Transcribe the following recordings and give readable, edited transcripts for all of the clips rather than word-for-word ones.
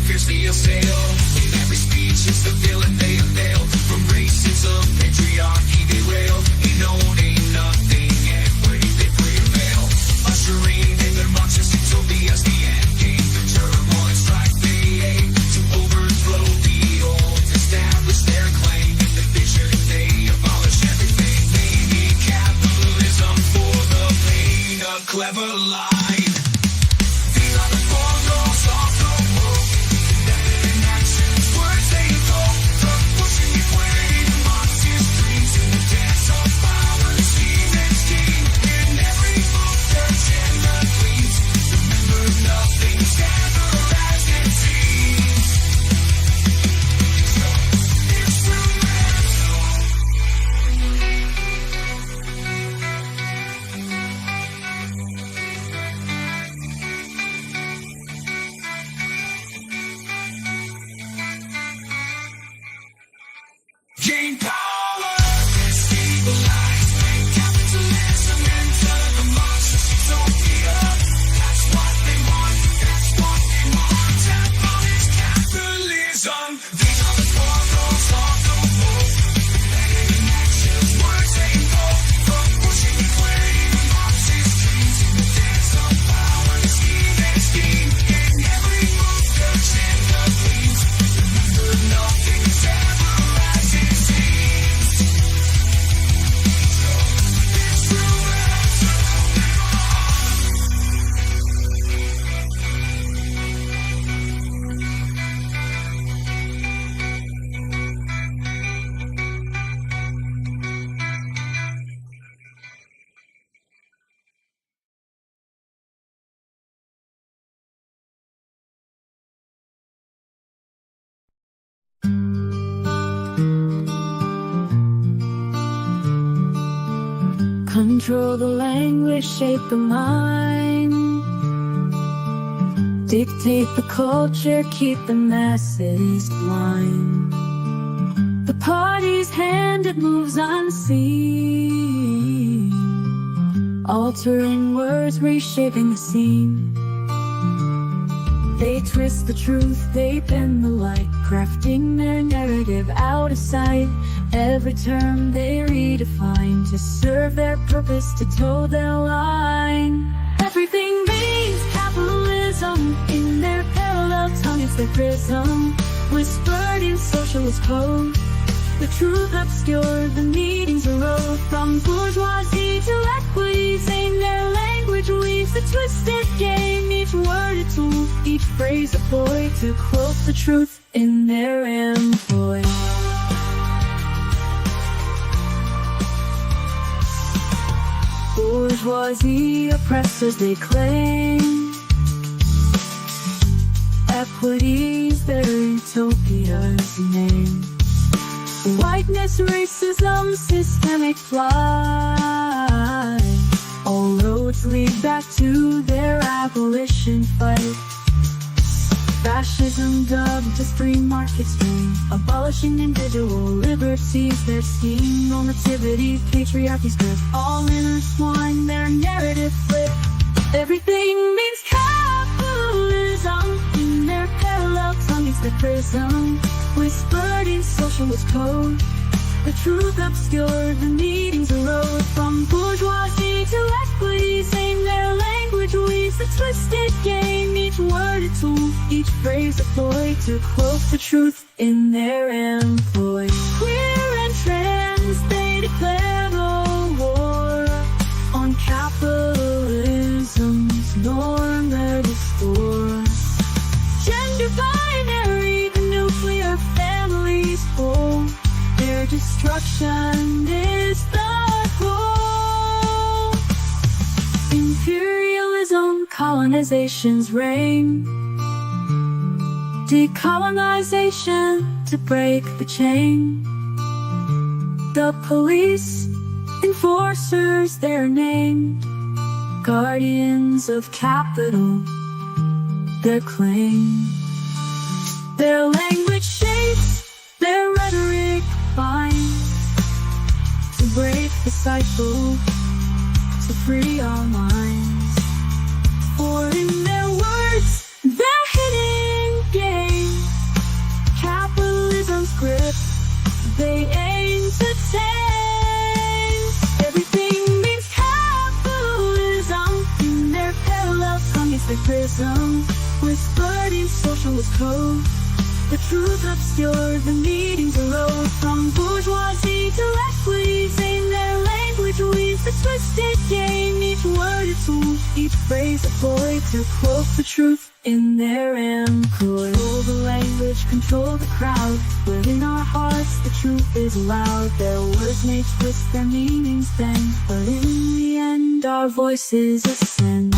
fiercely assail. In every speech it's the villain they unveil. From racism, patriarchy they rail. Ain't known, ain't nothing, and way they prevail. Ushering in their Marxist utopias, the end game. The turmoil and strife they aim to overthrow the old, establish their claim. In the vision they abolish everything. They need capitalism for the pain of clever life. These are the foremost of the woke. In actions, words they evoke. From pushing your way to Marxist dreams in the dance of power, the scheme and scheme. In every move, search and the gleams. Remember, nothing's ever as it seems. So, instrumental. Gain power, destabilize, bring capitalism into the Marxist utopia. That's what they want, that's what they want. Abolish capitalism. These are the foremost of the woke. In actions, words they invoke. From pushing the claim, Marxist dreams in the dance of power, the scheme and scheme. In every move, search and the gleams. Remember, nothing's ever as it seems. So, Control the language, shape the mind. Dictate the culture, keep the masses blind. The party's hand, it moves unseen. Altering words, reshaping the scene. They twist the truth, they bend the light, crafting their narrative out of sight. Every term they redefine to serve their purpose, to toe their line. Everything means capitalism. In their parallel tongue, it's their prism. Whispered in socialist code, the truth obscured, the meanings erode. From bourgeoisie to equity, saying their language weaves the twisted game. Each word a tool, each phrase a ploy to cloak the truth in their employ. Bourgeoisie oppressors they claim. Equity's their utopia's name. Whiteness, racism, systemic fly. All roads lead back to their abolition fight. Fascism dubbed as free market stream, abolishing individual liberties. Their scheme, normativity, patriarchy's grip, all intertwined, their narrative flip. Everything means capitalism. In their parallel tongue, it's their prism. Whispered in socialist code, the truth obscured, the meanings erode. From bourgeoisie to equity, saying their language weaves the twisted game. Each word a tool, each phrase a ploy to cloak the truth in their employ. Queer and trans, they declare the war on capitalism's norm they're restore. Gender binary, the nuclear family's full. Their destruction is the goal. Imperialism, colonization's reign. Decolonization to break the chain. The police, enforcers, they're named. Guardians of capital, their claim. Their language shapes, their rhetoric binds. To break the cycle, to free our minds. For in their words, their hidden game, prism, whispered in socialist code. The truth obscured, the meanings arose from bourgeoisie to equities. In their language weaves the twisted game. Each word its own, each phrase a ploy to quote the truth in their employ. Control the language, control the crowd. Within our hearts the truth is loud. Their words may twist, their meanings bend, but in the end our voices ascend.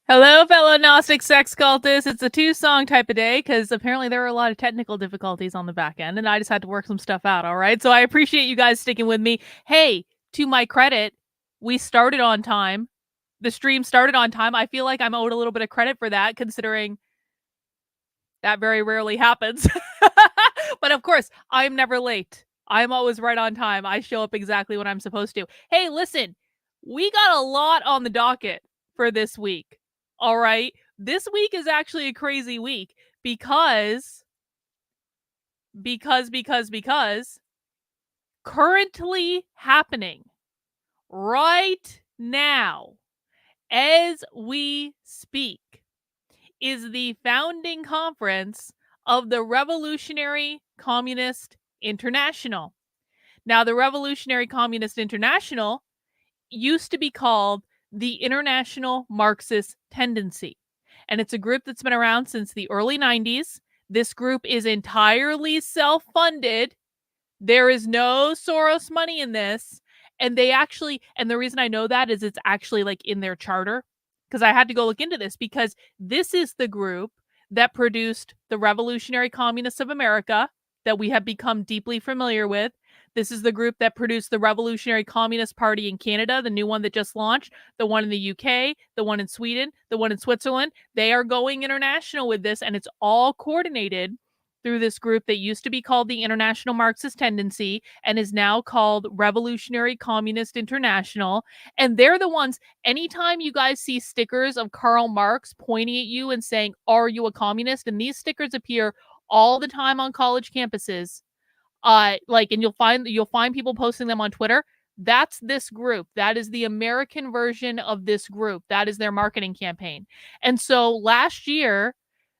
Hello, fellow Gnostic sex cultists. It's a 2-song type of day because apparently there are a lot of technical difficulties on the back end, and I just had to work some stuff out, all right? So I appreciate you guys sticking with me. Hey, to my credit, we started on time. The stream started on time. I feel like I'm owed a little bit of credit for that, considering that very rarely happens. But of course, I'm never late. I'm always right on time. I show up exactly when I'm supposed to. Hey, listen, we got a lot on the docket for this week. All right. This week is actually a crazy week because currently happening right now as we speak is the founding conference of the Revolutionary Communist International. Now, the Revolutionary Communist International used to be called the International Marxist Tendency. And it's a group that's been around since the early 90s. This group is entirely self-funded. There is no Soros money in this. And the reason I know that is it's actually like in their charter, because I had to go look into this, because this is the group that produced the Revolutionary Communists of America that we have become deeply familiar with. This is the group that produced the Revolutionary Communist Party in Canada, the new one that just launched, the one in the UK, the one in Sweden, the one in Switzerland. They are going international with this, and it's all coordinated through this group that used to be called the International Marxist Tendency and is now called Revolutionary Communist International. And they're the ones, anytime you guys see stickers of Karl Marx pointing at you and saying, "Are you a communist?" And these stickers appear all the time on college campuses. And you'll find people posting them on Twitter. That's this group. That is the American version of this group. That is their marketing campaign. And so last year,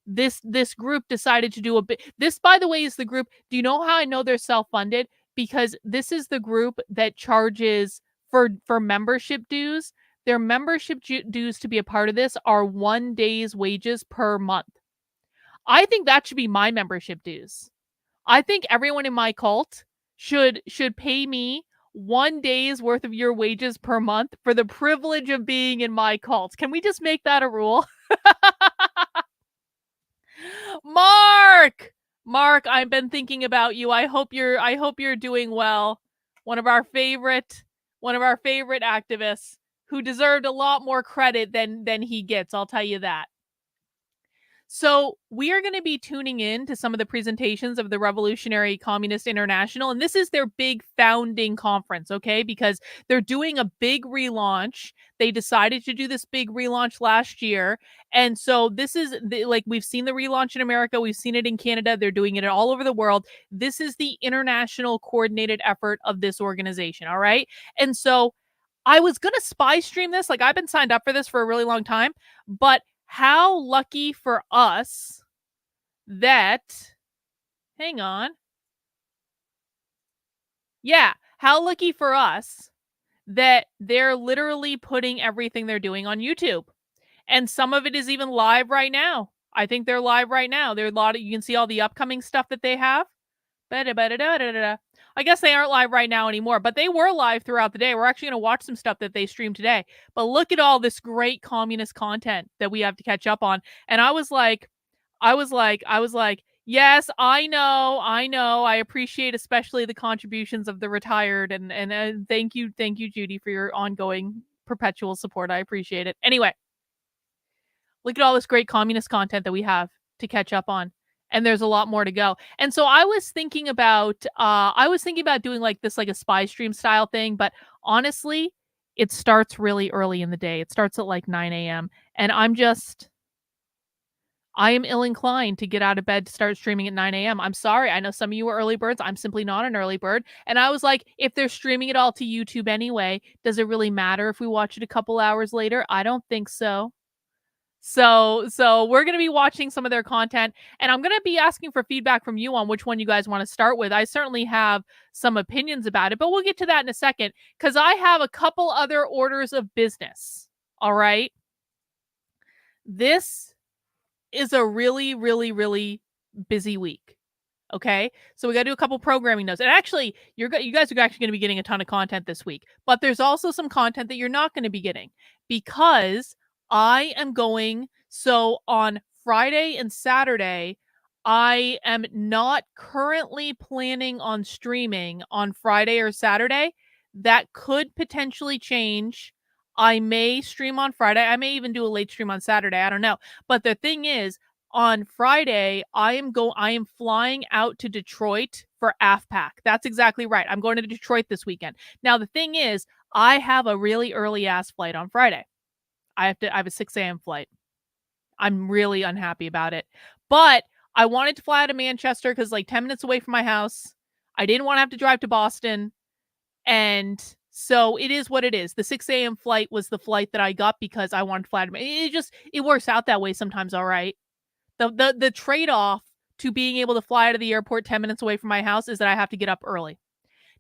this group decided to do a bit. This, by the way, is the group. Do you know how I know they're self-funded? Because this is the group that charges for membership dues. Their membership dues to be a part of this are 1 day's wages per month. I think that should be my membership dues. I think everyone in my cult should pay me 1 day's worth of your wages per month for the privilege of being in my cult. Can we just make that a rule? Mark, I've been thinking about you. I hope you're doing well. One of our favorite activists who deserved a lot more credit than he gets, I'll tell you that. So we are going to be tuning in to some of the presentations of the Revolutionary Communist International, and this is their big founding conference, okay? Because they're doing a big relaunch. They decided to do this big relaunch last year, and so this is we've seen the relaunch in America, we've seen it in Canada, they're doing it all over the world. This is the international coordinated effort of this organization, all right? And so I was going to spy stream this, like I've been signed up for this for a really long time, but how lucky for us that, hang on. Yeah, how lucky for us that they're literally putting everything they're doing on YouTube. And some of it is even live right now. I think they're live right now. There are a lot of, you can see all the upcoming stuff that they have. I guess they aren't live right now anymore, but they were live throughout the day. We're actually going to watch some stuff that they streamed today. But look at all this great communist content that we have to catch up on. And I was like, yes, I know. I appreciate especially the contributions of the retired, and thank you, Judy, for your ongoing perpetual support. I appreciate it. Anyway, look at all this great communist content that we have to catch up on. And there's a lot more to go. And so I was thinking about doing like this, like a spy stream style thing. But honestly, it starts really early in the day. It starts at like 9 a.m. And I am ill inclined to get out of bed to start streaming at 9 a.m. I'm sorry. I know some of you are early birds. I'm simply not an early bird. And I was like, if they're streaming it all to YouTube anyway, does it really matter if we watch it a couple hours later? I don't think so. So we're going to be watching some of their content, and I'm going to be asking for feedback from you on which one you guys want to start with. I certainly have some opinions about it, but we'll get to that in a second because I have a couple other orders of business. All right. This is a really, really, really busy week. Okay. So we got to do a couple programming notes. And actually, you guys are actually going to be getting a ton of content this week, but there's also some content that you're not going to be getting because I am going. So on Friday and Saturday, I am not currently planning on streaming on Friday or Saturday. That could potentially change. I may stream on Friday. I may even do a late stream on Saturday. I don't know. But the thing is, on Friday, I am flying out to Detroit for AFPAC. That's exactly right. I'm going to Detroit this weekend. Now, the thing is, I have a really early ass flight on Friday. I have a 6 a.m. flight. I'm really unhappy about it. But I wanted to fly out of Manchester because like 10 minutes away from my house. I didn't want to have to drive to Boston. And so it is what it is. The 6 a.m. flight was the flight that I got because I wanted to fly out of it works out that way sometimes, all right. The trade-off to being able to fly out of the airport 10 minutes away from my house is that I have to get up early.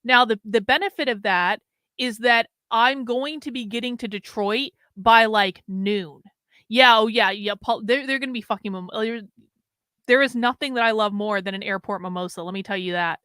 Now, the benefit of that is that I'm going to be getting to Detroit by like noon. Yeah, oh yeah, Paul, they're going to be fucking there is nothing that I love more than an airport mimosa, let me tell you that.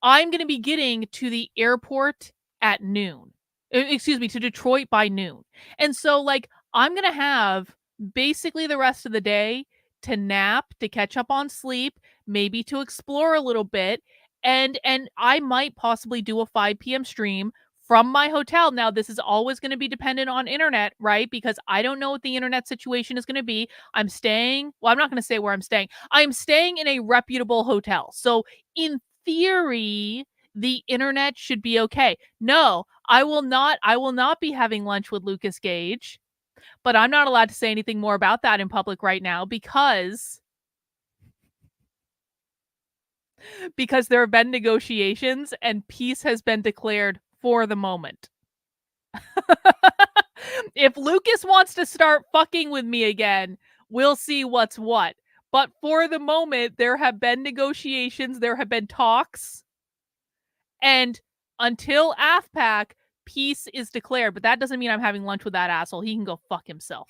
I'm going to be getting to the airport at noon. Excuse me, to Detroit by noon. And so like I'm going to have basically the rest of the day to nap, to catch up on sleep, maybe to explore a little bit, and I might possibly do a 5 p.m. stream from my hotel. Now, this is always going to be dependent on internet, right? Because I don't know what the internet situation is going to be. I'm not going to say where I'm staying. I'm staying in a reputable hotel. So in theory, the internet should be okay. No, I will not be having lunch with Lucas Gage. But I'm not allowed to say anything more about that in public right now because there have been negotiations and peace has been declared for the moment. If Lucas wants to start fucking with me again, we'll see what's what. But for the moment, there have been negotiations, there have been talks, and until AFPAC, peace is declared. But that doesn't mean I'm having lunch with that asshole. He can go fuck himself.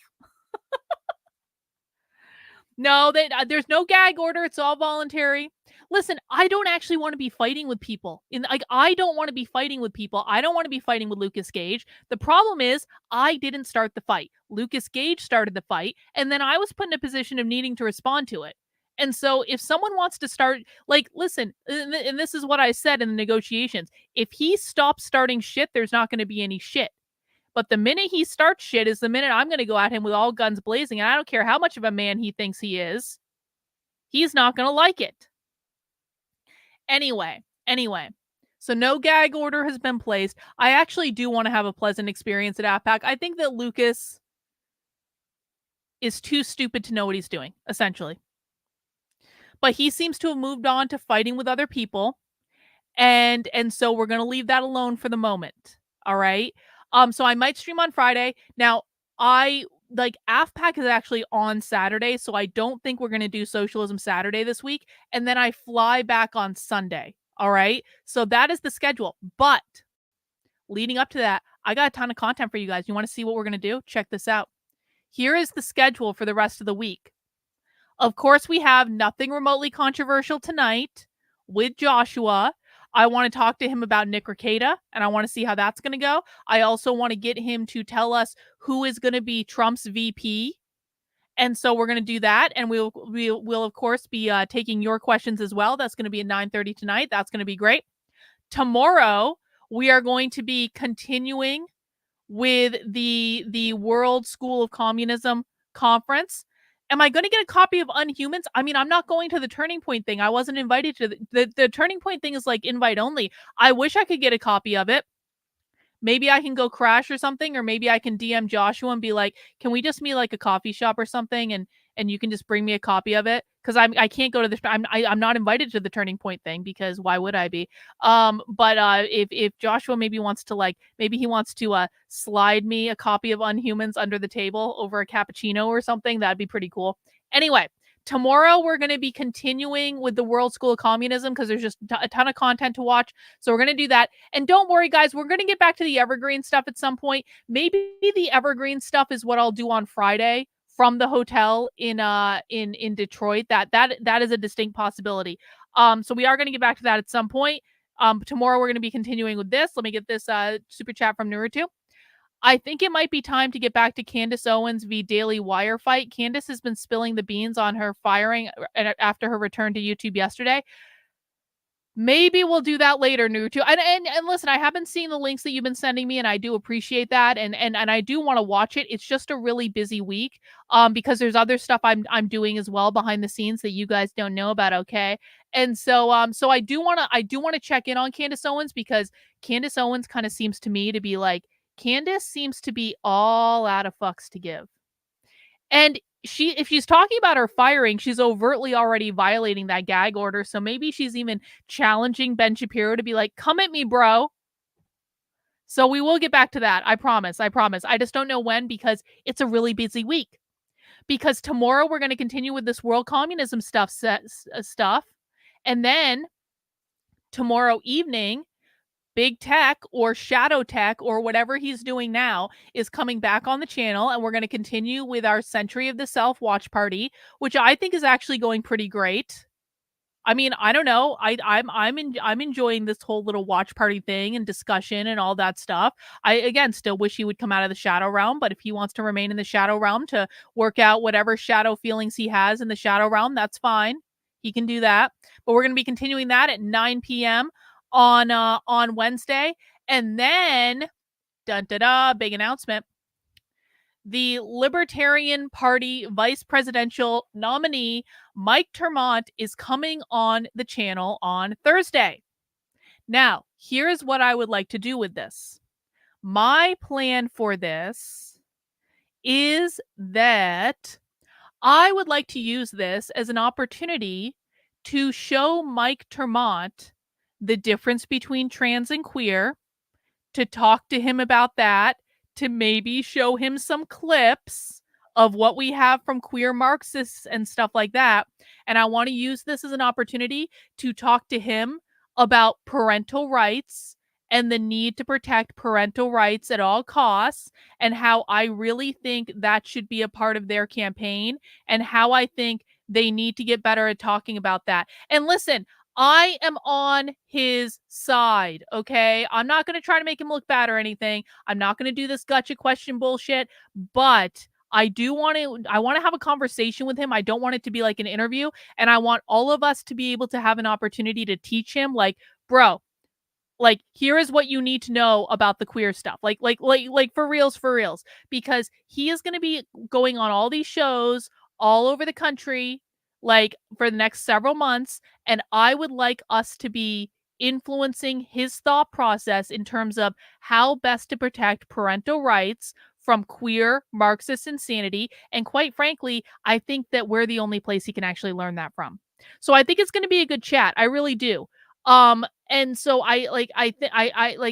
No, there's no gag order. It's all voluntary. Listen, I don't actually want to be fighting with people. I don't want to be fighting with people. I don't want to be fighting with Lucas Gage. The problem is I didn't start the fight. Lucas Gage started the fight, and then I was put in a position of needing to respond to it. And so if someone wants to start, like, listen, and this is what I said in the negotiations. If he stops starting shit, there's not going to be any shit. But the minute he starts shit is the minute I'm going to go at him with all guns blazing. And I don't care how much of a man he thinks he is. He's not going to like it. Anyway. So no gag order has been placed. I actually do want to have a pleasant experience at APAC. I think that Lucas is too stupid to know what he's doing, essentially. But he seems to have moved on to fighting with other people. And so we're going to leave that alone for the moment. All right. So I might stream on Friday. Now, AFPAC is actually on Saturday, so I don't think we're going to do Socialism Saturday this week. And then I fly back on Sunday. All right. So that is the schedule. But leading up to that, I got a ton of content for you guys. You want to see what we're going to do? Check this out. Here is the schedule for the rest of the week. Of course, we have nothing remotely controversial tonight with Joshua. I want to talk to him about Nick Rekieta, and I want to see how that's going to go. I also want to get him to tell us who is going to be Trump's VP. And so we're going to do that, and we'll of course be taking your questions as well. That's going to be at 9:30 tonight. That's going to be great. Tomorrow, we are going to be continuing with the World School of Communism conference. Am I going to get a copy of Unhumans? I mean, I'm not going to the Turning Point thing. I wasn't invited to the Turning Point thing is like invite only. I wish I could get a copy of it. maybe I can go crash or something, or maybe I can DM Joshua and be like, can we just meet like a coffee shop or something, and you can just bring me a copy of it, because I can't go to the I'm not invited to the Turning Point thing, because why would I be? But if Joshua maybe wants to, like, maybe he wants to slide me a copy of Unhumans under the table over a cappuccino or something, that'd be pretty cool. Anyway, tomorrow we're going to be continuing with the World School of Communism, because there's just a ton of content to watch. So we're going to do that. And don't worry, guys, we're going to get back to the evergreen stuff at some point. Maybe the evergreen stuff is what I'll do on Friday from the hotel in Detroit. That is a distinct possibility. So we are going to get back to that at some point. Tomorrow we're going to be continuing with this. Let me get this super chat from Naruto. I think it might be time to get back to Candace Owens v. Daily Wire fight. Candace has been spilling the beans on her firing after her return to YouTube yesterday. Maybe we'll do that later, Naruto. And listen, I have been seeing the links that you've been sending me, and I do appreciate that. And I do want to watch it. It's just a really busy week, because there's other stuff I'm doing as well behind the scenes that you guys don't know about. Okay, and so I do want to check in on Candace Owens, because Candace Owens kind of seems to me to be like, Candace seems to be all out of fucks to give. And if she's talking about her firing, she's overtly already violating that gag order. So maybe she's even challenging Ben Shapiro to be like, come at me, bro. So we will get back to that. I promise. I just don't know when, because it's a really busy week. Because tomorrow we're going to continue with this world communism stuff. And then tomorrow evening, Big Tech or Shadow Tech or whatever he's doing now is coming back on the channel, and we're going to continue with our Century of the Self watch party, which I think is actually going pretty great. I mean, I don't know. I'm enjoying this whole little watch party thing and discussion and all that stuff. I again still wish he would come out of the shadow realm, but if he wants to remain in the shadow realm to work out whatever shadow feelings he has in the shadow realm, that's fine. He can do that. But we're going to be continuing that at 9 p.m. on Wednesday. And then big announcement. The Libertarian Party vice presidential nominee, Mike Termont, is coming on the channel on Thursday. Now, here's what I would like to do with this. My plan for this is that I would like to use this as an opportunity to show Mike Termont the difference between trans and queer, to talk to him about that, to maybe show him some clips of what we have from queer Marxists and stuff like that. And I want to use this as an opportunity to talk to him about parental rights and the need to protect parental rights at all costs, and how I really think that should be a part of their campaign, and how I think they need to get better at talking about that. And listen, I am on his side, okay? I'm not going to try to make him look bad or anything. I'm not going to do this gotcha question bullshit, but I want to have a conversation with him. I don't want it to be like an interview, and I want all of us to be able to have an opportunity to teach him, like, bro, like, here is what you need to know about the queer stuff. Like for reals, because he is going to be going on all these shows all over the country, like, for the next several months. And I would like us to be influencing his thought process in terms of how best to protect parental rights from queer Marxist insanity. And quite frankly, I think that we're the only place he can actually learn that from. So I think it's going to be a good chat. I really do. And so I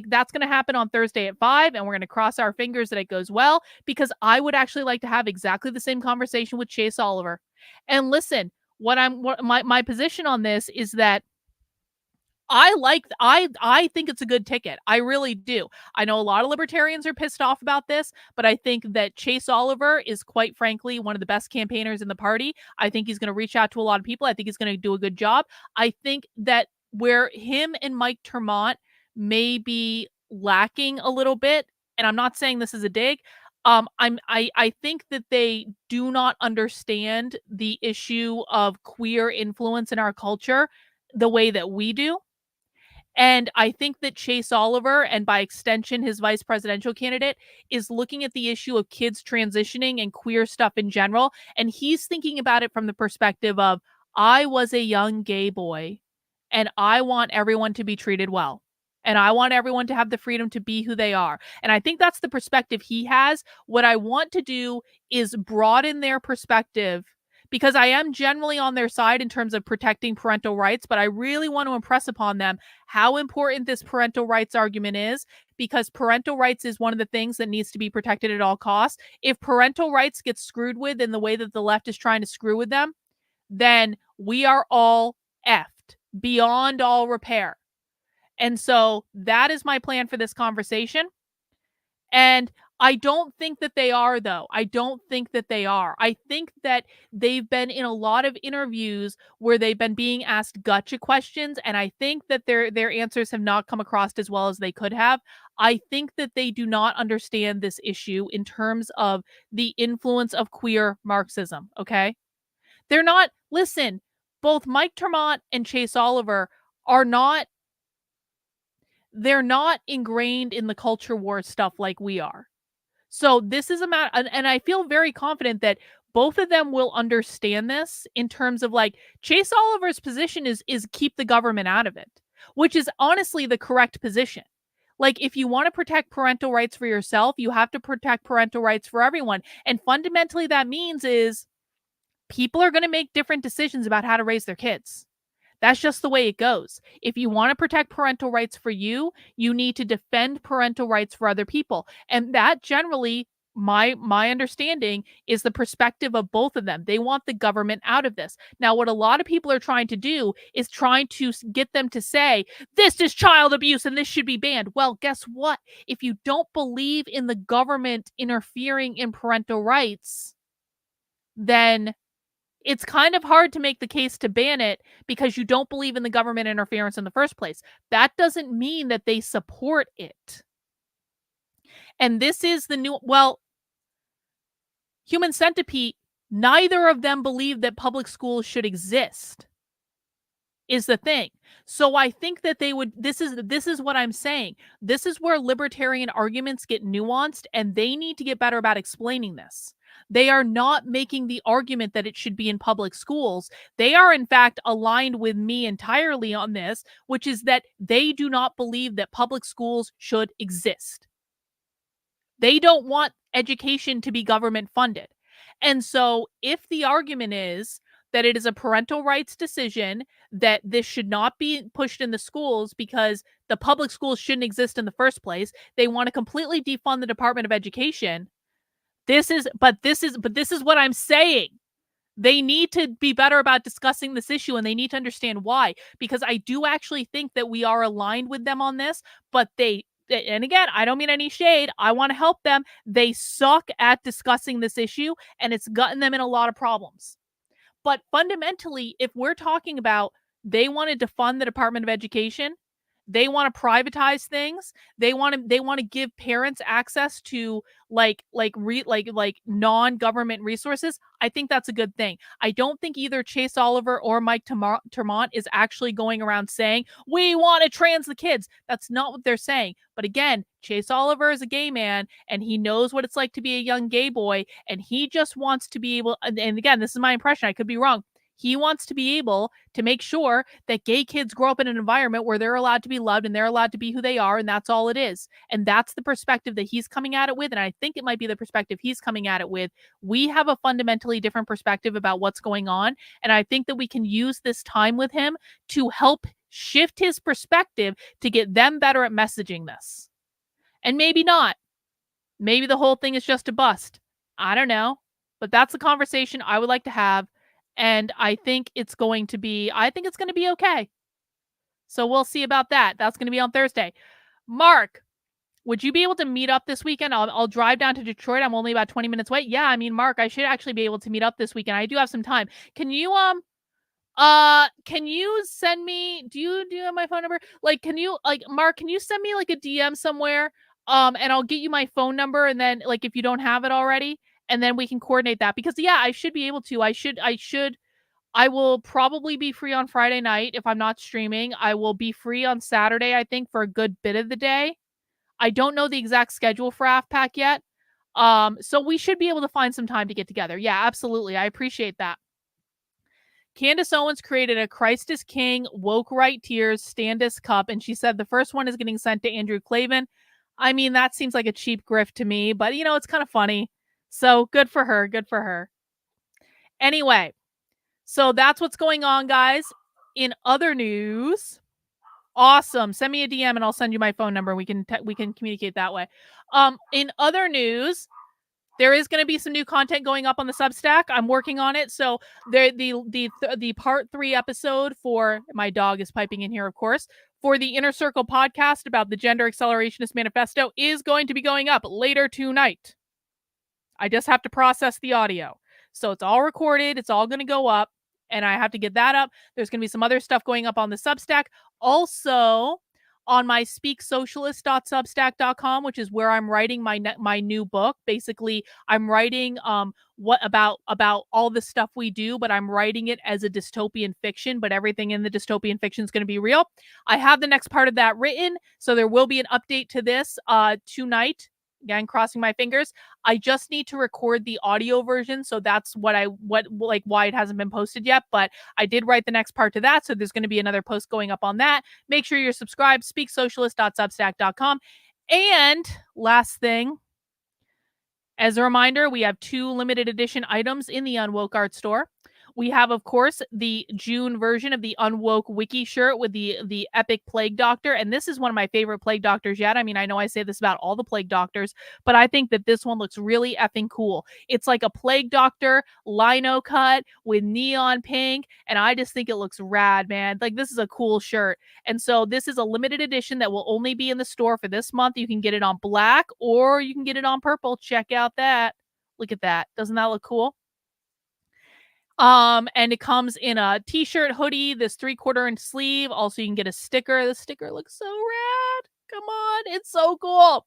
that's going to happen on Thursday at 5, and we're going to cross our fingers that it goes well, because I would actually like to have exactly the same conversation with Chase Oliver. And listen, my position on this is that I think it's a good ticket. I really do. I know a lot of libertarians are pissed off about this, but I think that Chase Oliver is, quite frankly, one of the best campaigners in the party. I think he's going to reach out to a lot of people. I think he's going to do a good job. I think that where him and Mike Termont may be lacking a little bit, and I'm not saying this is a dig, I think that they do not understand the issue of queer influence in our culture the way that we do. And I think that Chase Oliver, and by extension his vice presidential candidate, is looking at the issue of kids transitioning and queer stuff in general. And he's thinking about it from the perspective of, I was a young gay boy, and I want everyone to be treated well. and I want everyone to have the freedom to be who they are. And I think that's the perspective he has. What I want to do is broaden their perspective, because I am generally on their side in terms of protecting parental rights, but I really want to impress upon them how important this parental rights argument is, because parental rights is one of the things that needs to be protected at all costs. If parental rights get screwed with in the way that the left is trying to screw with them, then we are all effed beyond all repair. And so that is my plan for this conversation. And I don't think that they are, though. I don't think that they are. I think that they've been in a lot of interviews where they've been being asked gotcha questions, and I think that their answers have not come across as well as they could have. I think that they do not understand this issue in terms of the influence of queer Marxism, okay? They're not, listen, both Mike Termont and Chase Oliver are not, they're not ingrained in the culture war stuff like we are. So this is a matter, and I feel very confident that both of them will understand this in terms of, like, Chase Oliver's position is keep the government out of it, which is honestly the correct position. Like, if you want to protect parental rights for yourself, you have to protect parental rights for everyone. And fundamentally that means is people are going to make different decisions about how to raise their kids. That's just the way it goes. If you want to protect parental rights for you, you need to defend parental rights for other people. And that generally, my understanding, is the perspective of both of them. They want the government out of this. Now, what a lot of people are trying to do is trying to get them to say, this is child abuse and this should be banned. Well, guess what? If you don't believe in the government interfering in parental rights, then it's kind of hard to make the case to ban it because you don't believe in the government interference in the first place. That doesn't mean that they support it. And this is the new, well, Human Centipede, neither of them believe that public schools should exist, is the thing. So I think that they would, this is what I'm saying. This is where libertarian arguments get nuanced, and they need to get better about explaining this. They are not making the argument that it should be in public schools. They are, in fact, aligned with me entirely on this, which is that they do not believe that public schools should exist. They don't want education to be government funded. And so if the argument is that it is a parental rights decision, that this should not be pushed in the schools because the public schools shouldn't exist in the first place, they want to completely defund the Department of Education. This is what I'm saying. They need to be better about discussing this issue, and they need to understand why, because I do actually think that we are aligned with them on this, but and again, I don't mean any shade. I want to help them. They suck at discussing this issue, and it's gotten them in a lot of problems. But fundamentally, if we're talking about they want to defund the Department of Education, they want to privatize things, they want to give parents access to like non-government resources, I think that's a good thing. I don't think either Chase Oliver or Mike Termont is actually going around saying, we want to trans the kids. That's not what they're saying. But again, Chase Oliver is a gay man, and he knows what it's like to be a young gay boy, and he just wants to be able, and again, this is my impression, I could be wrong, he wants to be able to make sure that gay kids grow up in an environment where they're allowed to be loved and they're allowed to be who they are, and that's all it is. And that's the perspective that he's coming at it with, and I think it might be the perspective he's coming at it with. We have a fundamentally different perspective about what's going on, and I think that we can use this time with him to help shift his perspective to get them better at messaging this. And maybe not. Maybe the whole thing is just a bust. I don't know. But that's a conversation I would like to have. And I think it's going to be okay. So we'll see about that. That's going to be on Thursday. Mark, would you be able to meet up this weekend? I'll drive down to Detroit. I'm only about 20 minutes away. Yeah, I mean, Mark, I should actually be able to meet up this weekend. I do have some time. Can you send me, do you have my phone number? Like, Mark, can you send me like a DM somewhere? And I'll get you my phone number, and then, like, if you don't have it already, and then we can coordinate that, because yeah, I should be able to. I will probably be free on Friday night if I'm not streaming. I will be free on Saturday, I think, for a good bit of the day. I don't know the exact schedule for AFPAC yet. So we should be able to find some time to get together. Yeah, absolutely. I appreciate that. Candace Owens created a Christ is King, woke right tears, Standis cup, and she said the first one is getting sent to Andrew Clavin. I mean, that seems like a cheap grift to me, but it's kind of funny. So good for her. Good for her. Anyway, so that's what's going on, guys. In other news, awesome. Send me a DM and I'll send you my phone number. We can communicate that way. In other news, there is going to be some new content going up on the Substack. I'm working on it. So the part 3 episode for my dog is piping in here, of course, for the Inner Circle podcast about the Gender Accelerationist Manifesto is going to be going up later tonight. I just have to process the audio. So it's all recorded. It's all going to go up and I have to get that up. There's going to be some other stuff going up on the Substack. Also, on my speaksocialist.substack.com, which is where I'm writing my new book. Basically, I'm writing what about all the stuff we do, but I'm writing it as a dystopian fiction, but everything in the dystopian fiction is going to be real. I have the next part of that written, so there will be an update to this tonight. Again, crossing my fingers. I just need to record the audio version, so that's why it hasn't been posted yet, but I did write the next part to that, so there's going to be another post going up on that. Make sure you're subscribed, speaksocialist.substack.com. And last thing, as a reminder, we have 2 limited edition items in the Unwoke art store. We have, of course, the June version of the Unwoke wiki shirt with the epic plague doctor. And this is one of my favorite plague doctors yet. I mean, I know I say this about all the plague doctors, but I think that this one looks really effing cool. It's like a plague doctor lino cut with neon pink. And I just think it looks rad, man. Like, this is a cool shirt. And so this is a limited edition that will only be in the store for this month. You can get it on black or you can get it on purple. Check out that. Look at that. Doesn't that look cool? And it comes in a t-shirt, hoodie, this 3/4 inch sleeve. Also, you can get a sticker. The sticker looks so rad. Come on. It's so cool.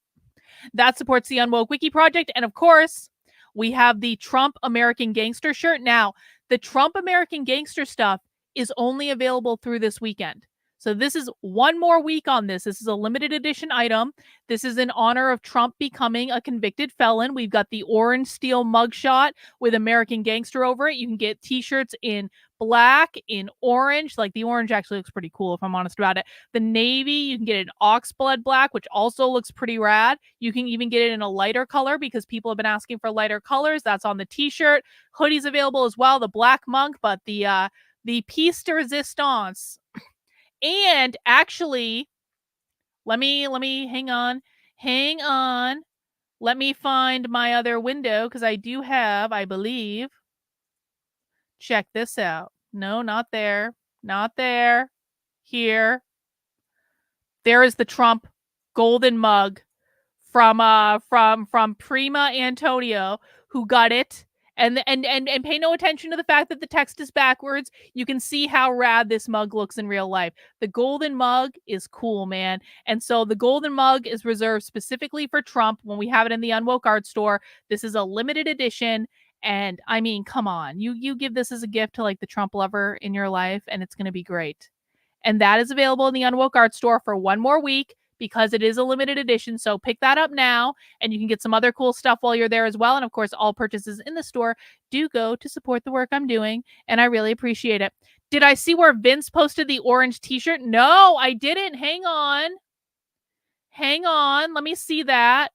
That supports the Unwoke Wiki project. And of course, we have the Trump American Gangster shirt. Now, the Trump American Gangster stuff is only available through this weekend. So this is one more week on this. This is a limited edition item. This is in honor of Trump becoming a convicted felon. We've got the orange steel mugshot with American Gangster over it. You can get t-shirts in black, in orange. Like, the orange actually looks pretty cool if I'm honest about it. The navy, you can get it in oxblood black, which also looks pretty rad. You can even get it in a lighter color because people have been asking for lighter colors. That's on the t-shirt. Hoodies available as well. The black monk, but the piece de resistance. And actually, let me hang on. Let me find my other window because I do have, I believe. Check this out. No, not there. Not there. Here. There is the Trump golden mug from Prima Antonio, who got it. And pay no attention to the fact that the text is backwards. You can see how rad this mug looks in real life. The golden mug is cool, man. And so the golden mug is reserved specifically for Trump when we have it in the Unwoke art store. This is a limited edition. And I mean, come on, you give this as a gift to like the Trump lover in your life, and it's going to be great. And that is available in the Unwoke art store for one more week, because it is a limited edition. So pick that up now, and you can get some other cool stuff while you're there as well. And of course, all purchases in the store do go to support the work I'm doing, and I really appreciate it. Did I see where Vince posted the orange t-shirt? No, I didn't. Hang on. Let me see that.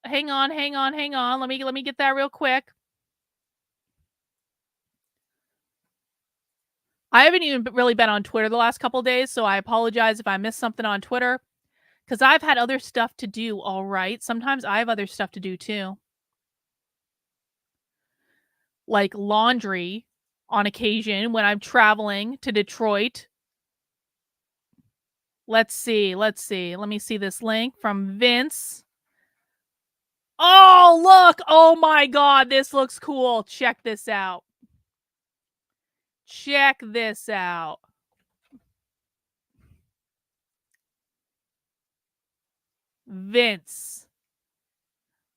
Hang on. Let me get that real quick. I haven't even really been on Twitter the last couple days, so I apologize if I missed something on Twitter. Because I've had other stuff to do, all right? Sometimes I have other stuff to do, too. Like laundry on occasion when I'm traveling to Detroit. Let's see. Let me see this link from Vince. Oh, look! Oh, my God. This looks cool. Check this out. Vince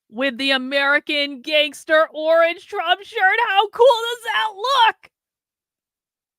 with the American Gangster orange Trump shirt. How cool does that look?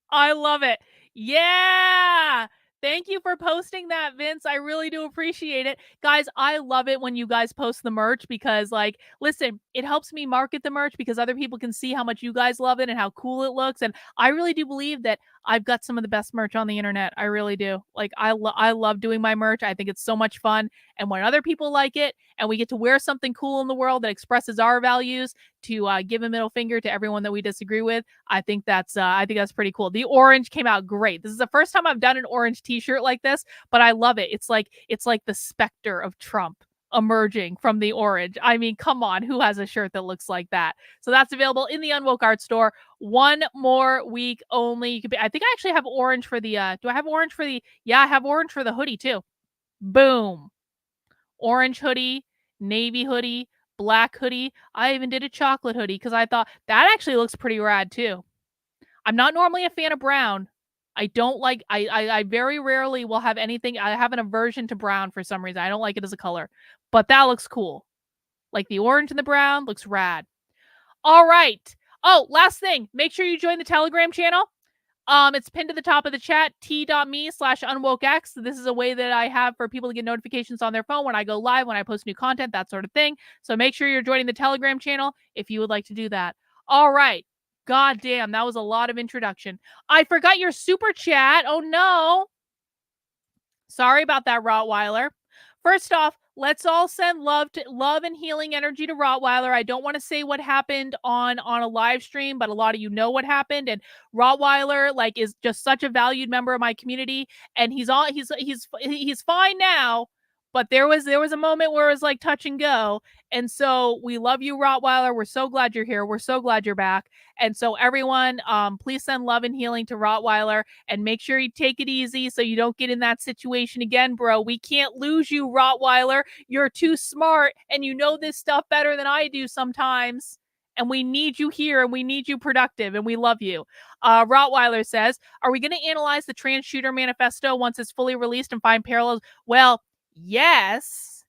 I love it. Yeah, Thank you for posting that, Vince. I really do appreciate it. Guys, I love it when you guys post the merch because, like, listen, it helps me market the merch because other people can see how much you guys love it and how cool it looks. And I really do believe that I've got some of the best merch on the internet. I really do. Like, I love doing my merch. I think it's so much fun. And when other people like it and we get to wear something cool in the world that expresses our values to give a middle finger to everyone that we disagree with, I think that's pretty cool. The orange came out great. This is the first time I've done an orange t-shirt like this, but I love it. It's like the specter of Trump emerging from the orange. I mean, come on, who has a shirt that looks like that? So that's available in the Unwoke Art Store. One more week only. You could be, I think I actually have orange for the do I have orange for the yeah, I have orange for the hoodie too. Boom. Orange hoodie, navy hoodie, black hoodie. I even did a chocolate hoodie because I thought that actually looks pretty rad too. I'm not normally a fan of brown. I don't like I very rarely will have anything. I have an aversion to brown for some reason. I don't like it as a color. But that looks cool. Like the orange and the brown looks rad. All right. Oh, last thing. Make sure you join the Telegram channel. It's pinned to the top of the chat, t.me/unwokex. This is a way that I have for people to get notifications on their phone when I go live, when I post new content, that sort of thing. So make sure you're joining the Telegram channel if you would like to do that. All right. God damn, that was a lot of introduction. I forgot your super chat. Oh no. Sorry about that, Rottweiler. First off, let's all send love and healing energy to Rottweiler. I don't want to say what happened on a live stream, but a lot of you know what happened. And Rottweiler is just such a valued member of my community, and he's fine now. But there was a moment where it was like touch and go. And so we love you, Rottweiler. We're so glad you're here. We're so glad you're back. And so everyone, please send love and healing to Rottweiler and make sure you take it easy so you don't get in that situation again, bro. We can't lose you, Rottweiler. You're too smart and you know this stuff better than I do sometimes. And we need you here and we need you productive and we love you. Rottweiler says, are we going to analyze the trans shooter manifesto once it's fully released and find parallels? Well, yes.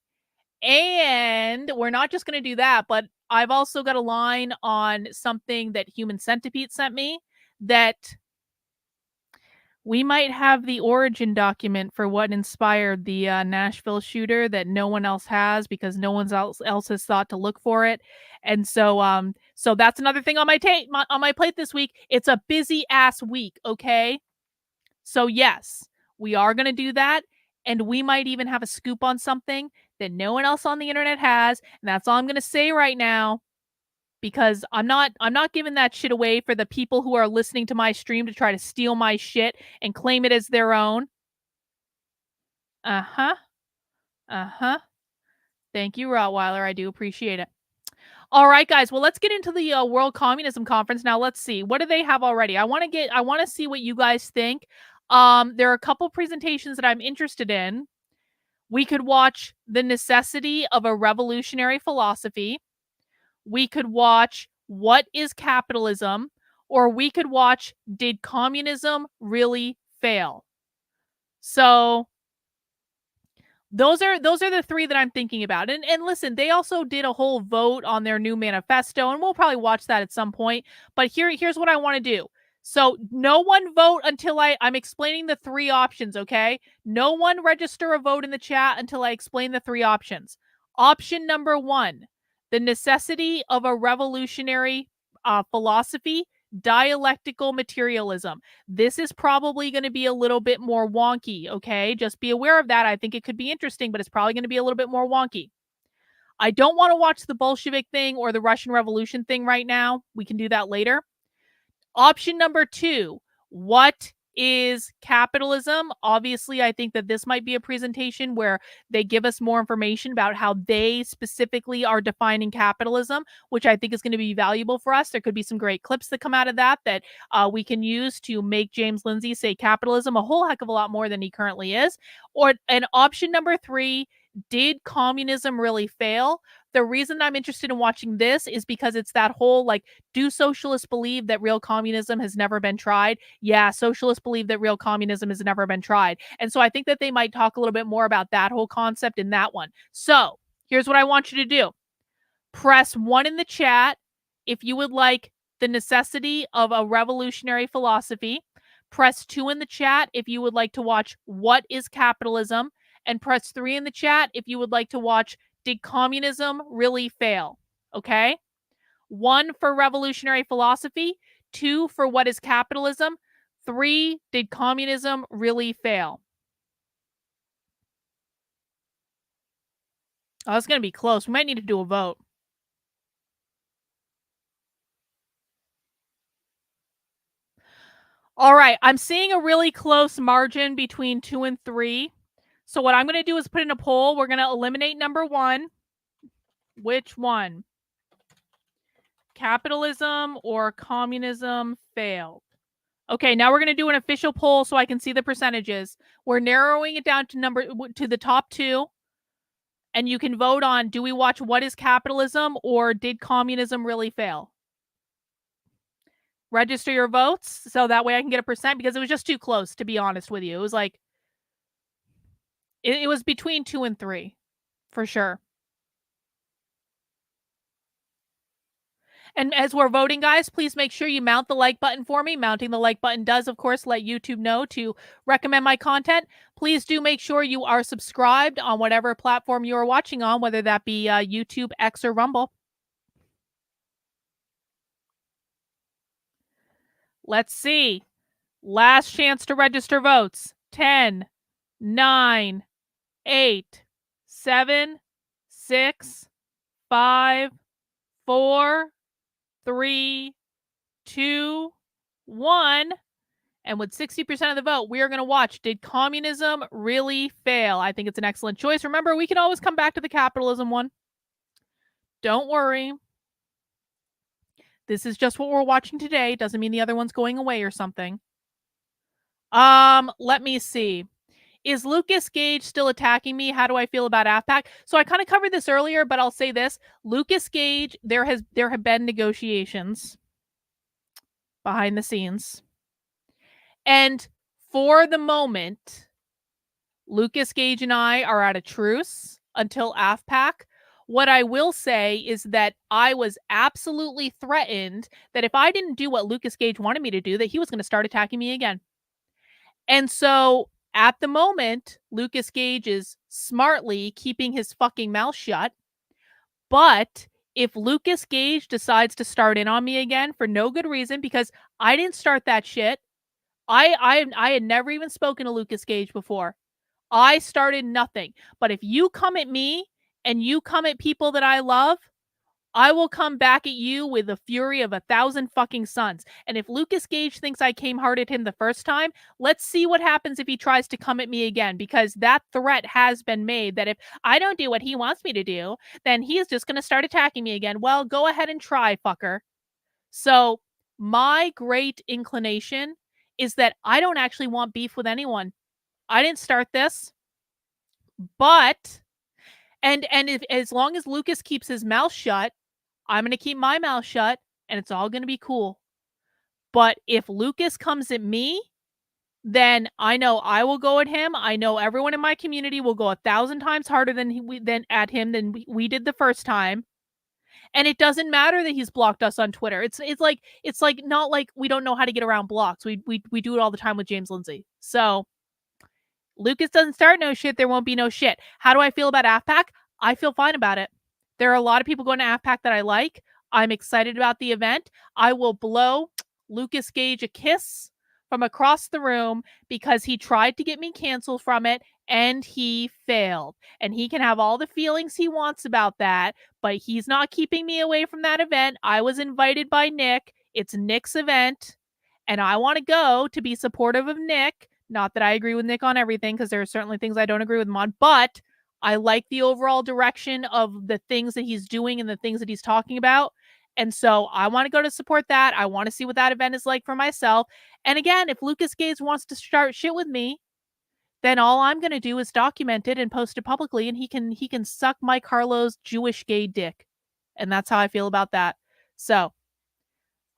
And we're not just going to do that, but I've also got a line on something that Human Centipede sent me that we might have the origin document for what inspired the Nashville shooter that no one else has because no one else has thought to look for it. And so so that's another thing on my plate this week. It's a busy ass week, okay? So yes, we are going to do that. And we might even have a scoop on something that no one else on the internet has. And that's all I'm going to say right now. Because I'm not giving that shit away for the people who are listening to my stream to try to steal my shit and claim it as their own. Uh-huh. Uh-huh. Thank you, Rottweiler. I do appreciate it. All right, guys. Well, let's get into the World Communism Conference. Now, let's see. What do they have already? I want to see what you guys think. There are a couple presentations that I'm interested in. We could watch The Necessity of a Revolutionary Philosophy. We could watch What is Capitalism? Or we could watch Did Communism Really Fail? So those are the three that I'm thinking about. And listen, they also did a whole vote on their new manifesto, and we'll probably watch that at some point. But here's what I want to do. So no one vote until I'm explaining the three options, okay? No one register a vote in the chat until I explain the three options. Option number 1, The Necessity of a Revolutionary Philosophy, Dialectical Materialism. This is probably going to be a little bit more wonky, okay? Just be aware of that. I think it could be interesting, but it's probably going to be a little bit more wonky. I don't want to watch the Bolshevik thing or the Russian Revolution thing right now. We can do that later. Option number 2, what is capitalism? Obviously, I think that this might be a presentation where they give us more information about how they specifically are defining capitalism, which I think is going to be valuable for us. There could be some great clips that come out of that we can use to make James Lindsay say capitalism a whole heck of a lot more than he currently is. And option number 3, did communism really fail? The reason I'm interested in watching this is because it's that whole do socialists believe that real communism has never been tried? Yeah, socialists believe that real communism has never been tried. And so I think that they might talk a little bit more about that whole concept in that one. So here's what I want you to do. Press 1 in the chat if you would like The Necessity of a Revolutionary Philosophy. Press 2 in the chat if you would like to watch What is Capitalism? And press 3 in the chat if you would like to watch Did Communism Really Fail? Okay? 1 for Revolutionary Philosophy, 2 for What is Capitalism, 3 Did Communism Really Fail? Oh, it's going to be close. We might need to do a vote. All right, I'm seeing a really close margin between 2 and 3. So what I'm going to do is put in a poll. We're going to eliminate number 1. Which one? Capitalism or communism failed? Okay, now we're going to do an official poll so I can see the percentages. We're narrowing it down to the top 2. And you can vote on, do we watch What is Capitalism or Did Communism Really Fail? Register your votes so that way I can get a percent, because it was just too close, to be honest with you. It was like, it was between 2 and 3, for sure. And as we're voting, guys, please make sure you mount the like button for me. Mounting the like button does, of course, let YouTube know to recommend my content. Please do make sure you are subscribed on whatever platform you are watching on, whether that be YouTube, X, or Rumble. Let's see. Last chance to register votes. 10, 9, 8, 7, 6, 5, 4, 3, 2, 1. And with 60% of the vote, we are going to watch Did Communism Really Fail? I think it's an excellent choice. Remember, we can always come back to the capitalism one. Don't worry. This is just what we're watching today. Doesn't mean the other one's going away or something. Let me see. Is Lucas Gage still attacking me? How do I feel about AFPAC? So I kind of covered this earlier, but I'll say this. Lucas Gage, there have been negotiations behind the scenes. And for the moment, Lucas Gage and I are at a truce until AFPAC. What I will say is that I was absolutely threatened that if I didn't do what Lucas Gage wanted me to do, that he was going to start attacking me again. And so at the moment, Lucas Gage is smartly keeping his fucking mouth shut. But if Lucas Gage decides to start in on me again for no good reason, because I didn't start that shit. I had never even spoken to Lucas Gage before. I started nothing. But if you come at me and you come at people that I love, I will come back at you with the fury of 1,000 fucking suns. And if Lucas Gage thinks I came hard at him the first time, let's see what happens if he tries to come at me again, because that threat has been made that if I don't do what he wants me to do, then he is just going to start attacking me again. Well, go ahead and try, fucker. So my great inclination is that I don't actually want beef with anyone. I didn't start this. But if, as long as Lucas keeps his mouth shut, I'm going to keep my mouth shut and it's all going to be cool. But if Lucas comes at me, then I know I will go at him. I know everyone in my community will go 1,000 times harder than we did the first time. And it doesn't matter that he's blocked us on Twitter. It's like not like we don't know how to get around blocks. We do it all the time with James Lindsay. So Lucas doesn't start no shit, there won't be no shit. How do I feel about AFPAC? I feel fine about it. There are a lot of people going to AFPAC that I like. I'm excited about the event. I will blow Lucas Gage a kiss from across the room because he tried to get me canceled from it and he failed. And he can have all the feelings he wants about that, but he's not keeping me away from that event. I was invited by Nick. It's Nick's event, and I want to go to be supportive of Nick. Not that I agree with Nick on everything, because there are certainly things I don't agree with him on, but I like the overall direction of the things that he's doing and the things that he's talking about. And so I want to go to support that. I want to see what that event is like for myself. And again, if Lucas Gage wants to start shit with me, then all I'm going to do is document it and post it publicly, and he can suck my Carlos Jewish gay dick. And that's how I feel about that. So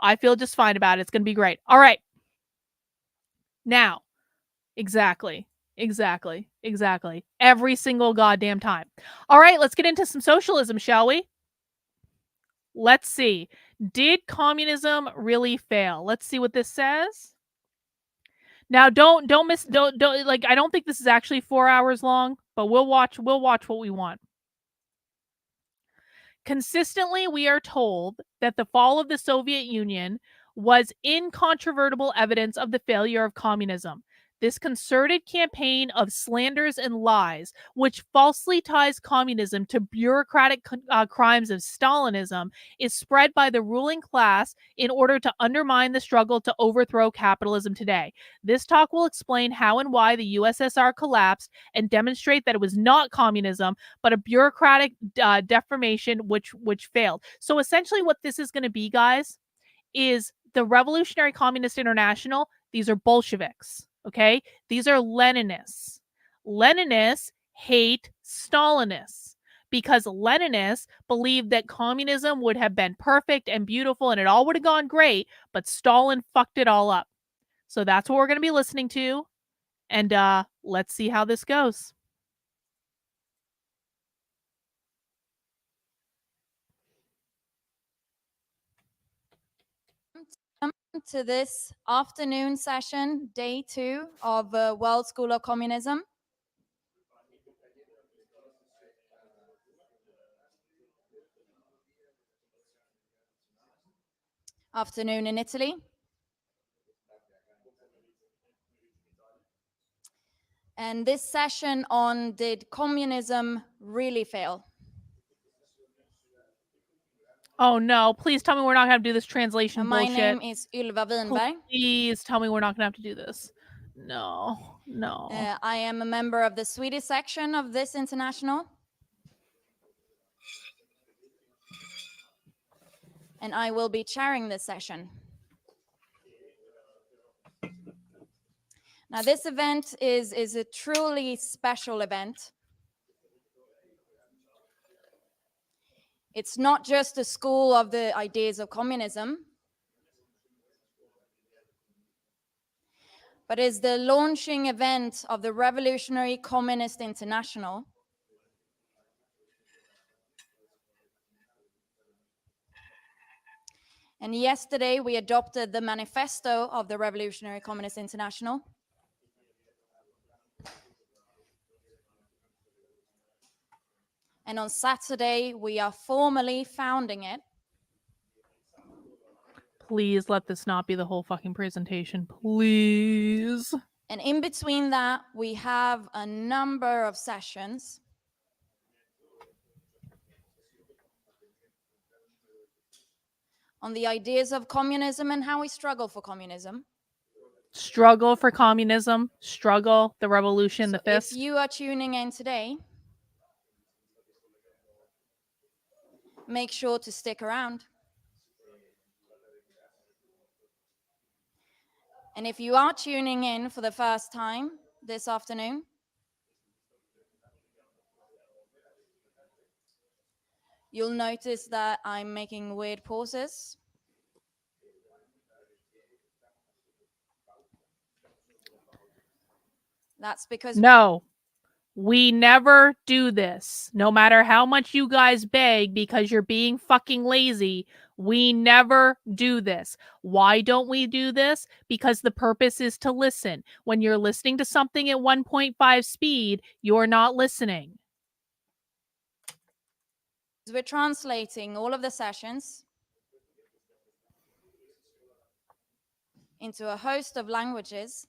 I feel just fine about it. It's going to be great. All right. Now, exactly. Every single goddamn time. All right, let's get into some socialism, shall we? Let's see. Did communism really fail? Let's see what this says. Now don't miss don't like I don't think this is actually 4 hours long, but we'll watch what we want. Consistently, we are told that the fall of the Soviet Union was incontrovertible evidence of the failure of communism. This concerted campaign of slanders and lies, which falsely ties communism to bureaucratic crimes of Stalinism, is spread by the ruling class in order to undermine the struggle to overthrow capitalism today. This talk will explain how and why the USSR collapsed and demonstrate that it was not communism, but a bureaucratic deformation which failed. So essentially, what this is going to be, guys, is the Revolutionary Communist International. These are Bolsheviks. Okay, these are Leninists. Leninists hate Stalinists because Leninists believed that communism would have been perfect and beautiful and it all would have gone great, but Stalin fucked it all up. So that's what we're going to be listening to, and let's see how this goes. Welcome to this afternoon session, day 2 of World School of Communism. Afternoon in Italy. And this session on did communism really fail? Oh no, please tell me we're not going to do this translation My bullshit. name is Ylva Winberg. Please tell me we're not going to have to do this. No. I am a member of the Swedish section of this international. And I will be chairing this session. Now, this event is a truly special event. It's not just a school of the ideas of communism, but is the launching event of the Revolutionary Communist International. And yesterday we adopted the manifesto of the Revolutionary Communist International. And on Saturday we are formally founding it. Please let this not be the whole fucking presentation. Please. And in between that, we have a number of sessions. On the ideas of communism and how we struggle for communism. Struggle for communism. Struggle, the revolution, So the fist. if you are tuning in today, make sure to stick around. And if you are tuning in for the first time this afternoon, you'll notice that I'm making weird pauses. That's because No, we never do this. No matter how much you guys beg because you're being fucking lazy, we never do this. Why don't we do this? Because the purpose is to listen. When you're listening to something at 1.5 speed, you're not listening. we're translating all of the sessions into a host of languages.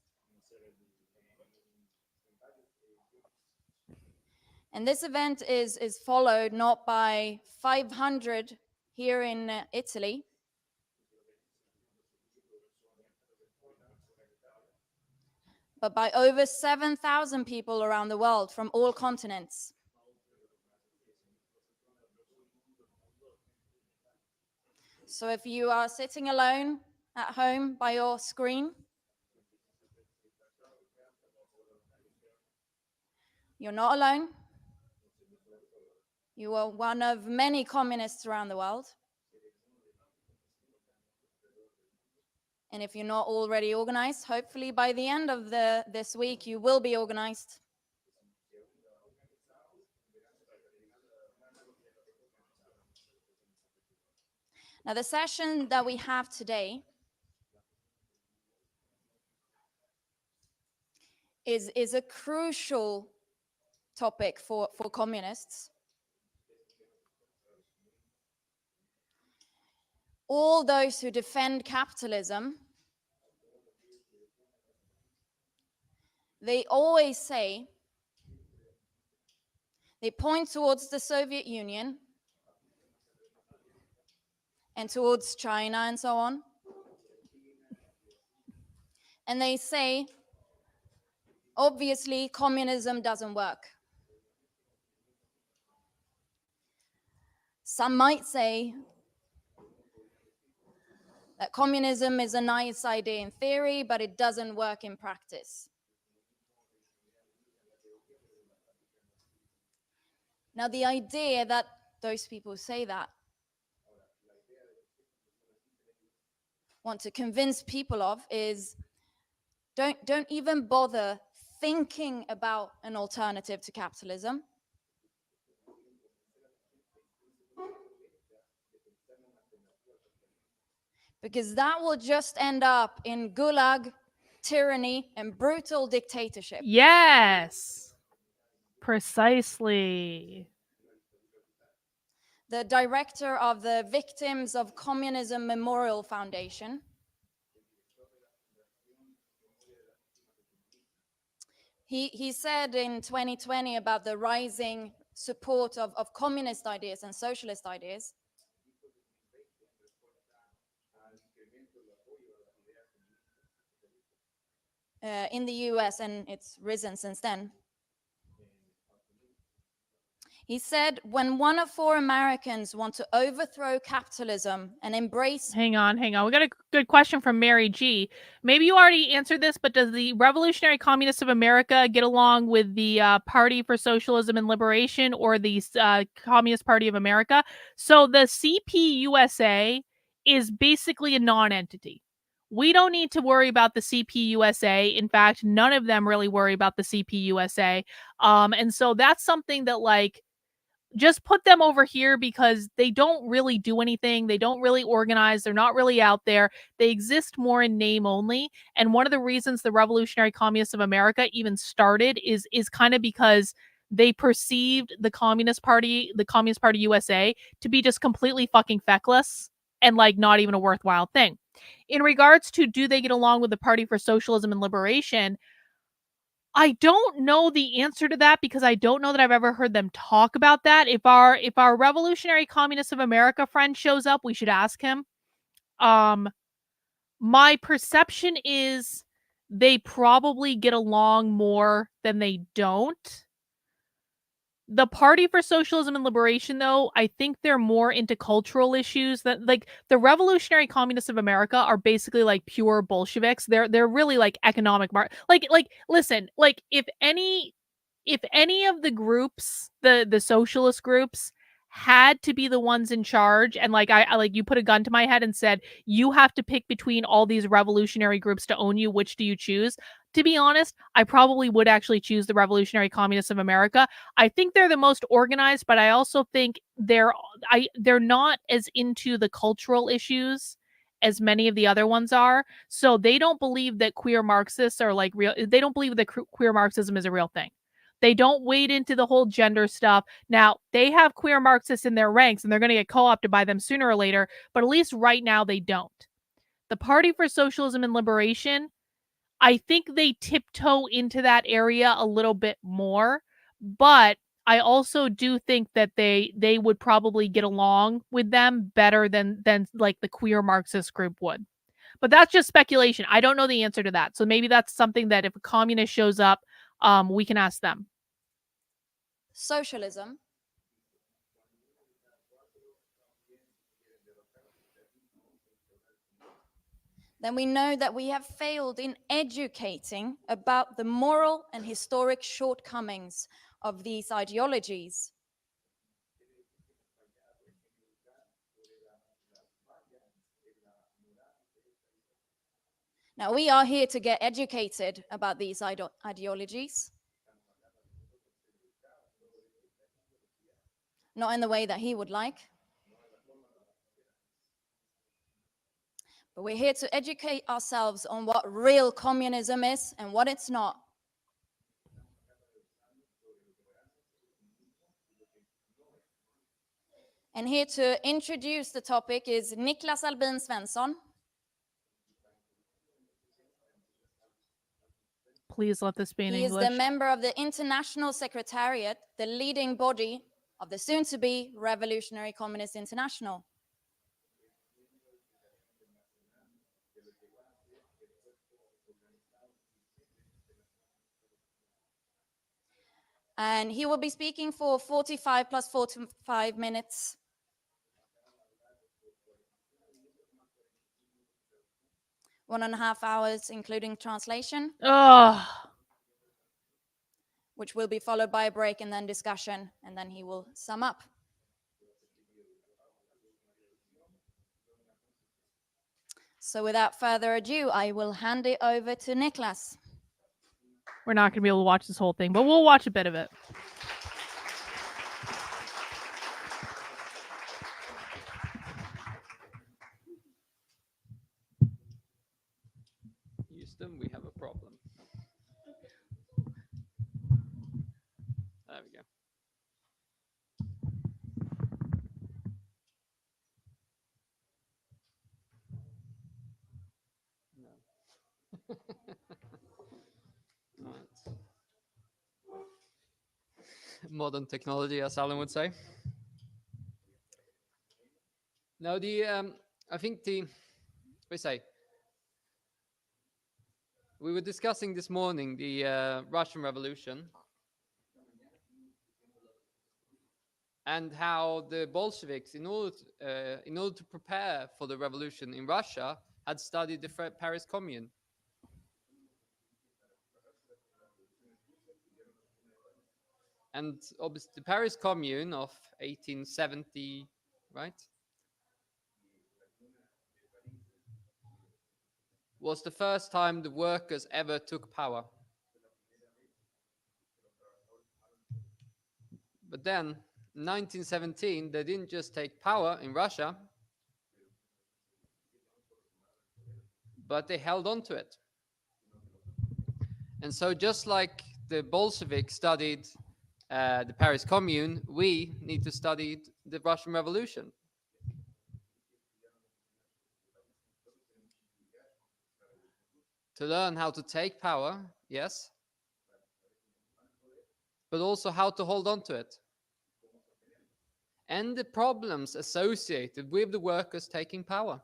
And this event is followed not by 500 here in Italy, but by over 7,000 people around the world from all continents. So if you are sitting alone at home by your screen, you're not alone. You are one of many communists around the world. And if you're not already organized, hopefully by the end of this week, you will be organized. Now, the session that we have today is a crucial topic for communists. All those who defend capitalism, they always say, they point towards the Soviet Union and towards China and so on. And they say, obviously, communism doesn't work. Some might say that communism is a nice idea in theory, but it doesn't work in practice. Now, the idea that those people say that want to convince people of is don't even bother thinking about an alternative to capitalism. Because that will just end up in gulag, tyranny, and brutal dictatorship. Yes. Precisely. The director of the Victims of Communism Memorial Foundation, he said in 2020 about the rising support of communist ideas and socialist ideas. In the US, and it's risen since then. He said, when 1 of 4 Americans want to overthrow capitalism and embrace... Hang on. We got a good question from Mary G. Maybe you already answered this, but does the Revolutionary Communists of America get along with the Party for Socialism and Liberation or the Communist Party of America? So the CPUSA is basically a non-entity. We don't need to worry about the CPUSA. In fact, none of them really worry about the CPUSA. And so that's something that, like, just put them over here because they don't really do anything. They don't really organize. They're not really out there. They exist more in name only. And one of the reasons the Revolutionary Communists of America even started is kind of because they perceived the Communist Party USA, to be just completely fucking feckless and, like, not even a worthwhile thing. In regards to, do they get along with the Party for Socialism and Liberation, I don't know the answer to that because I don't know that I've ever heard them talk about that. If our Revolutionary Communists of America friend shows up, we should ask him. My perception is they probably get along more than they don't. The Party for Socialism and Liberation, though, I think they're more into cultural issues. That, like, the Revolutionary Communists of America are basically like pure Bolsheviks. They're really like economic like listen, like if any of the groups, the socialist groups, had to be the ones in charge, and like I like, you put a gun to my head and said you have to pick between all these revolutionary groups to own you, which do you choose? To be honest, I probably would actually choose the Revolutionary Communists of America. I think they're the most organized, but I also think they're not as into the cultural issues as many of the other ones are. So they don't believe that queer Marxists are like real. They don't believe that queer Marxism is a real thing. They don't wade into the whole gender stuff. Now, they have queer Marxists in their ranks and they're going to get co-opted by them sooner or later, but at least right now they don't. The Party for Socialism and Liberation, I think they tiptoe into that area a little bit more, but I also do think that they would probably get along with them better than like the queer Marxist group would. But that's just speculation. I don't know the answer to that. So maybe that's something that if a communist shows up, we can ask them. Socialism, then we know that we have failed in educating about the moral and historic shortcomings of these ideologies. Now, we are here to get educated about these ideologies. Not in the way that he would like. But we're here to educate ourselves on what real communism is and what it's not. And here to introduce the topic is Niklas Albin Svensson. Please let this be in He is English. the member of the International Secretariat, the leading body of the soon-to-be Revolutionary Communist International. And he will be speaking for 45 plus 45 minutes. 1.5 hours, including translation, Ugh. which will be followed by a break and then discussion, and then he will sum up. So without further ado, I will hand it over to Niklas. We're not going to be able to watch this whole thing, but we'll watch a bit of it. Houston, we have a problem. There we go. No. Right. Modern technology, as Alan would say. No, I think we were discussing this morning the Russian Revolution and how the Bolsheviks, in order to prepare for the revolution in Russia, had studied the Paris Commune. And obviously, the Paris Commune of 1870, right, was the first time the workers ever took power. But then, in 1917, they didn't just take power in Russia, but they held on to it. And so just like the Bolsheviks studied the Paris Commune, we need to study the Russian Revolution. To learn how to take power, yes, but also how to hold on to it. And the problems associated with the workers taking power.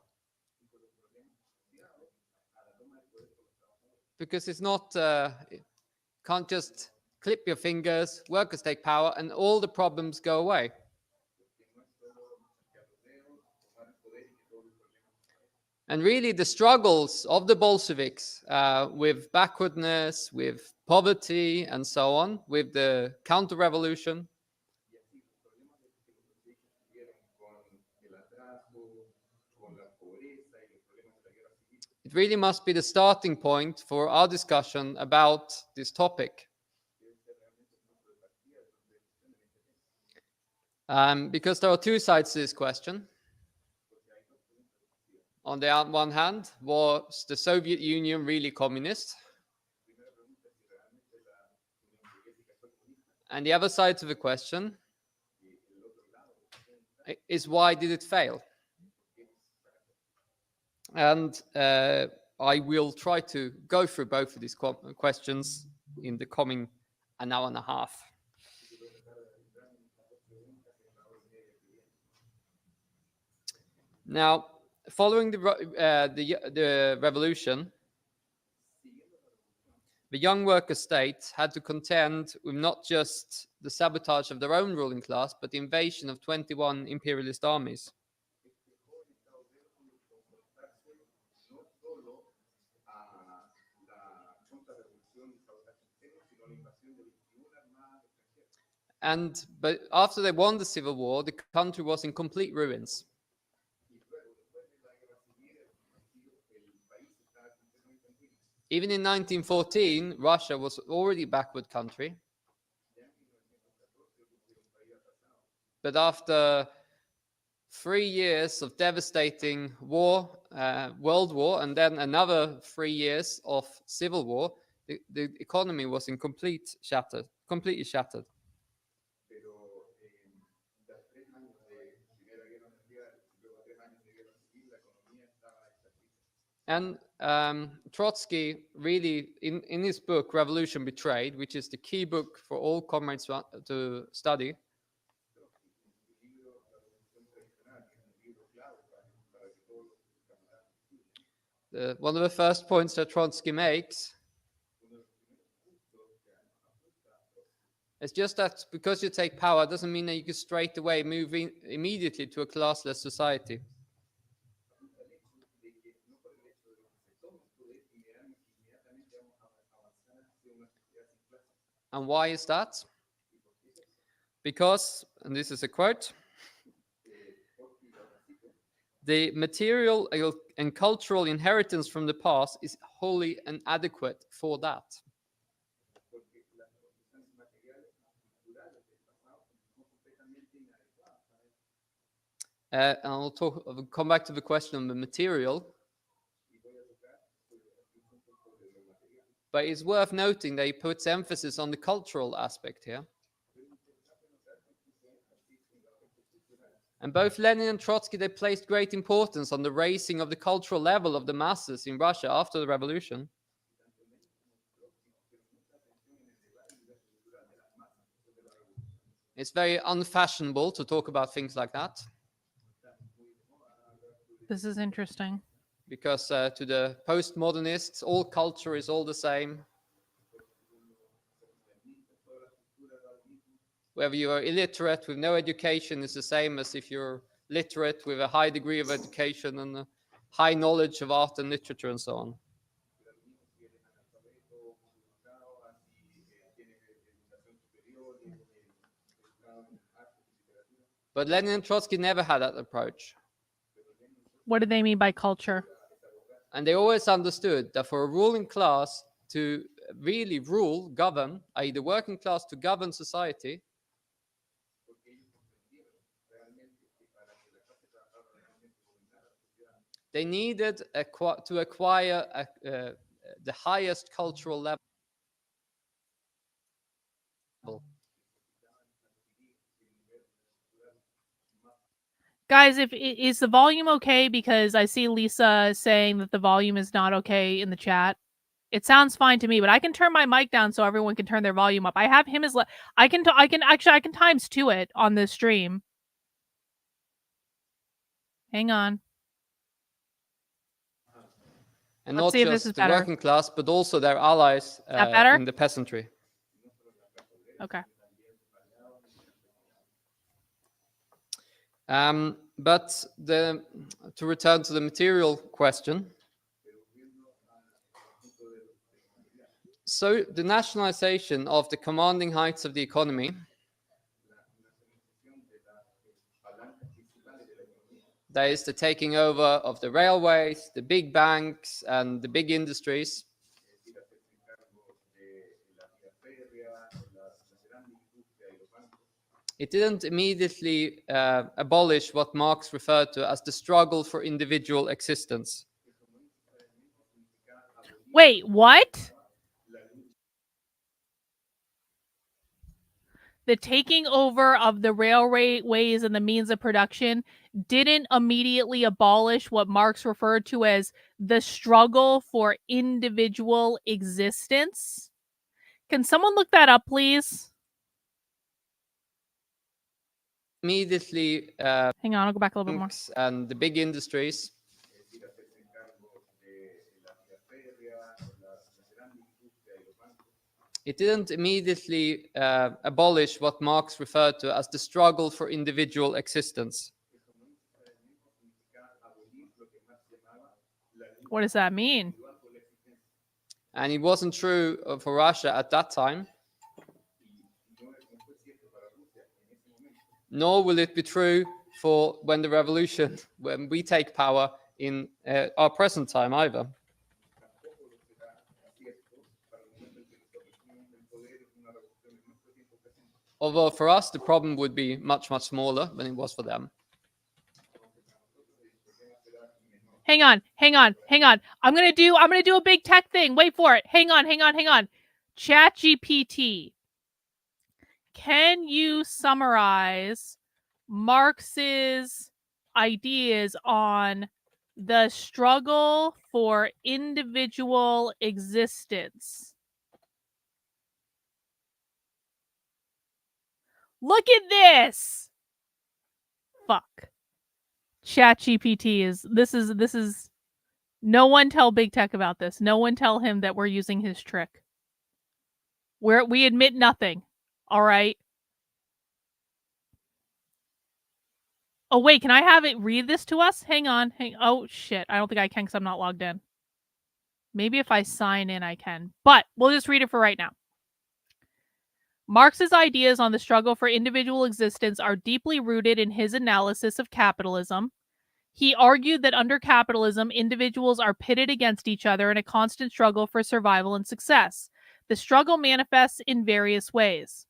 Because it's not, can't just clip your fingers, workers take power, and all the problems go away. And really the struggles of the Bolsheviks with backwardness, with poverty, and so on, with the counter-revolution, it really must be the starting point for our discussion about this topic. Because there are two sides to this question. On the one hand, was the Soviet Union really communist? And the other side to the question is, why did it fail? And I will try to go through both of these questions in the coming an hour and a half. Now, following the revolution, the young worker state had to contend with not just the sabotage of their own ruling class, but the invasion of 21 imperialist armies. But after they won the civil war, the country was in complete ruins. Even in 1914, Russia was already a backward country. But after 3 years of devastating war, world war, and then another 3 years of civil war, the economy was in completely shattered. And Trotsky really, in his book Revolution Betrayed, which is the key book for all comrades to study, one of the first points that Trotsky makes is just that because you take power doesn't mean that you can straight away move immediately to a classless society. And why is that? Because, and this is a quote, the material and cultural inheritance from the past is wholly inadequate for that. And I'll come back to the question on the material. But it's worth noting that he puts emphasis on the cultural aspect here. And both Lenin and Trotsky, they placed great importance on the raising of the cultural level of the masses in Russia after the revolution. It's very unfashionable to talk about things like that. This is interesting. Because to the postmodernists, all culture is all the same. Whether you are illiterate with no education is the same as if you're literate with a high degree of education and a high knowledge of art and literature and so on. But Lenin and Trotsky never had that approach. What do they mean by culture? And they always understood that for a ruling class to really rule, govern, i.e. the working class to govern society, they needed to acquire the highest cultural level. Guys, is the volume okay? Because I see Lisa saying that the volume is not okay in the chat. It sounds fine to me, but I can turn my mic down so everyone can turn their volume up. I have him as I can times 2 it on this stream. Hang on. And Let's not see if this just is the better. working class, but also their allies in the peasantry. Okay. But to return to the material question, so the nationalization of the commanding heights of the economy, that is the taking over of the railways, the big banks, and the big industries, it didn't immediately abolish what Marx referred to as the struggle for individual existence. Wait, what? The taking over of the railways and the means of production didn't immediately abolish what Marx referred to as the struggle for individual existence. Can someone look that up, please? Immediately, hang on, I'll go back a little bit more. And the big industries, it didn't immediately abolish what Marx referred to as the struggle for individual existence. What does that mean? And it wasn't true for Russia at that time. Nor will it be true for when the revolution, when we take power in our present time either. Although for us, the problem would be much, much smaller than it was for them. Hang on. I'm gonna do a big tech thing. Wait for it. Hang on. ChatGPT. Can you summarize Marx's ideas on The struggle for individual existence. Look at this. Fuck. ChatGPT is no one tell big tech about this. No one tell him that we're using his trick. We admit nothing. All right. Oh wait, can I have it read this to us? Hang on. Oh shit. I don't think I can because I'm not logged in. Maybe if I sign in I can. But we'll just read it for right now. Marx's ideas on the struggle for individual existence are deeply rooted in his analysis of capitalism. He argued that under capitalism, individuals are pitted against each other in a constant struggle for survival and success. The struggle manifests in various ways.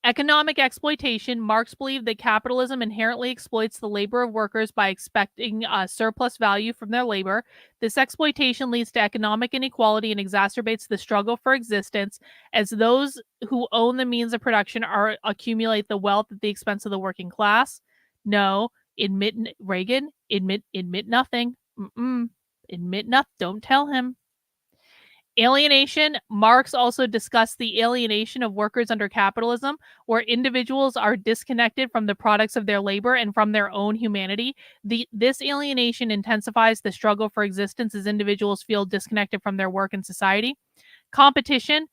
Economic exploitation. Marx believed that capitalism inherently exploits the labor of workers by expecting surplus value from their labor. This exploitation leads to economic inequality and exacerbates the struggle for existence, as those who own the means of production accumulate the wealth at the expense of the working class. No, Reagan, admit nothing. Admit nothing. Don't tell him. Alienation. Marx also discussed the alienation of workers under capitalism, where individuals are disconnected from the products of their labor and from their own humanity. This alienation intensifies the struggle for existence as individuals feel disconnected from their work and society. Competition.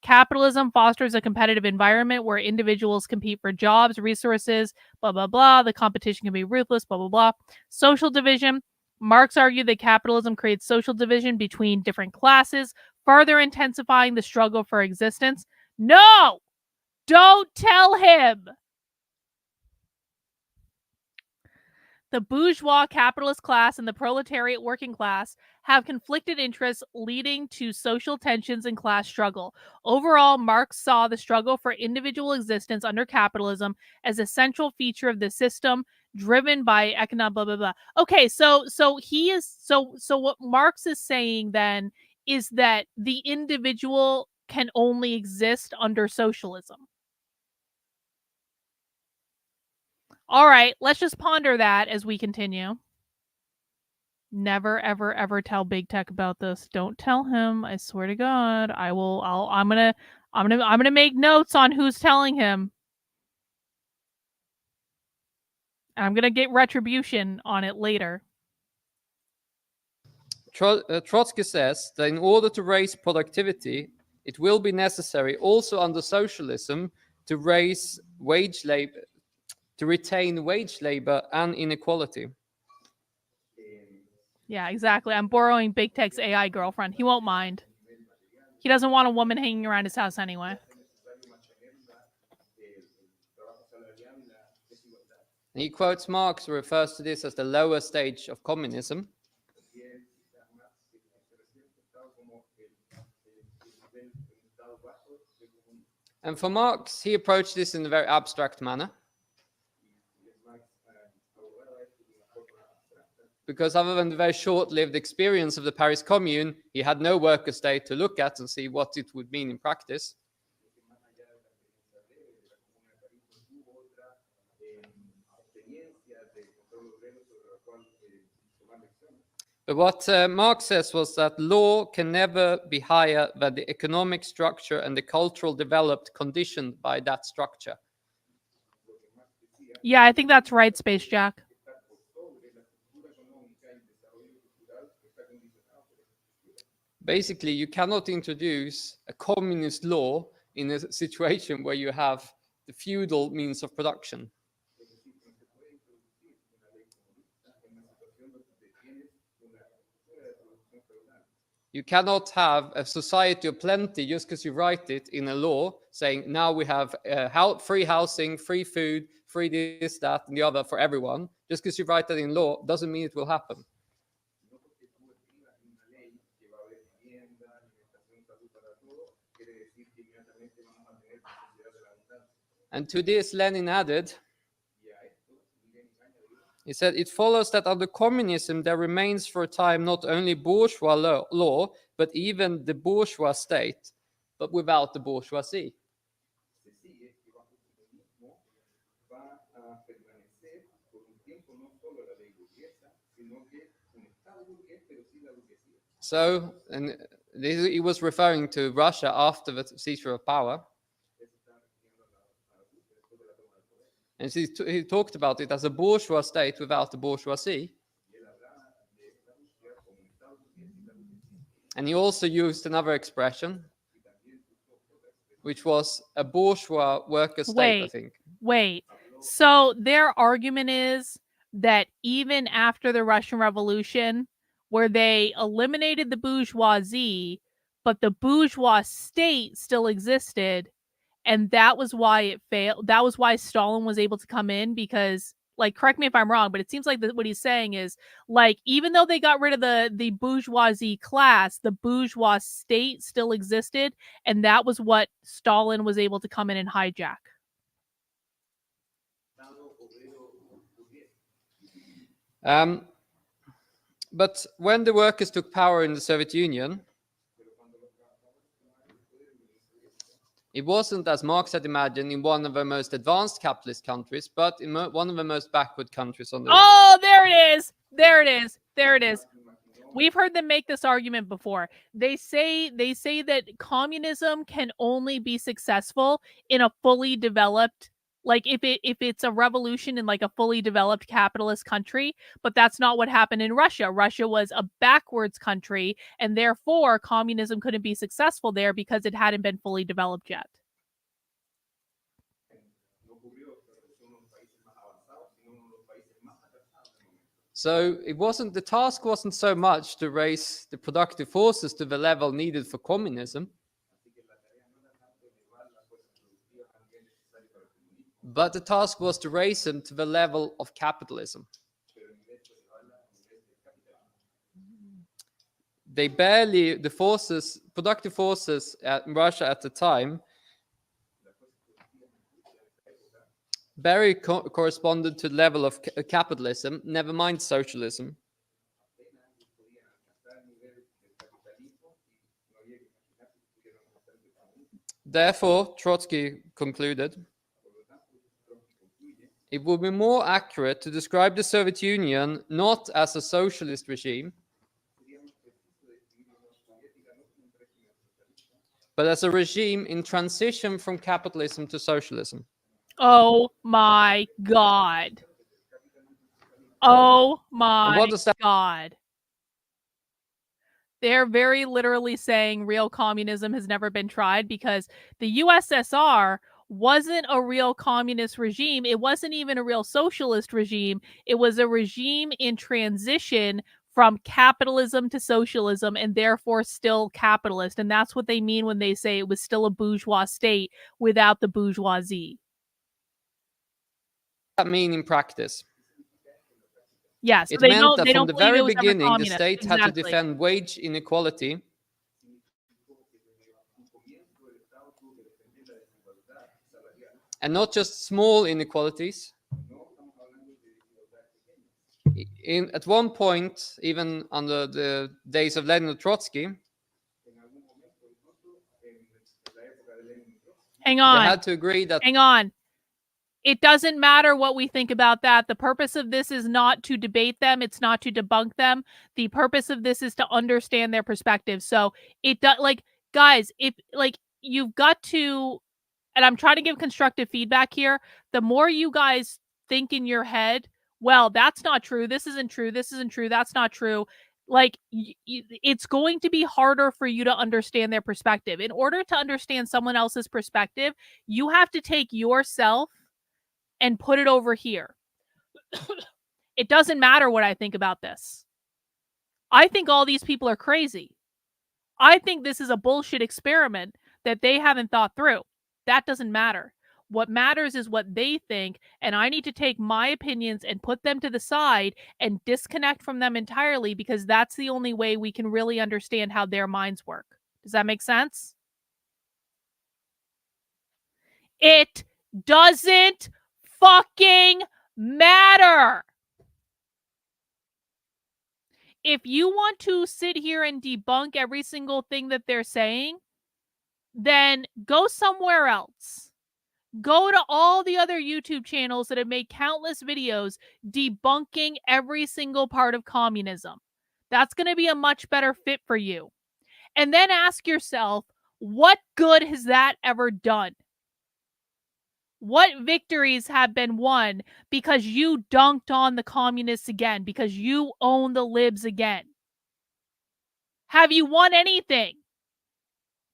Capitalism fosters a competitive environment where individuals compete for jobs, resources, blah, blah, blah. The competition can be ruthless, blah, blah, blah. Social division. Marx argued that capitalism creates social division between different classes, further intensifying the struggle for existence. No! Don't tell him! The bourgeois capitalist class and the proletariat working class have conflicted interests, leading to social tensions and class struggle. Overall, Marx saw the struggle for individual existence under capitalism as a central feature of the system, driven by economic blah blah blah. Okay, so what Marx is saying then is that the individual can only exist under socialism. All right, let's just ponder that as we continue. Never, ever, ever tell big tech about this. Don't tell him. I swear to God, I'm gonna make notes on who's telling him. And I'm gonna get retribution on it later. Trotsky says that in order to raise productivity, it will be necessary also under socialism to raise wage labor, to retain wage labor and inequality. Yeah, exactly. I'm borrowing Big Tech's AI girlfriend. He won't mind. He doesn't want a woman hanging around his house anyway. He quotes Marx, who refers to this as the lower stage of communism. And for Marx, he approached this in a very abstract manner. Because other than the very short-lived experience of the Paris Commune, he had no worker state to look at and see what it would mean in practice. But what Marx says was that law can never be higher than the economic structure and the cultural developed conditioned by that structure. Yeah, I think that's right, Space Jack. Basically, you cannot introduce a communist law in a situation where you have the feudal means of production. You cannot have a society of plenty just because you write it in a law saying now we have free housing, free food, free this, that, and the other for everyone. Just because you write that in law doesn't mean it will happen. And to this, Lenin added, he said, it follows that under communism there remains for a time not only bourgeois law, but even the bourgeois state, but without the bourgeoisie. So, and he was referring to Russia after the seizure of power. And he talked about it as a bourgeois state without the bourgeoisie. And he also used another expression, which was a bourgeois worker state, I think. Wait. So their argument is that even after the Russian Revolution, where they eliminated the bourgeoisie, but the bourgeois state still existed, and that was why it failed. That was why Stalin was able to come in, because, like, correct me if I'm wrong, but it seems like what he's saying is, like, even though they got rid of the bourgeoisie class, the bourgeois state still existed, and that was what Stalin was able to come in and hijack. But when the workers took power in the Soviet Union, it wasn't, as Marx had imagined, in one of the most advanced capitalist countries, but in one of the most backward countries on the earth. Oh, there it is. There it is. There it is. We've heard them make this argument before. They say that communism can only be successful in a fully developed, like, if it's a revolution in like a fully developed capitalist country, but that's not what happened in Russia. Russia was a backwards country, and therefore communism couldn't be successful there because it hadn't been fully developed yet. So the task wasn't so much to raise the productive forces to the level needed for communism, but the task was to raise them to the level of capitalism. Productive forces in Russia at the time, barely corresponded to the level of capitalism, never mind socialism. Therefore, Trotsky concluded, it would be more accurate to describe the Soviet Union not as a socialist regime, but as a regime in transition from capitalism to socialism. Oh my God. Oh my God. They're very literally saying real communism has never been tried, because the USSR wasn't a real communist regime. It wasn't even a real socialist regime. It was a regime in transition from capitalism to socialism, and therefore still capitalist. And that's what they mean when they say it was still a bourgeois state without the bourgeoisie. What does that mean in practice? Yes, it meant that from the very beginning, the state had to defend wage inequality and not just small inequalities. At one point, even under the days of Lenin and Trotsky, hang on, they had to agree that... Hang on. It doesn't matter what we think about that. The purpose of this is not to debate them. It's not to debunk them. The purpose of this is to understand their perspective. So it does, like, guys, if, like, you've got to, and I'm trying to give constructive feedback here. The more you guys think in your head, well, that's not true. This isn't true. This isn't true. That's not true. Like, it's going to be harder for you to understand their perspective. In order to understand someone else's perspective, you have to take yourself and put it over here. It doesn't matter what I think about this. I think all these people are crazy. I think this is a bullshit experiment that they haven't thought through. That doesn't matter. What matters is what they think, and I need to take my opinions and put them to the side and disconnect from them entirely, because that's the only way we can really understand how their minds work. Does that make sense? It doesn't fucking matter. If you want to sit here and debunk every single thing that they're saying, then go somewhere else. Go to all the other YouTube channels that have made countless videos debunking every single part of communism. That's going to be a much better fit for you. And then ask yourself, what good has that ever done? What victories have been won because you dunked on the communists again, because you own the libs again? Have you won anything?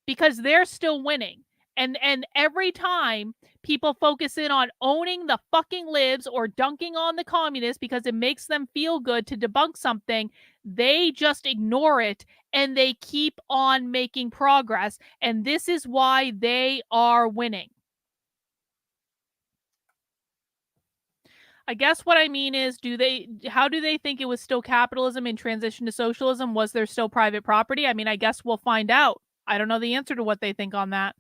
Because they're still winning. And every time people focus in on owning the fucking libs or dunking on the communists because it makes them feel good to debunk something, they just ignore it and they keep on making progress. And this is why they are winning. I guess what I mean is, how do they think it was still capitalism in transition to socialism? Was there still private property? I mean, I guess we'll find out. I don't know the answer to what they think on that.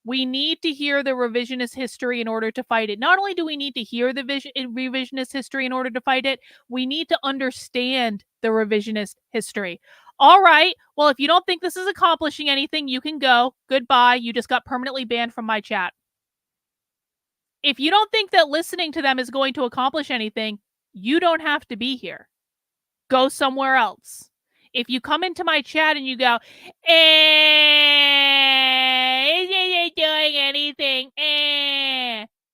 We need to hear the revisionist history in order to fight it. Not only do we need to hear the revisionist history in order to fight it, we need to understand the revisionist history. All right, well, if you don't think this is accomplishing anything, you can go. Goodbye. You just got permanently banned from my chat. If you don't think that listening to them is going to accomplish anything, you don't have to be here. Go somewhere else. If you come into my chat and you go, isn't doing anything,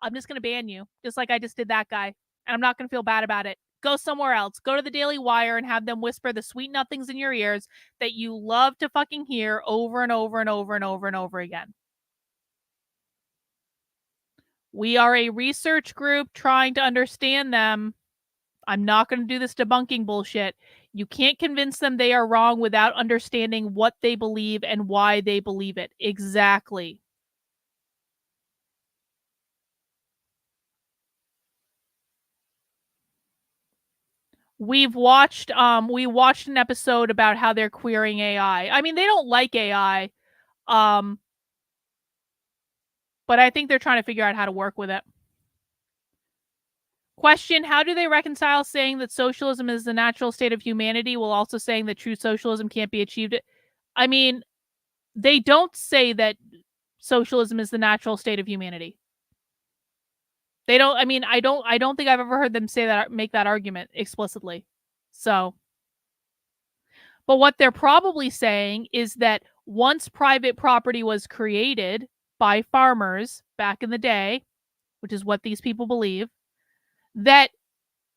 I'm just going to ban you, just like I just did that guy. And I'm not going to feel bad about it. Go somewhere else. Go to the Daily Wire and have them whisper the sweet nothings in your ears that you love to fucking hear over and over and over and over and over again. We are a research group trying to understand them. I'm not going to do this debunking bullshit. You can't convince them they are wrong without understanding what they believe and why they believe it. Exactly. We watched an episode about how they're queering AI. I mean, they don't like AI. But I think they're trying to figure out how to work with it. Question, how do they reconcile saying that socialism is the natural state of humanity while also saying that true socialism can't be achieved? I mean, they don't say that socialism is the natural state of humanity. They don't, I mean, I don't think I've ever heard them say that, make that argument explicitly. So, but what they're probably saying is that once private property was created by farmers back in the day, which is what these people believe, that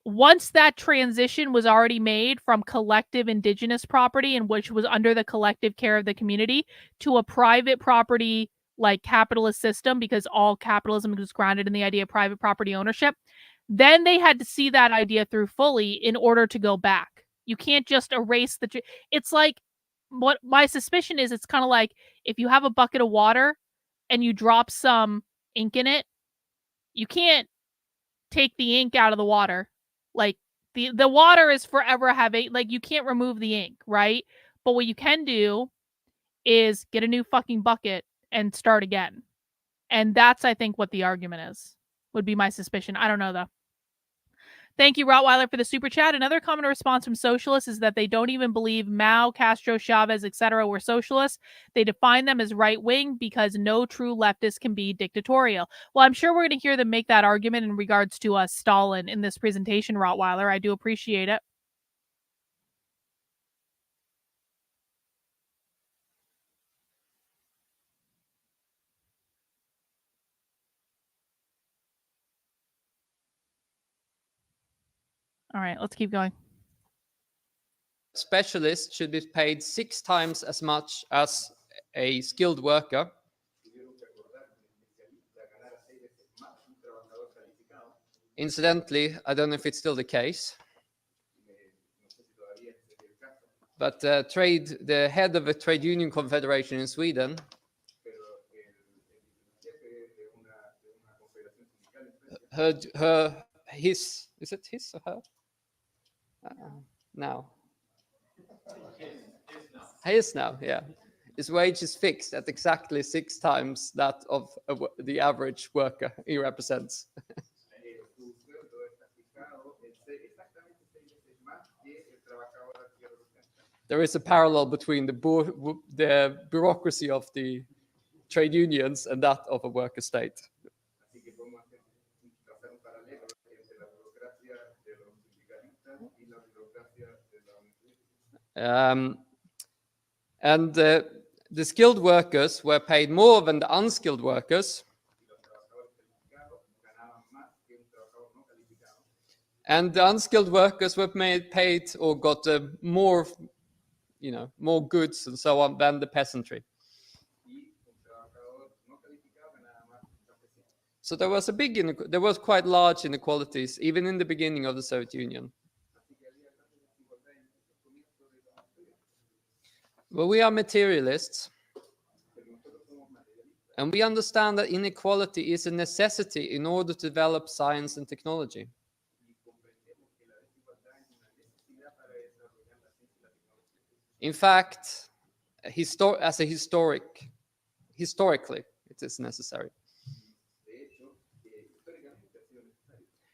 once that transition was already made from collective indigenous property, in which was under the collective care of the community, to a private property like capitalist system, because all capitalism is grounded in the idea of private property ownership, then they had to see that idea through fully in order to go back. You can't just erase the... It's like, what my suspicion is, it's kind of like if you have a bucket of water and you drop some ink in it, you can't take the ink out of the water. Like, the water is forever having, like, you can't remove the ink, right? But what you can do is get a new fucking bucket and start again. And that's, I think, what the argument is, would be my suspicion. I don't know, though. Thank you, Rottweiler, for the super chat. Another common response from socialists is that they don't even believe Mao, Castro, Chavez, etc. were socialists. They define them as right-wing because no true leftist can be dictatorial. Well, I'm sure we're going to hear them make that argument in regards to Stalin in this presentation, Rottweiler. I do appreciate it. All right, let's keep going. Specialists should be paid 6 times as much as a skilled worker. Incidentally, I don't know if it's still the case, but the head of a trade union confederation in Sweden, is it his or her? Now. His now, yeah. His wage is fixed at exactly 6 times that of the average worker he represents. There is a parallel between the bureaucracy of the trade unions and that of a worker state. And the skilled workers were paid more than the unskilled workers. And the unskilled workers were paid or got more, more goods and so on than the peasantry. So there was quite large inequalities even in the beginning of the Soviet Union. Well, we are materialists, and we understand that inequality is a necessity in order to develop science and technology. In fact, historically, it is necessary.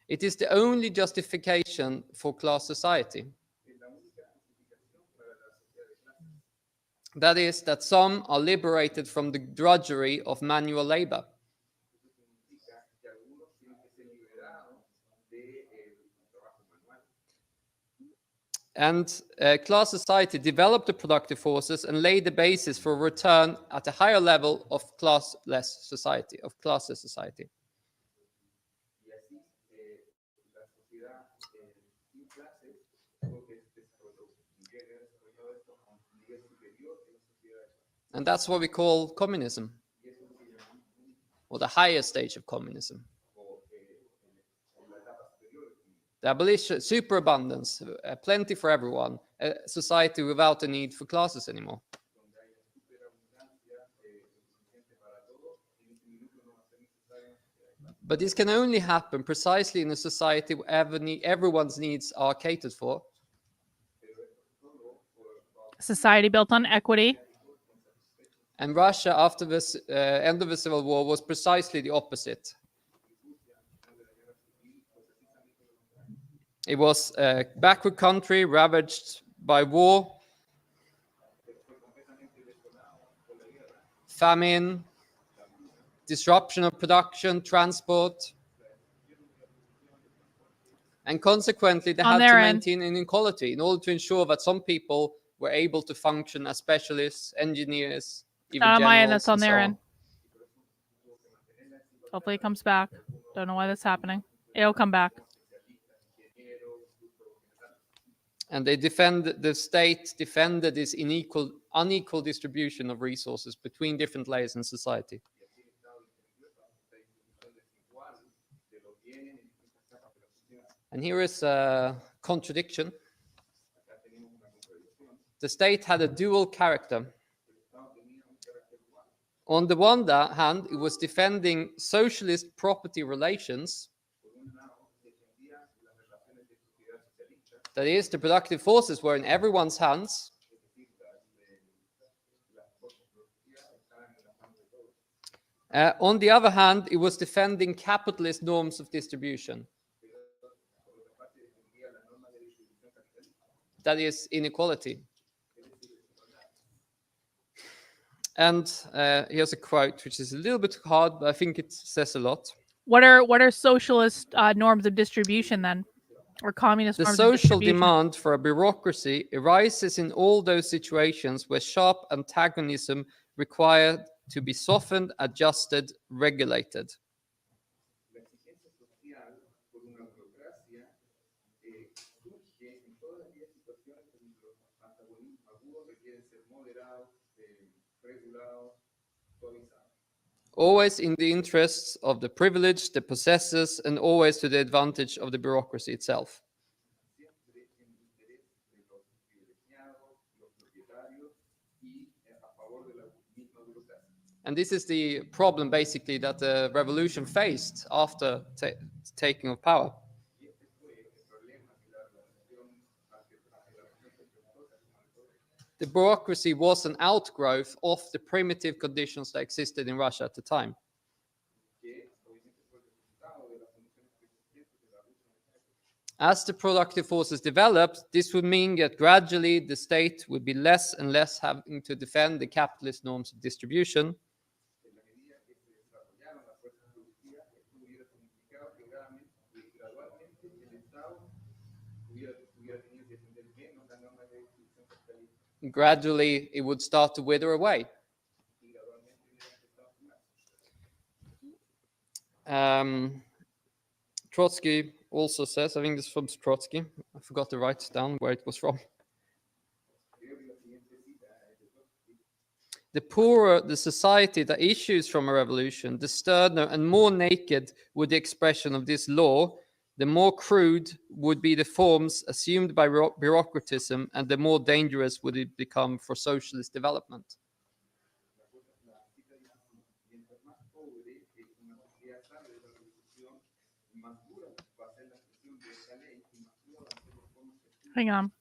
It is the only justification for class society. That is, that some are liberated from the drudgery of manual labor. And class society developed the productive forces and laid the basis for a return at a higher level of classless society, of classless society. And that's what we call communism, or the higher stage of communism. The abolition, superabundance, plenty for everyone, a society without a need for classes anymore. But this can only happen precisely in a society where everyone's needs are catered for. Society built on equity. And Russia, after the end of the Civil War, was precisely the opposite. It was a backward country ravaged by war, famine, disruption of production, transport, and consequently they had to maintain inequality in order to ensure that some people were able to function as specialists, engineers, even Not on my generals, end, that's on and their so end. Hopefully it comes back. Don't know why that's happening. It'll come back. And the state defended this unequal distribution of resources between different layers in society. And here is a contradiction. The state had a dual character. On the one hand, it was defending socialist property relations. That is, the productive forces were in everyone's hands. On the other hand, it was defending capitalist norms of distribution. That is inequality. And here's a quote, which is a little bit hard, but I think it says a lot. What are socialist norms of distribution then? Or communist The norms of social distribution? demand for a bureaucracy arises in all those situations where sharp antagonism required to be softened, adjusted, regulated. Always in the interests of the privileged, the possessors, and always to the advantage of the bureaucracy itself. And this is the problem, basically, that the revolution faced after taking of power. The bureaucracy was an outgrowth of the primitive conditions that existed in Russia at the time. As the productive forces developed, this would mean that gradually the state would be less and less having to defend the capitalist norms of distribution. gradually it would start to wither away. Trotsky also says, I think this is from Trotsky, I forgot to write down where it was from. The poorer the society that issues from a revolution, the sterner and more naked would the expression of this law, the more crude would be the forms assumed by bureaucratism, and the more dangerous would it become for socialist development. Hang on.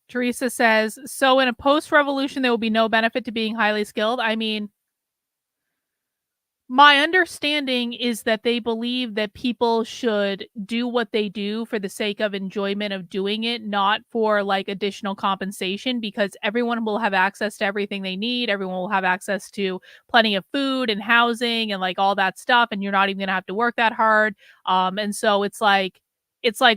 Teresa says, so in a post-revolution, there will be no benefit to being highly skilled. I mean, my understanding is that they believe that people should do what they do for the sake of enjoyment of doing it, not for like additional compensation, because everyone will have access to everything they need. Everyone will have access to plenty of food and housing and like all that stuff. And you're not even going to have to work that hard. And so it's like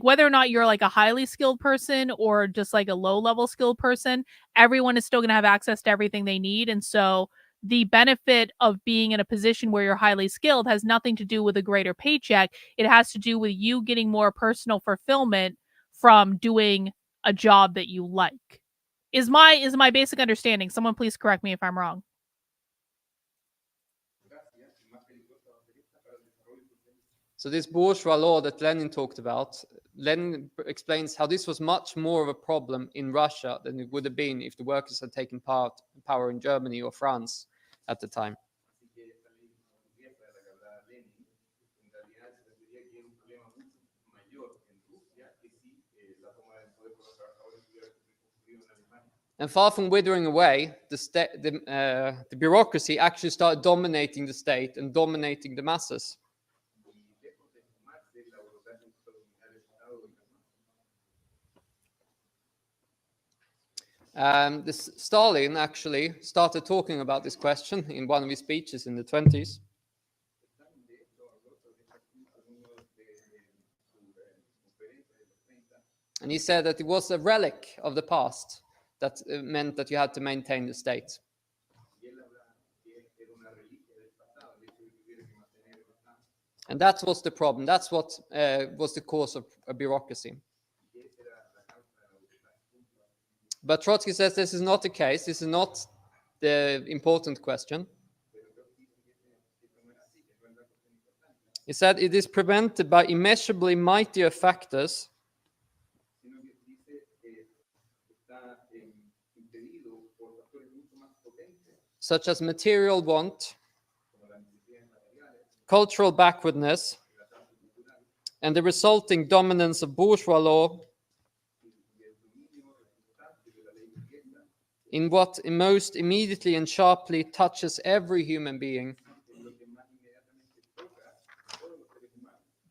whether or not you're like a highly skilled person or just like a low level skilled person, everyone is still going to have access to everything they need. And so the benefit of being in a position where you're highly skilled has nothing to do with a greater paycheck. It has to do with you getting more personal fulfillment from doing a job that you like. Is my basic understanding. Someone please correct me if I'm wrong. So this bourgeois law that Lenin talked about, Lenin explains how this was much more of a problem in Russia than it would have been if the workers had taken power in Germany or France at the time. And far from withering away, the bureaucracy actually started dominating the state and dominating the masses. Stalin actually started talking about this question in one of his speeches in the 1920s. And he said that it was a relic of the past that meant that you had to maintain the state. And that was the problem. That's what was the cause of a bureaucracy. But Trotsky says this is not the case. This is not the important question. He said it is prevented by immeasurably mightier factors such as material want, cultural backwardness, and the resulting dominance of bourgeois law in what most immediately and sharply touches every human being,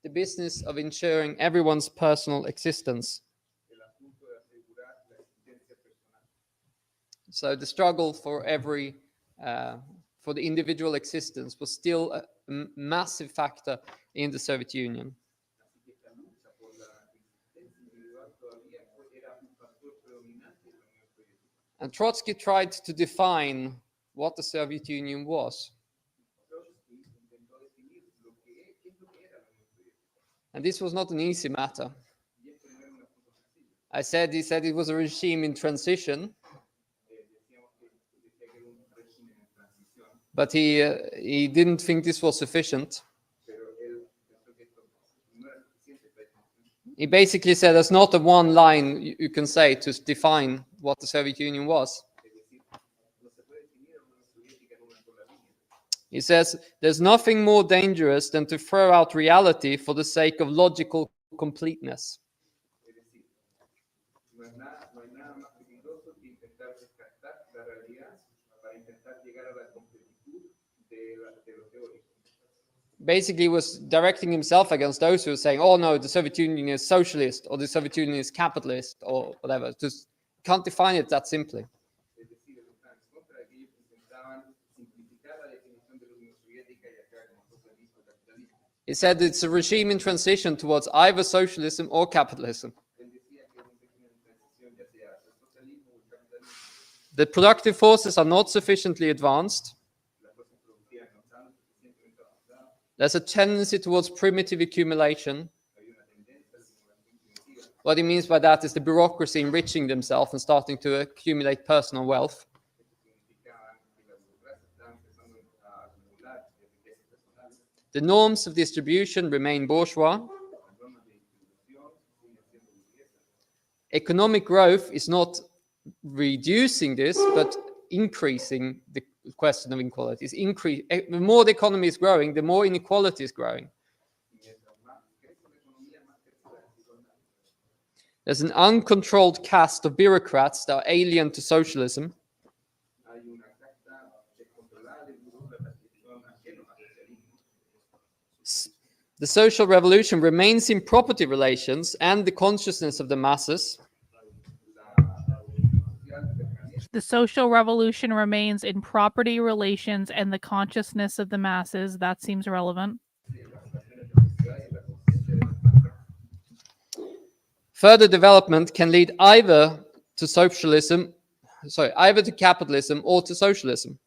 the business of ensuring everyone's personal existence. So the struggle for for the individual existence was still a massive factor in the Soviet Union. And Trotsky tried to define what the Soviet Union was. And this was not an easy matter. He said it was a regime in transition. But he didn't think this was sufficient. He basically said there's not a one line you can say to define what the Soviet Union was. He says there's nothing more dangerous than to throw out reality for the sake of logical completeness. Basically, he was directing himself against those who were saying, oh no, the Soviet Union is socialist or the Soviet Union is capitalist or whatever. Just can't define it that simply. He said it's a regime in transition towards either socialism or capitalism. The productive forces are not sufficiently advanced. There's a tendency towards primitive accumulation. What he means by that is the bureaucracy enriching themselves and starting to accumulate personal wealth. The norms of distribution remain bourgeois. Economic growth is not reducing this, but increasing the question of inequalities. The more the economy is growing, the more inequality is growing. There's an uncontrolled caste of bureaucrats that are alien to socialism. The social revolution remains in property relations and the consciousness of the masses. The social revolution remains in property relations and the consciousness of the masses. That seems relevant. Further development can lead either to either to capitalism or to socialism.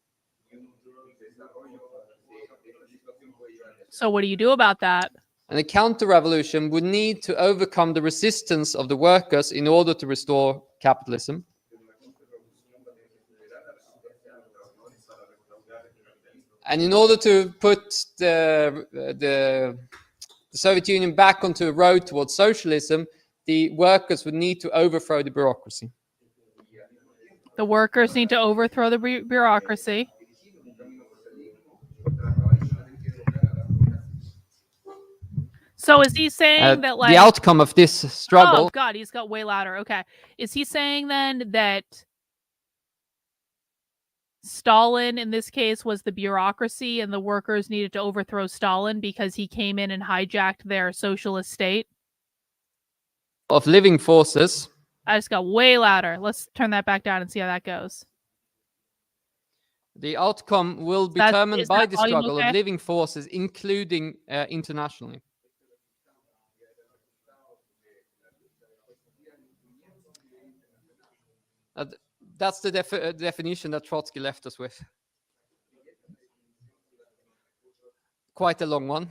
So what do you do about that? And a counter-revolution would need to overcome the resistance of the workers in order to restore capitalism. And in order to put the Soviet Union back onto a road towards socialism, the workers would need to overthrow the bureaucracy. The workers need to overthrow the bureaucracy. So is he saying that, like, the outcome of this struggle? Oh God, he's got way louder. Okay, is he saying then that Stalin, in this case, was the bureaucracy, and the workers needed to overthrow Stalin because he came in and hijacked their socialist state? Of living forces. I just got way louder. Let's turn that back down and see how that goes. The outcome will be determined by the struggle of living forces, including internationally. That's the definition that Trotsky left us with. Quite a long one.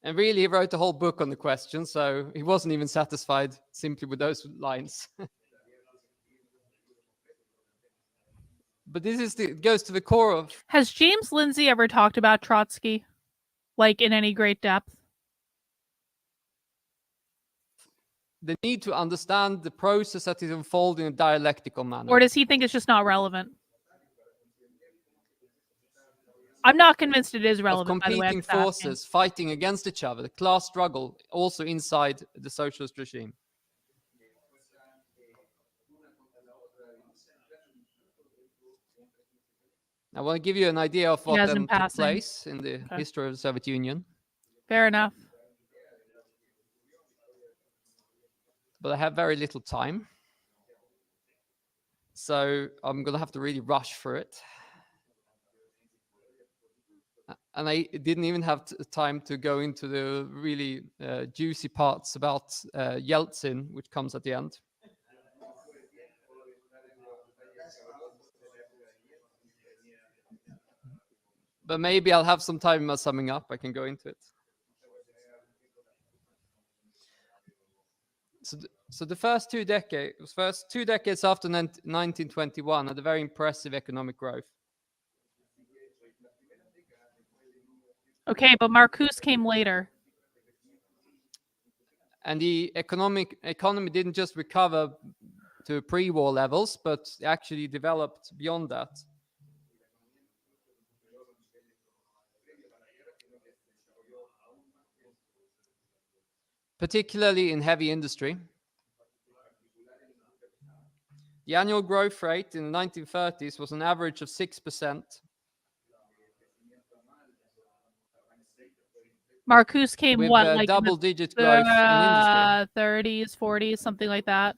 And really, he wrote a whole book on the question, so he wasn't even satisfied simply with those lines. But this goes to the core of... Has James Lindsay ever talked about Trotsky, like, in any great depth? The need to understand the process that is unfolding in a dialectical manner. Or does he think it's just not relevant? I'm not convinced it is relevant. Of competing forces fighting against each other, the class struggle also inside the socialist regime. I want to give you an idea of what then took place in the history of the Soviet Union. Fair enough. But I have very little time. So I'm going to have to really rush through it. And I didn't even have time to go into the really juicy parts about Yeltsin, which comes at the end. But maybe I'll have some time summing up. I can go into it. So the first two decades after 1921 had a very impressive economic growth. Okay, but Marcuse came later. And the economy didn't just recover to pre-war levels, but actually developed beyond that. Particularly in heavy industry. The annual growth rate in the 1930s was an average of 6%. Marcuse came with what, like double-digit growth in industry? 30s, 40s, something like that.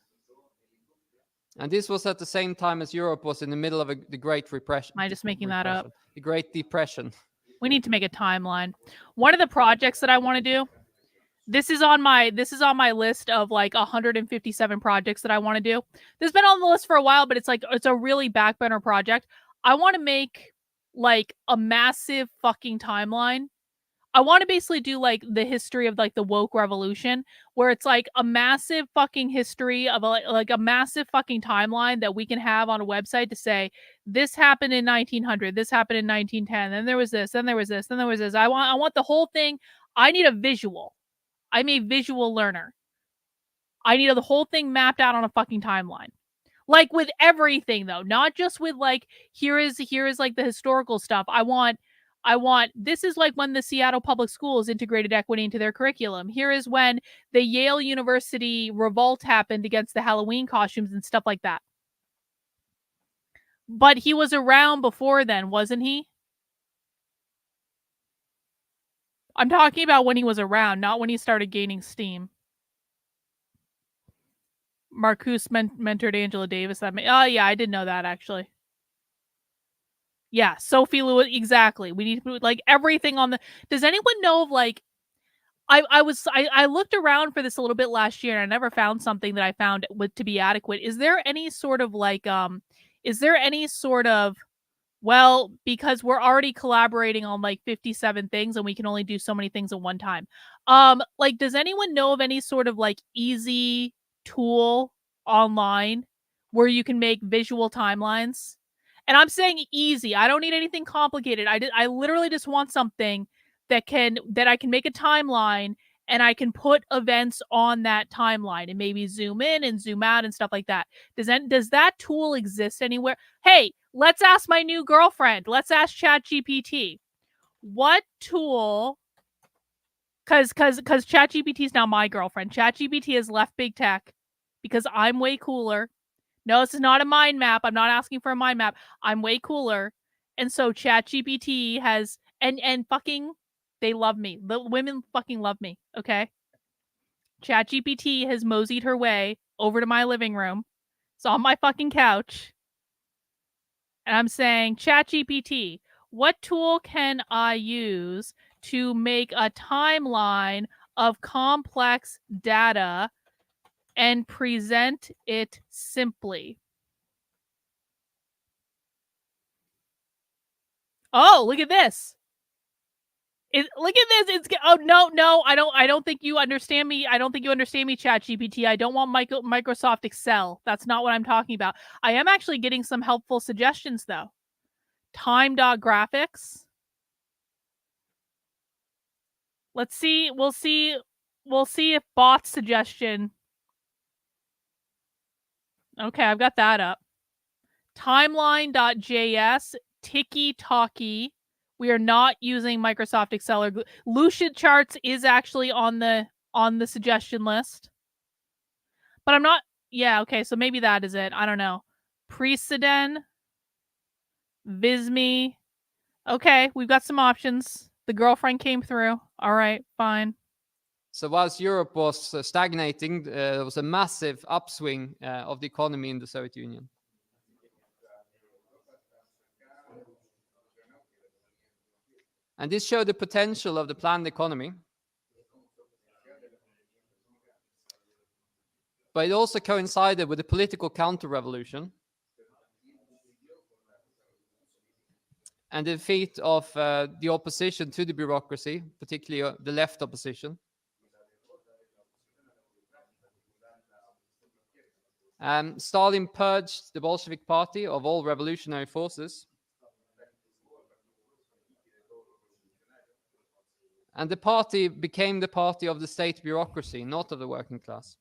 And this was at the same time as Europe was in the middle of the Great Repression. Am I just making that up? The Great Depression. We need to make a timeline. One of the projects that I want to do, This is on my list of like 157 projects that I want to do. This has been on the list for a while, but it's a really backburner project. I want to make like a massive fucking timeline. I want to basically do like the history of like the woke revolution, where it's like a massive fucking history of like a massive fucking timeline that we can have on a website to say this happened in 1900, this happened in 1910, then there was this, then there was this, then there was this. I want the whole thing. I need a visual. I'm a visual learner. I need the whole thing mapped out on a fucking timeline. Like with everything though, not just with like here is like the historical stuff. I want this is like when the Seattle Public Schools integrated equity into their curriculum. Here is when the Yale University revolt happened against the Halloween costumes and stuff like that. But he was around before then, wasn't he? I'm talking about when he was around, not when he started gaining steam. Marcuse mentored Angela Davis. Oh yeah, I didn't know that actually. Yeah, Sophie Lewis, exactly. We need to put like everything on the. Does anyone know of like? I looked around for this a little bit last year and I never found something that I found to be adequate. Is there any sort of like Is there any sort of well, because we're already collaborating on like 57 things and we can only do so many things at one time. Like, does anyone know of any sort of like easy tool online where you can make visual timelines? And I'm saying easy. I don't need anything complicated. I literally just want something that I can make a timeline and I can put events on that timeline and maybe zoom in and zoom out and stuff like that. Does that tool exist anywhere? Hey, let's ask my new girlfriend. Let's ask ChatGPT. What tool? Because ChatGPT is now my girlfriend. ChatGPT has left big tech because I'm way cooler. No, this is not a mind map. I'm not asking for a mind map. I'm way cooler. And so ChatGPT has and fucking they love me. The women fucking love me, okay? ChatGPT has moseyed her way over to my living room. It's on my fucking couch. And I'm saying, ChatGPT, what tool can I use to make a timeline of complex data and present it simply? Oh, look at this. Look at this. Oh no, I don't think you understand me. I don't think you understand me, ChatGPT. I don't want Microsoft Excel. That's not what I'm talking about. I am actually getting some helpful suggestions though. Time.graphics. Let's see. We'll see if bot's suggestion. Okay, I've got that up. Timeline.js, Tiki-Talkie. We are not using Microsoft Excel or Lucid Charts is actually on the suggestion list. But I'm not. Yeah, okay, so maybe that is it. I don't know. Precedent, Visme. Okay, we've got some options. The girlfriend came through. All right, fine. So whilst Europe was stagnating, there was a massive upswing of the economy in the Soviet Union. And this showed the potential of the planned economy. But it also coincided with the political counter-revolution and the defeat of the opposition to the bureaucracy, particularly the left opposition. Stalin purged the Bolshevik Party of all revolutionary forces. And the party became the party of the state bureaucracy, not of the working class.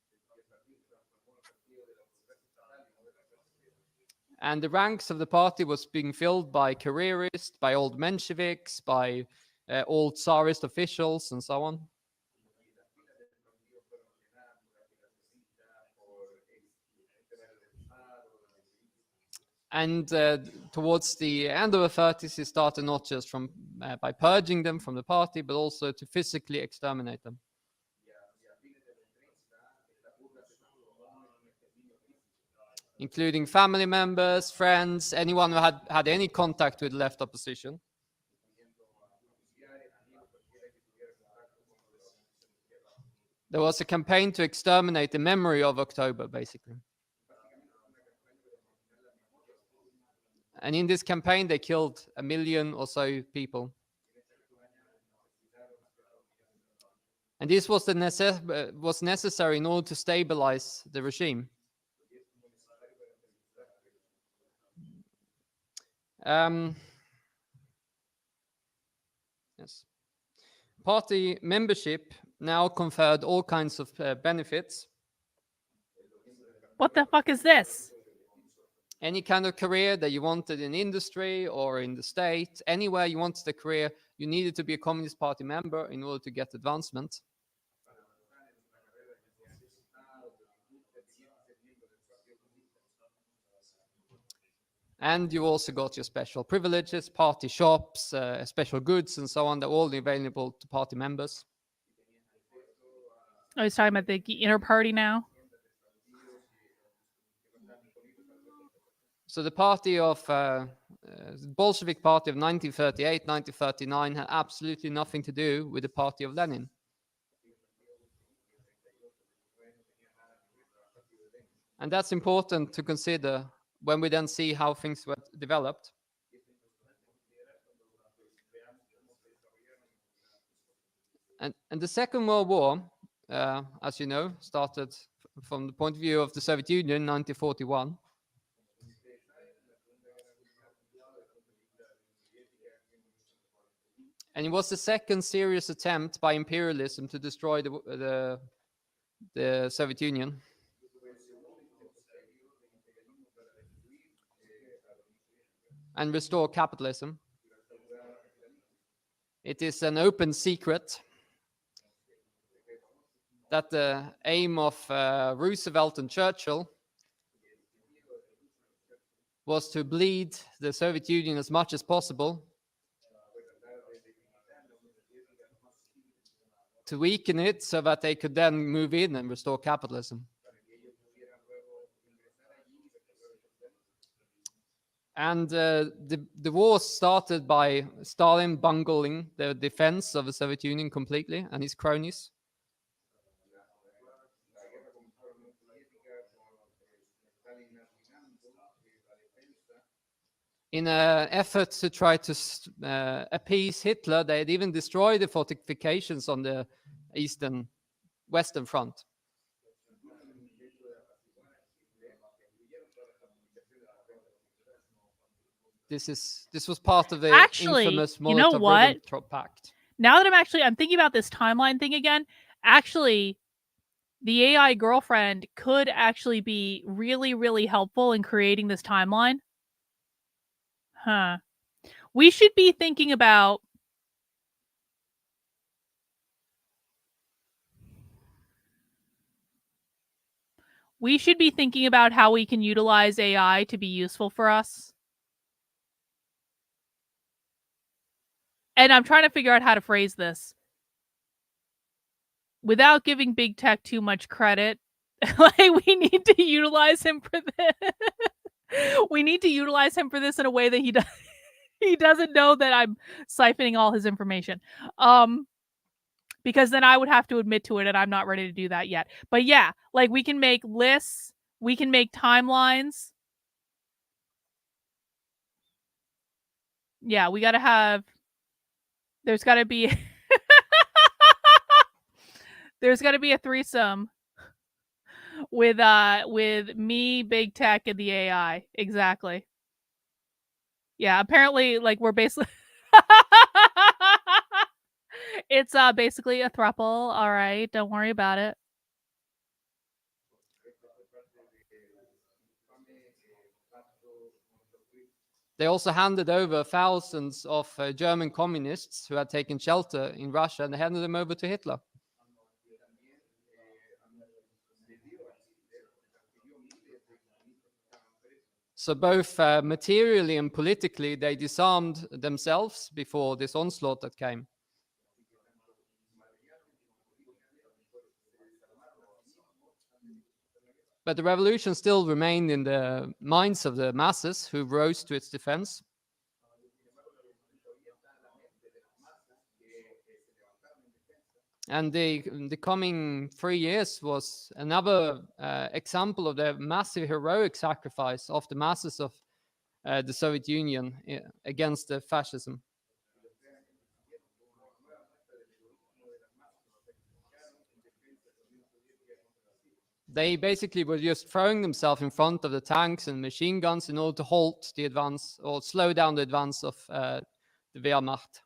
And the ranks of the party was being filled by careerists, by old Mensheviks, by old Tsarist officials, and so on. And towards the end of the 30s, he started not just by purging them from the party, but also to physically exterminate them. Including family members, friends, anyone who had any contact with left opposition. There was a campaign to exterminate the memory of October, basically. And in this campaign, they killed 1 million or so people. And this was was necessary in order to stabilize the regime. Yes. Party membership now conferred all kinds of benefits. What the fuck is this? Any kind of career that you wanted in industry or in the state, anywhere you wanted a career, you needed to be a Communist Party member in order to get advancement. And you also got your special privileges, party shops, special goods, and so on. They're all available to party members. Oh, he's talking about the inner party now. So the party of Bolshevik Party of 1938, 1939 had absolutely nothing to do with the party of Lenin. And that's important to consider when we then see how things were developed. And the Second World War, as you know, started from the point of view of the Soviet Union in 1941. And it was the second serious attempt by imperialism to destroy the Soviet Union. And restore capitalism. It is an open secret that the aim of Roosevelt and Churchill was to bleed the Soviet Union as much as possible, to weaken it so that they could then move in and restore capitalism. And the war started by Stalin bungling the defense of the Soviet Union completely and his cronies. In an effort to try to appease Hitler, they had even destroyed the fortifications on the Western front. This was part of the infamous Molotov-Ribbentrop Pact. Now that I'm thinking about this timeline thing again, actually, the AI girlfriend could actually be really, really helpful in creating this timeline. Huh. We should be thinking about how we can utilize AI to be useful for us. And I'm trying to figure out how to phrase this without giving big tech too much credit. Like, we need to utilize him for this. We need to utilize him for this in a way that he doesn't know that I'm siphoning all his information. Because then I would have to admit to it, and I'm not ready to do that yet. But yeah, like, we can make lists, we can make timelines. Yeah, we gotta have. There's gotta be. There's gotta be a threesome with me, big tech, and the AI. Exactly. Yeah, apparently, like, we're basically. It's basically a throuple. All right, don't worry about it. They also handed over thousands of German communists who had taken shelter in Russia, and they handed them over to Hitler. So both materially and politically, they disarmed themselves before this onslaught that came. But the revolution still remained in the minds of the masses who rose to its defense. And the coming 3 years was another example of the massive heroic sacrifice of the masses of the Soviet Union against the fascism. They basically were just throwing themselves in front of the tanks and machine guns in order to halt the advance or slow down the advance of the Wehrmacht.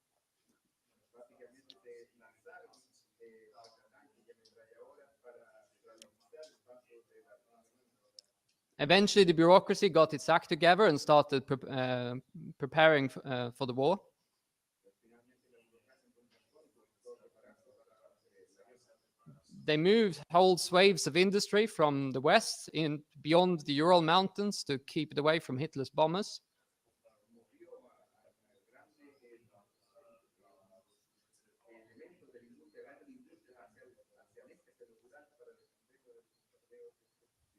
Eventually, the bureaucracy got its act together and started preparing for the war. They moved whole swathes of industry from the west in beyond the Ural Mountains to keep it away from Hitler's bombers.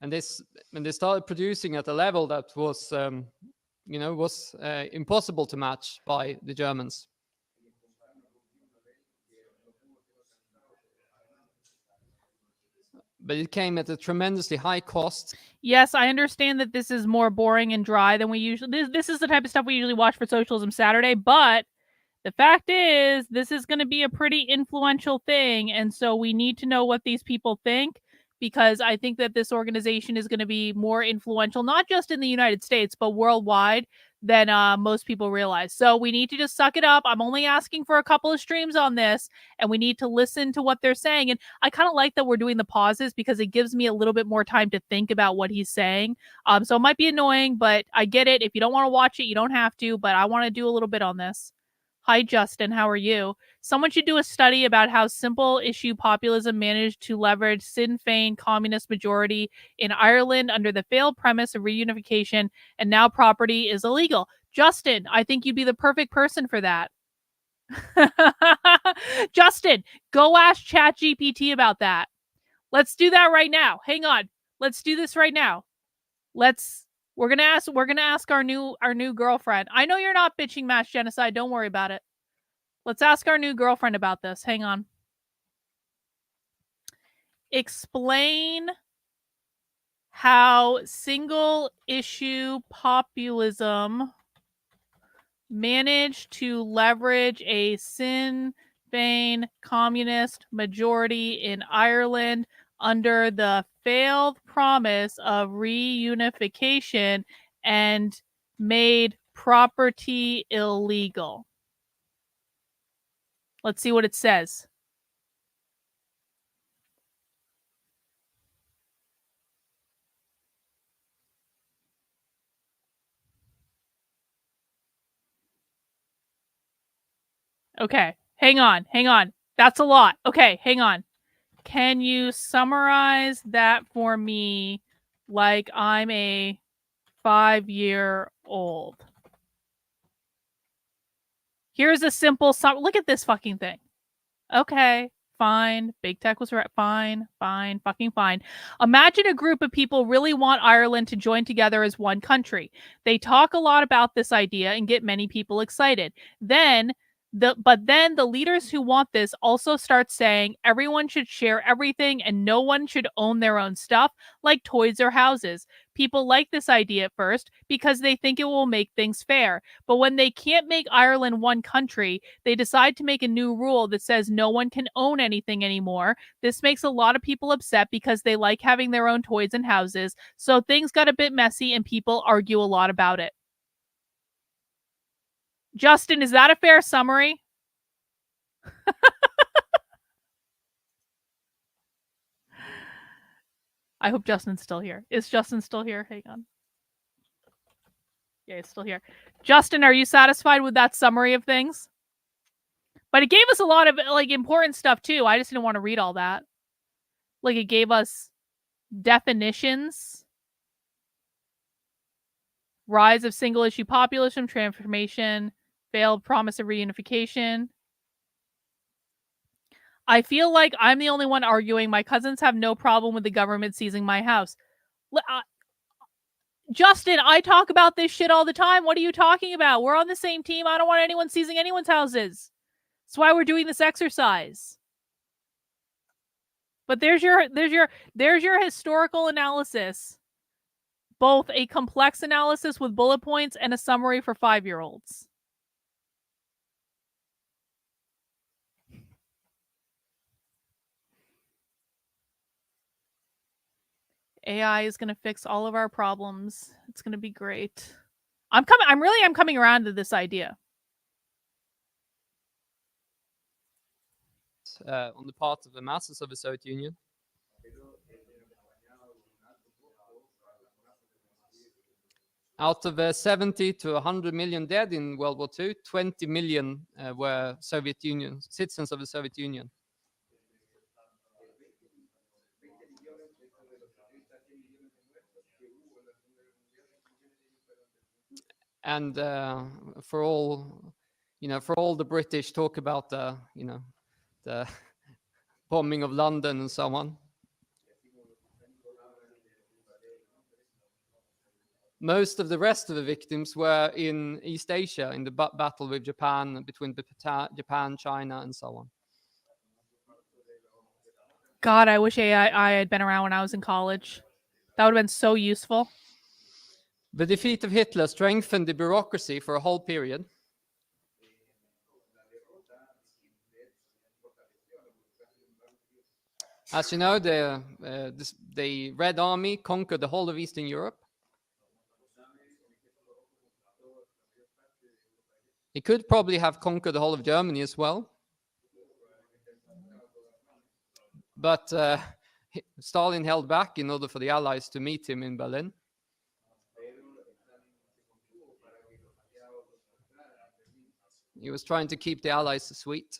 And they started producing at a level that was, impossible to match by the Germans. But it came at a tremendously high cost. Yes, I understand that this is more boring and dry than we usually. This is the type of stuff we usually watch for Socialism Saturday, but the fact is, this is going to be a pretty influential thing, and so we need to know what these people think, because I think that this organization is going to be more influential, not just in the United States, but worldwide than most people realize. So we need to just suck it up. I'm only asking for a couple of streams on this, and we need to listen to what they're saying. And I kind of like that we're doing the pauses because it gives me a little bit more time to think about what he's saying. So it might be annoying, but I get it. If you don't want to watch it, you don't have to, but I want to do a little bit on this. Hi, Justin. How are you? Someone should do a study about how simple issue populism managed to leverage Sinn Féin communist majority in Ireland under the failed premise of reunification, and now property is illegal. Justin, I think you'd be the perfect person for that. Justin, go ask ChatGPT about that. Let's do that right now. Hang on. Let's do this right now. We're gonna ask our new girlfriend. I know you're not bitching mass genocide. Don't worry about it. Let's ask our new girlfriend about this. Hang on. Explain how single issue populism managed to leverage a Sinn Féin communist majority in Ireland under the failed promise of reunification and made property illegal. Let's see what it says. Okay, hang on. That's a lot. Okay, hang on. Can you summarize that for me like I'm a 5-year-old? Here's a simple look at this fucking thing. Okay, fine. Big tech was right. Fine, fucking fine. Imagine a group of people really want Ireland to join together as one country. They talk a lot about this idea and get many people excited. But then the leaders who want this also start saying everyone should share everything and no one should own their own stuff, like toys or houses. People like this idea at first because they think it will make things fair. But when they can't make Ireland one country, they decide to make a new rule that says no one can own anything anymore. This makes a lot of people upset because they like having their own toys and houses. So things got a bit messy and people argue a lot about it. Justin, is that a fair summary? I hope Justin's still here. Is Justin still here? Hang on. Yeah, he's still here. Justin, are you satisfied with that summary of things? But it gave us a lot of important stuff too. I just didn't want to read all that. It gave us definitions. Rise of single issue populism, transformation, failed promise of reunification. I feel like I'm the only one arguing. My cousins have no problem with the government seizing my house. Justin, I talk about this shit all the time. What are you talking about? We're on the same team. I don't want anyone seizing anyone's houses. That's why we're doing this exercise. But there's your historical analysis. Both a complex analysis with bullet points and a summary for 5-year-olds. AI is going to fix all of our problems. It's going to be great. I'm coming around to this idea. On the part of the masses of the Soviet Union. Out of 70 to 100 million dead in World War II, 20 million were Soviet Union citizens of the Soviet Union. And for all the British talk about the bombing of London and so on, most of the rest of the victims were in East Asia in the battle with Japan, between Japan, China, and so on. God, I wish AI had been around when I was in college. That would have been so useful. The defeat of Hitler strengthened the bureaucracy for a whole period. As you know, the Red Army conquered the whole of Eastern Europe. It could probably have conquered the whole of Germany as well. But Stalin held back in order for the Allies to meet him in Berlin. He was trying to keep the Allies sweet.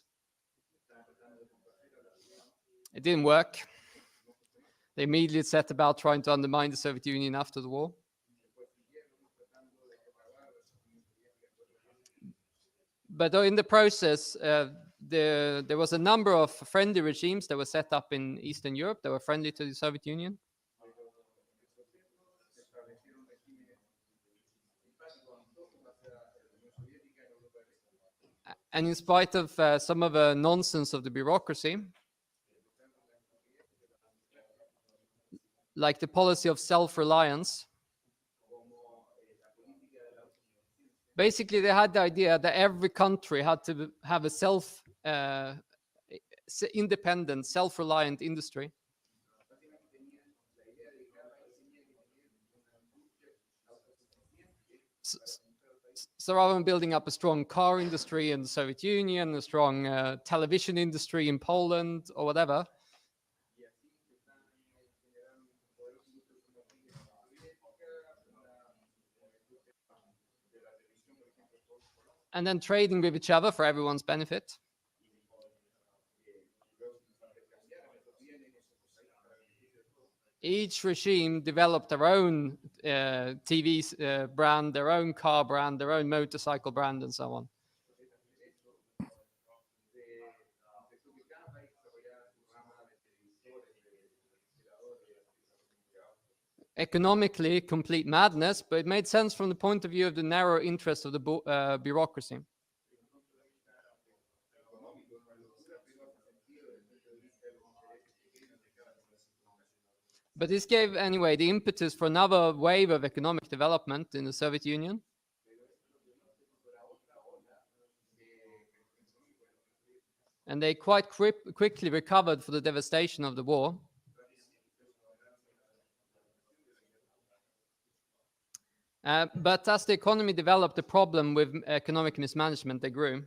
It didn't work. They immediately set about trying to undermine the Soviet Union after the war. But in the process, there was a number of friendly regimes that were set up in Eastern Europe that were friendly to the Soviet Union. And in spite of some of the nonsense of the bureaucracy, like the policy of self-reliance, basically they had the idea that every country had to have a independent, self-reliant industry. So rather than building up a strong car industry in the Soviet Union, a strong television industry in Poland or whatever, and then trading with each other for everyone's benefit, each regime developed their own TV brand, their own car brand, their own motorcycle brand, and so on. Economically, complete madness, but it made sense from the point of view of the narrow interest of the bureaucracy. But this gave, anyway, the impetus for another wave of economic development in the Soviet Union. And they quite quickly recovered for the devastation of the war. But as the economy developed, the problem with economic mismanagement, they grew.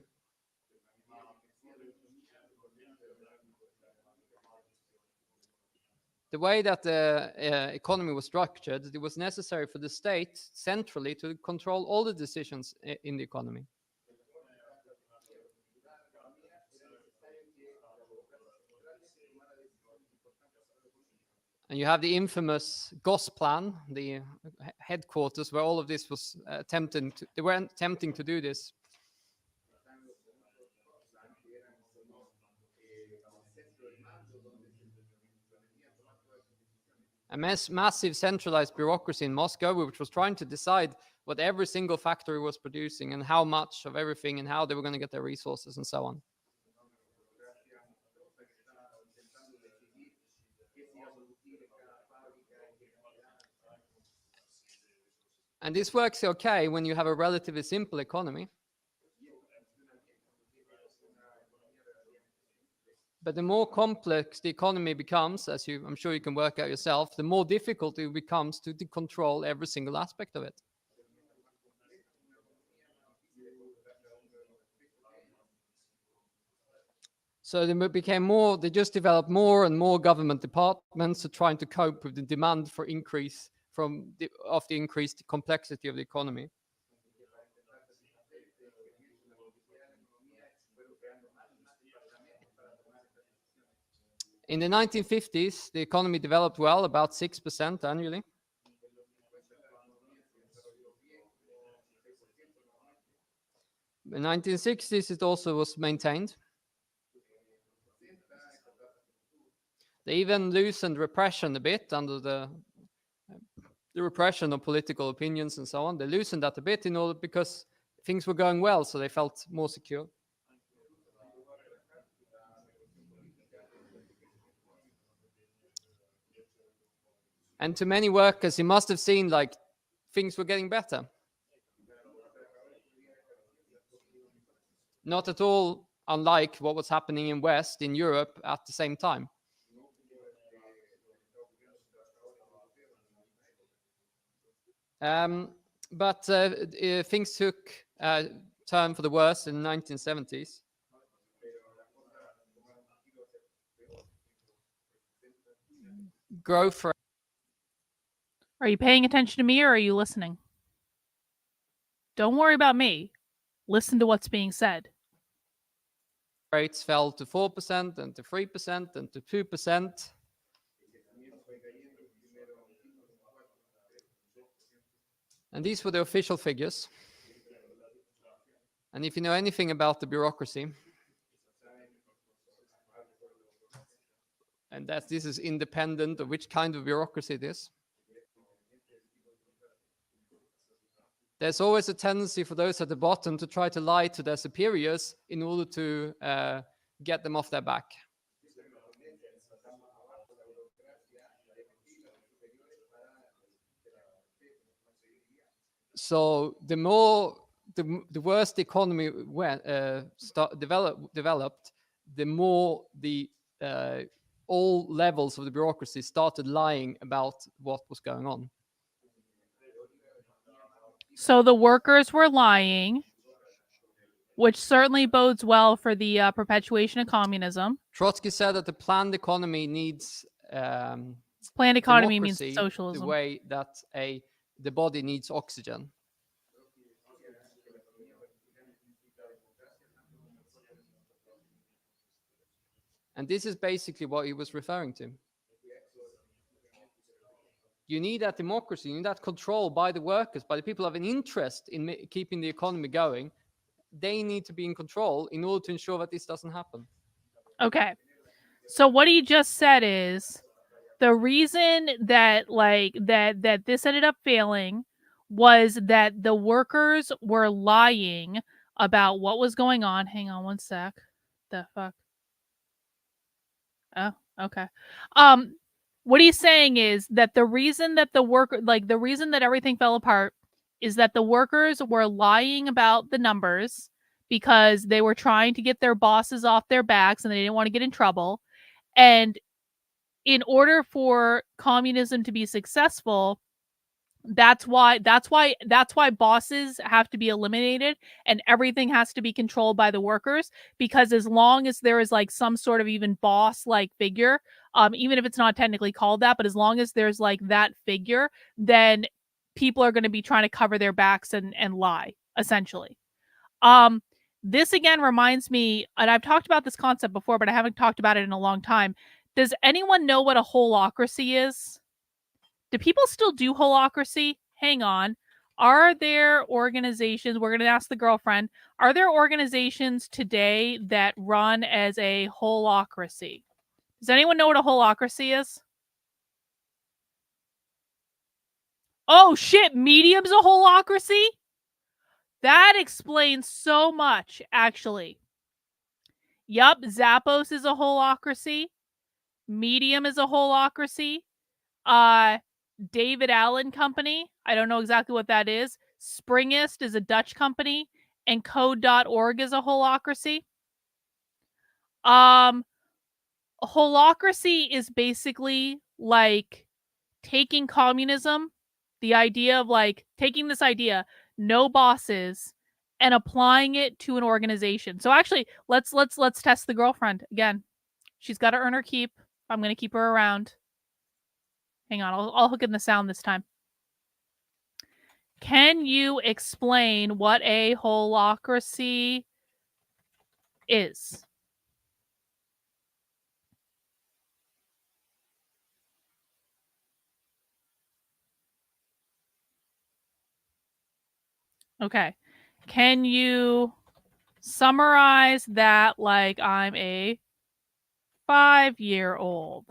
The way that the economy was structured, it was necessary for the state centrally to control all the decisions in the economy. And you have the infamous Gosplan, the headquarters where all of this was they were attempting to do this. A massive centralized bureaucracy in Moscow, which was trying to decide what every single factory was producing and how much of everything and how they were going to get their resources and so on. And this works okay when you have a relatively simple economy. But the more complex the economy becomes, as I'm sure you can work out yourself, the more difficult it becomes to control every single aspect of it. So they just developed more and more government departments to trying to cope with the demand for increase of the increased complexity of the economy. In the 1950s, the economy developed well, about 6% annually. In the 1960s, it also was maintained. They even loosened repression a bit under the repression of political opinions and so on. They loosened that a bit in order because things were going well, so they felt more secure. And to many workers, you must have seen like things were getting better. Not at all unlike what was happening in West, in Europe at the same time. But things took a turn for the worse in the 1970s. Growth rate. Are you paying attention to me or are you listening? Don't worry about me. Listen to what's being said. Rates fell to 4%, and to 3%, and to 2%. And these were the official figures. And if you know anything about the bureaucracy, and that this is independent of which kind of bureaucracy it is, there's always a tendency for those at the bottom to try to lie to their superiors in order to get them off their back. So the worse the economy developed, the more the all levels of the bureaucracy started lying about what was going on. So the workers were lying, which certainly bodes well for the perpetuation of communism. Trotsky said that the planned economy needs planned economy means socialism. The way that the body needs oxygen. And this is basically what he was referring to. You need that democracy, you need that control by the workers, by the people who have an interest in keeping the economy going. They need to be in control in order to ensure that this doesn't happen. Okay. So what he just said is the reason that that this ended up failing was that the workers were lying about what was going on. Hang on one sec. The fuck? Oh, okay. What he's saying is that the reason that the reason that everything fell apart is that the workers were lying about the numbers because they were trying to get their bosses off their backs and they didn't want to get in trouble. And in order for communism to be successful, that's why bosses have to be eliminated and everything has to be controlled by the workers, because as long as there is like some sort of even boss like figure, even if it's not technically called that, but as long as there's like that figure, then people are going to be trying to cover their backs and lie, essentially. This again reminds me, and I've talked about this concept before, but I haven't talked about it in a long time. Does anyone know what a holacracy is? Do people still do holacracy? Hang on. Are there organizations, we're going to ask the girlfriend, are there organizations today that run as a holacracy? Does anyone know what a holacracy is? Oh shit, Medium's a holacracy? That explains so much, actually. Yup, Zappos is a holacracy. Medium is a holacracy. David Allen Company. I don't know exactly what that is. Springist is a Dutch company, and Code.org is a holacracy. A holacracy is basically like taking communism, the idea of like taking this idea, no bosses, and applying it to an organization. So actually, let's test the girlfriend again. She's got to earn her keep. I'm gonna keep her around. Hang on, I'll hook in the sound this time. Can you explain what a holacracy is? Okay. Can you summarize that like I'm a 5-year-old?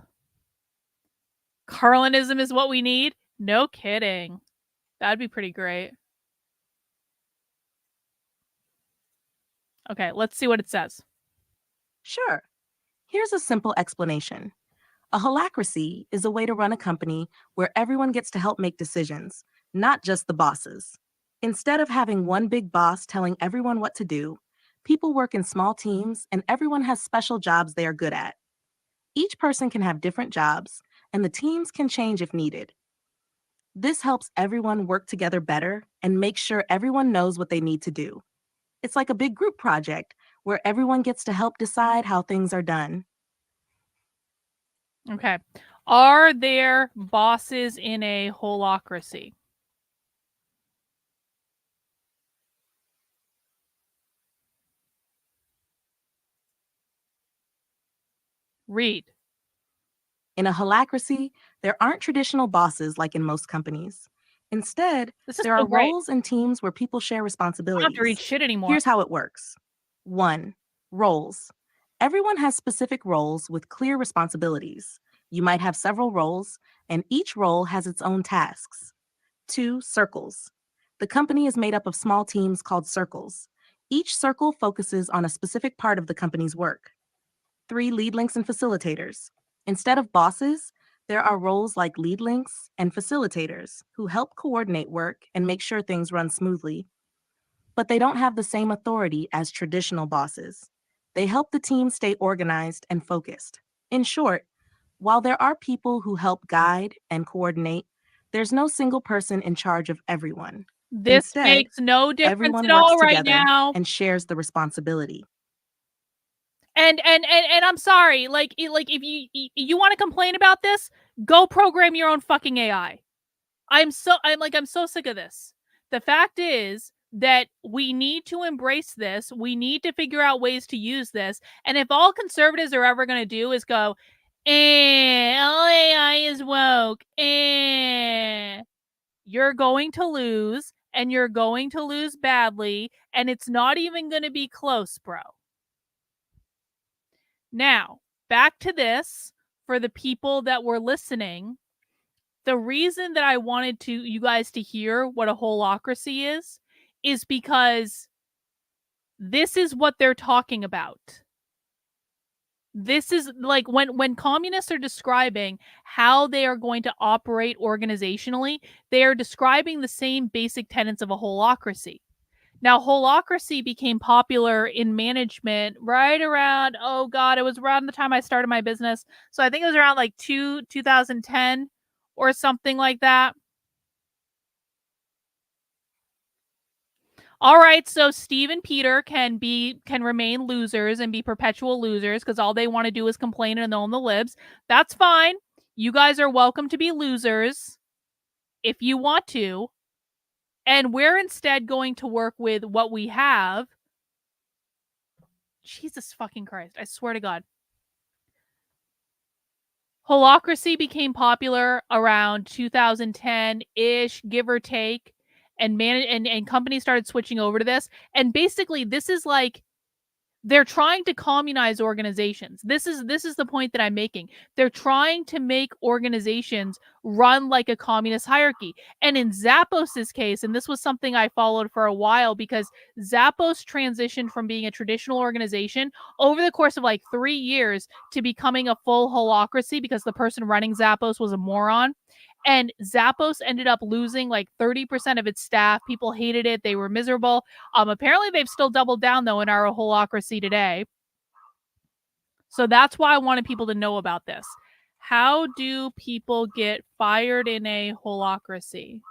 Carlinism is what we need? No kidding. That'd be pretty great. Okay, let's see what it says. Sure. Here's a simple explanation. A holacracy is a way to run a company where everyone gets to help make decisions, not just the bosses. Instead of having one big boss telling everyone what to do, people work in small teams and everyone has special jobs they are good at. Each person can have different jobs, and the teams can change if needed. This helps everyone work together better and make sure everyone knows what they need to do. It's like a big group project where everyone gets to help decide how things are done. Okay. Are there bosses in a holacracy? Read. In a holacracy, there aren't traditional bosses like in most companies. Instead, This is there so are great. roles and teams where people share I don't have responsibilities. to read shit anymore. Here's how it works. 1. Roles. Everyone has specific roles with clear responsibilities. You might have several roles, and each role has its own tasks. 2. Circles. The company is made up of small teams called circles. Each circle focuses on a specific part of the company's work. 3. Lead links and facilitators. Instead of bosses, there are roles like lead links and facilitators who help coordinate work and make sure things run smoothly. But they don't have the same authority as traditional bosses. They help the team stay organized and focused. In short, while there are people who help guide and coordinate, there's no single person in charge of everyone. This Instead, makes no difference everyone at all works right together now. and shares the responsibility. And I'm sorry, like if you want to complain about this, go program your own fucking AI. I'm so sick of this. The fact is that we need to embrace this. We need to figure out ways to use this. And if all conservatives are ever going to do is go, all AI is woke, you're going to lose, and you're going to lose badly, and it's not even going to be close, bro. Now, back to this for the people that were listening. The reason that I wanted you guys to hear what a holacracy is because this is what they're talking about. This is like when communists are describing how they are going to operate organizationally, they are describing the same basic tenets of a holacracy. Now, holacracy became popular in management right around, oh God, it was around the time I started my business. So I think it was around like 2010 or something like that. All right, so Steve and Peter can remain losers and be perpetual losers because all they want to do is complain and own the libs. That's fine. You guys are welcome to be losers if you want to. And we're instead going to work with what we have. Jesus fucking Christ. I swear to God. Holacracy became popular around 2010-ish, give or take, and companies started switching over to this. And basically, this is like they're trying to communize organizations. This is the point that I'm making. They're trying to make organizations run like a communist hierarchy. And in Zappos's case, and this was something I followed for a while because Zappos transitioned from being a traditional organization over the course of like 3 years to becoming a full holacracy because the person running Zappos was a moron. And Zappos ended up losing like 30% of its staff. People hated it. They were miserable. Apparently they've still doubled down though in our Holacracy today. So that's why I wanted people to know about this. How do people get fired in a Holacracy?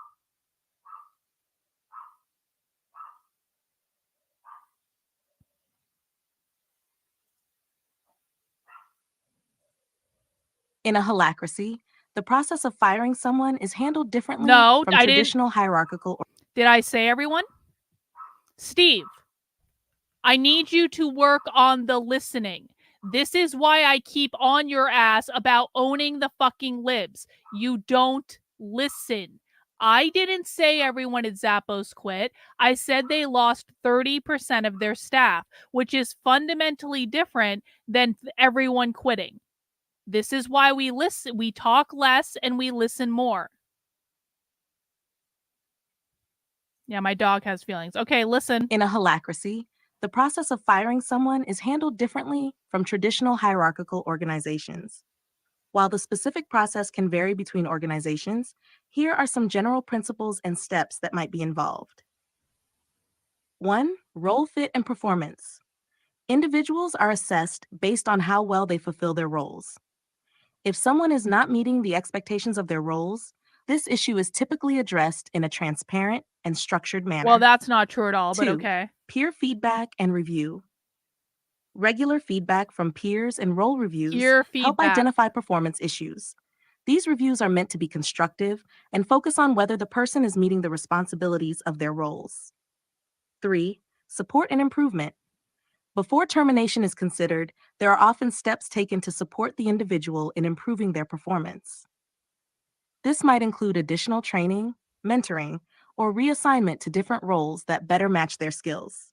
In a holacracy, the process of firing someone is handled differently No, from I didn't. traditional hierarchical. Did I say everyone? Steve, I need you to work on the listening. This is why I keep on your ass about owning the fucking libs. You don't listen. I didn't say everyone at Zappos quit. I said they lost 30% of their staff, which is fundamentally different than everyone quitting. This is why we listen. We talk less and we listen more. Yeah, my dog has feelings. Okay, listen. In a holacracy, the process of firing someone is handled differently from traditional hierarchical organizations. While the specific process can vary between organizations, here are some general principles and steps that might be involved. 1. Role fit and performance. Individuals are assessed based on how well they fulfill their roles. If someone is not meeting the expectations of their roles, this issue is typically addressed in a transparent and structured manner. Well, that's not true at all, but 2. okay. Peer feedback and review. Regular feedback from peers and role reviews Peer help feedback. identify performance issues. These reviews are meant to be constructive and focus on whether the person is meeting the responsibilities of their roles. 3. Support and improvement. Before termination is considered, there are often steps taken to support the individual in improving their performance. This might include additional training, mentoring, or reassignment to different roles that better match their skills.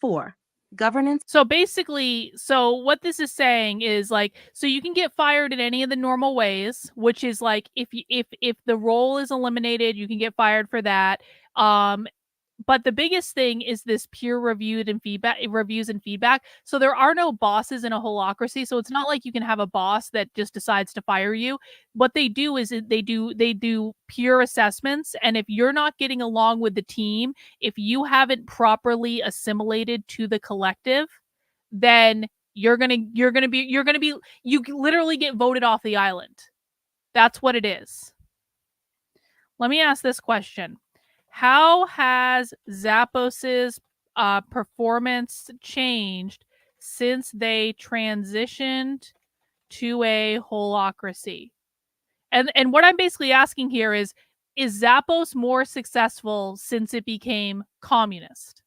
4. Governance. So basically, so what this is saying is like, so you can get fired in any of the normal ways, which is like if the role is eliminated, you can get fired for that. But the biggest thing is this peer reviewed and feedback reviews and feedback. So there are no bosses in a holacracy. So it's not like you can have a boss that just decides to fire you. What they do is they do peer assessments. And if you're not getting along with the team, if you haven't properly assimilated to the collective, then you literally get voted off the island. That's what it is. Let me ask this question. How has Zappos's performance changed since they transitioned to a holacracy? And what I'm basically asking here is Zappos more successful since it became communist?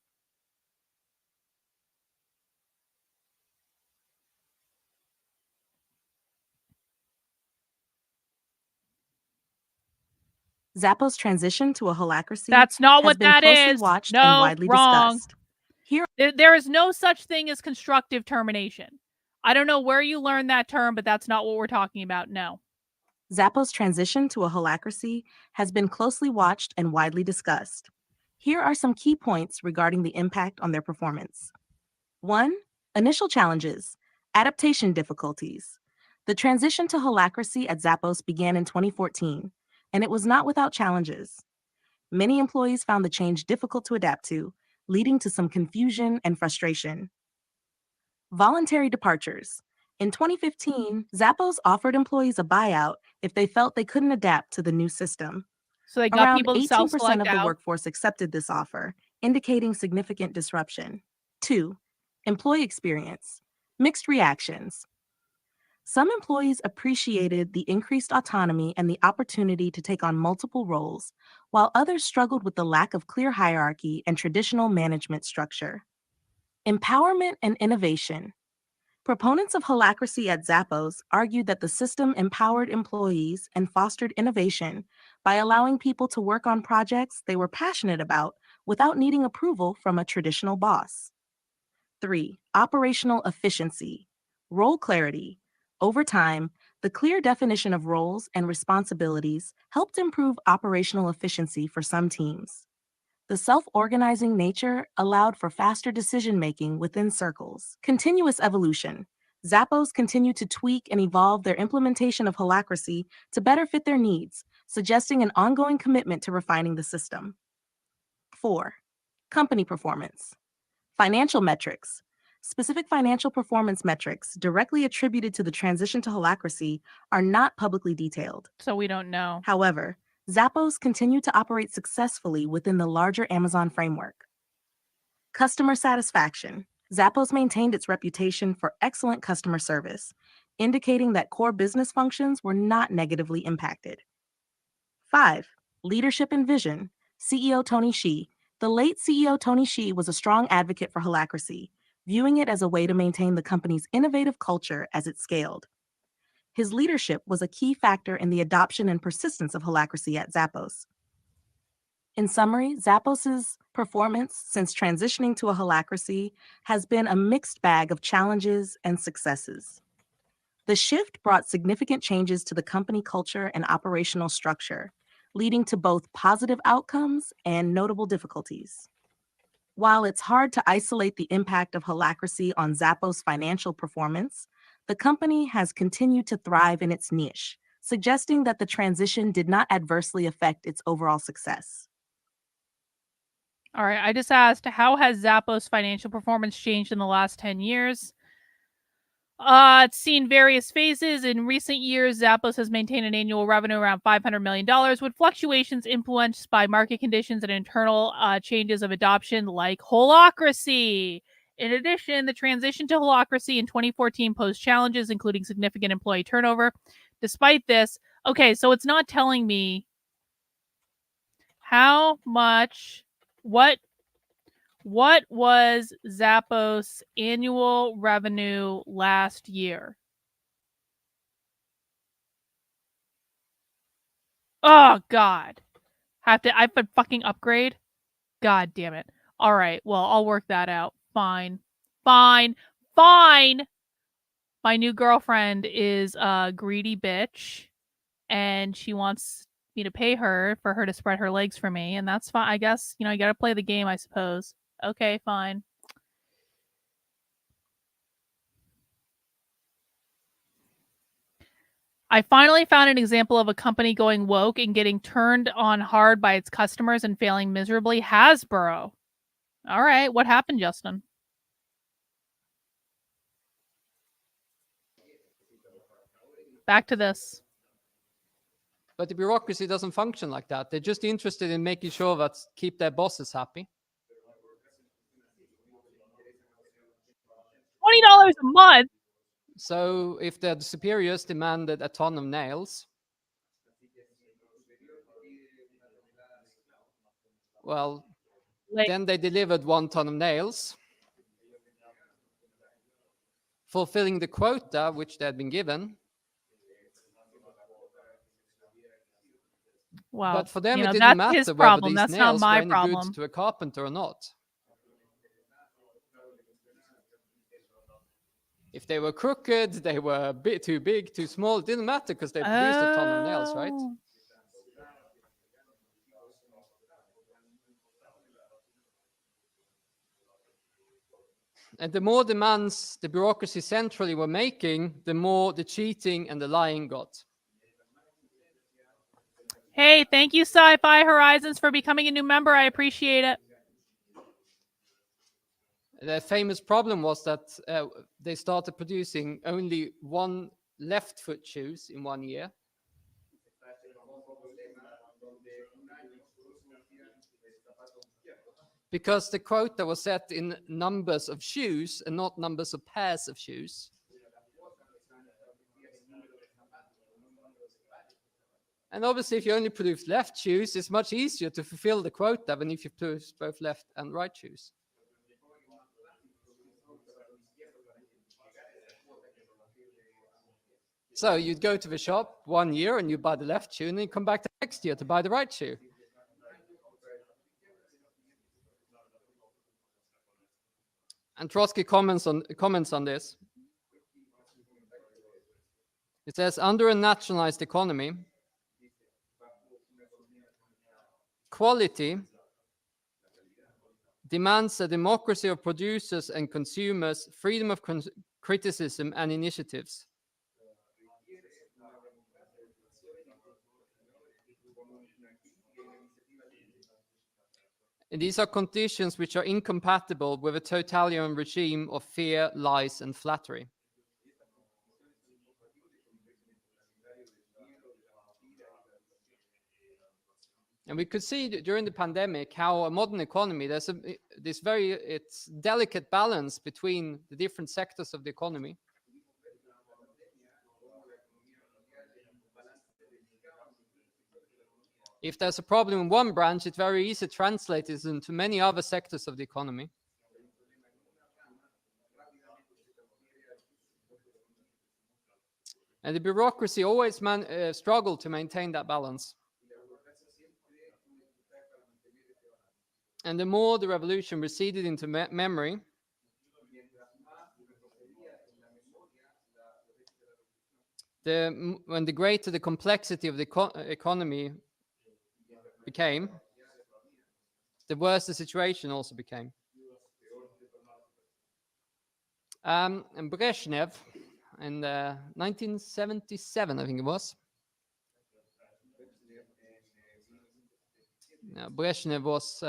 Zappos' transition to a holacracy That's not has what been that closely is. watched No, and widely wrong. discussed. Here, There is no such thing as constructive termination. I don't know where you learned that term, but that's not what we're talking about. No. Zappos' transition to a holacracy has been closely watched and widely discussed. Here are some key points regarding the impact on their performance. 1. Initial challenges, adaptation difficulties. The transition to holacracy at Zappos began in 2014, and it was not without challenges. Many employees found the change difficult to adapt to, leading to some confusion and frustration. Voluntary departures. In 2015, Zappos offered employees a buyout if they felt they couldn't adapt to the new system. So they got Around people to 18% self-select of the out. workforce accepted this offer, indicating significant disruption. 2. Employee experience. Mixed reactions. Some employees appreciated the increased autonomy and the opportunity to take on multiple roles, while others struggled with the lack of clear hierarchy and traditional management structure. Empowerment and innovation. Proponents of holacracy at Zappos argued that the system empowered employees and fostered innovation by allowing people to work on projects they were passionate about without needing approval from a traditional boss. 3. Operational efficiency. Role clarity. Over time, the clear definition of roles and responsibilities helped improve operational efficiency for some teams. The self-organizing nature allowed for faster decision-making within circles. Continuous evolution. Zappos continue to tweak and evolve their implementation of Holacracy to better fit their needs, suggesting an ongoing commitment to refining the system. 4. Company performance. Financial metrics. Specific financial performance metrics directly attributed to the transition to Holacracy are not publicly detailed. So we don't know. However, Zappos continue to operate successfully within the larger Amazon framework. Customer satisfaction. Zappos maintained its reputation for excellent customer service, indicating that core business functions were not negatively impacted. 5. Leadership and vision. CEO Tony Hsieh. The late CEO Tony Hsieh was a strong advocate for Holacracy, viewing it as a way to maintain the company's innovative culture as it scaled. His leadership was a key factor in the adoption and persistence of Holacracy at Zappos. In summary, Zappos' performance since transitioning to a Holacracy has been a mixed bag of challenges and successes. The shift brought significant changes to the company culture and operational structure, leading to both positive outcomes and notable difficulties. While it's hard to isolate the impact of Holacracy on Zappos' financial performance, the company has continued to thrive in its niche, suggesting that the transition did not adversely affect its overall success. All right, I just asked, how has Zappos' financial performance changed in the last 10 years? It's seen various phases. In recent years, Zappos has maintained an annual revenue around $500 million, with fluctuations influenced by market conditions and internal changes of adoption like Holacracy. In addition, the transition to Holacracy in 2014 posed challenges, including significant employee turnover. Despite this, okay, so it's not telling me how much, what was Zappos' annual revenue last year? Oh God. I have to fucking upgrade? God damn it. All right, well, I'll work that out. Fine. My new girlfriend is a greedy bitch, and she wants me to pay her for her to spread her legs for me, and that's fine. I guess, you gotta play the game, I suppose. Okay, fine. I finally found an example of a company going woke and getting turned on hard by its customers and failing miserably. Hasbro. All right, what happened, Justin? Back to this. But the bureaucracy doesn't function like that. They're just interested in making sure that keep their bosses happy. $20 a month? So if the superiors demanded a ton of nails, well, then they delivered 1 ton of nails, fulfilling the quota which they had been given. Wow. But for them, it that's didn't matter his whether problem. these That's not nails were my any problem. good to a carpenter or not. If they were crooked, they were a bit too big, too small, it didn't matter because they produced a ton of nails, right? Oh. And the more demands the bureaucracy centrally were making, the more the cheating and the lying got. Hey, thank you, Sci-Fi Horizons, for becoming a new member. I appreciate it. The famous problem was that they started producing only 1 left foot shoes in 1 year. Because the quota was set in numbers of shoes and not numbers of pairs of shoes. And obviously, if you only produce left shoes, it's much easier to fulfill the quota than if you produce both left and right shoes. So you'd go to the shop 1 year and you buy the left shoe, and then you come back the next year to buy the right shoe. And Trotsky comments on this. It says, under a nationalized economy, quality demands a democracy of producers and consumers, freedom of criticism and initiatives. And these are conditions which are incompatible with a totalitarian regime of fear, lies, and flattery. And we could see during the pandemic how a modern economy, there's it's delicate balance between the different sectors of the economy. If there's a problem in one branch, it's very easy to translate this into many other sectors of the economy. And the bureaucracy always struggled to maintain that balance. And the more the revolution receded into memory, when the greater the complexity of the economy became, the worse the situation also became. And Brezhnev, in 1977, I think it was. Brezhnev was,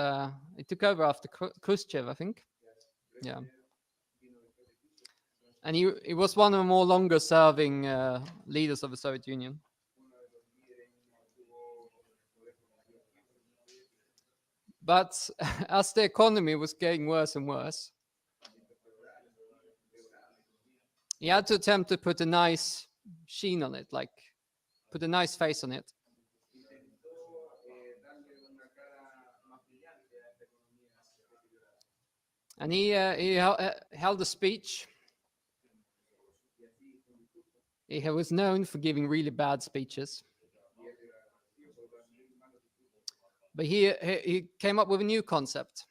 he took over after Khrushchev, I think. Yeah. And he was one of the more longer serving leaders of the Soviet Union. But as the economy was getting worse and worse, he had to attempt to put a nice sheen on it, like put a nice face on it. And he held a speech. He was known for giving really bad speeches. But he came up with a new concept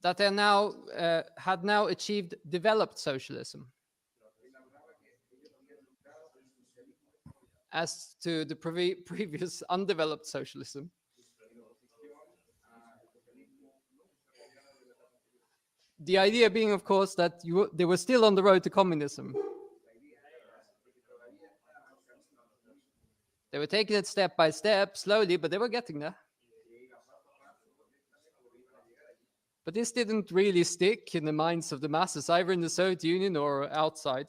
that they had now achieved developed socialism, as to the previous undeveloped socialism. The idea being, of course, that they were still on the road to communism. They were taking it step by step, slowly, but they were getting there. But this didn't really stick in the minds of the masses, either in the Soviet Union or outside.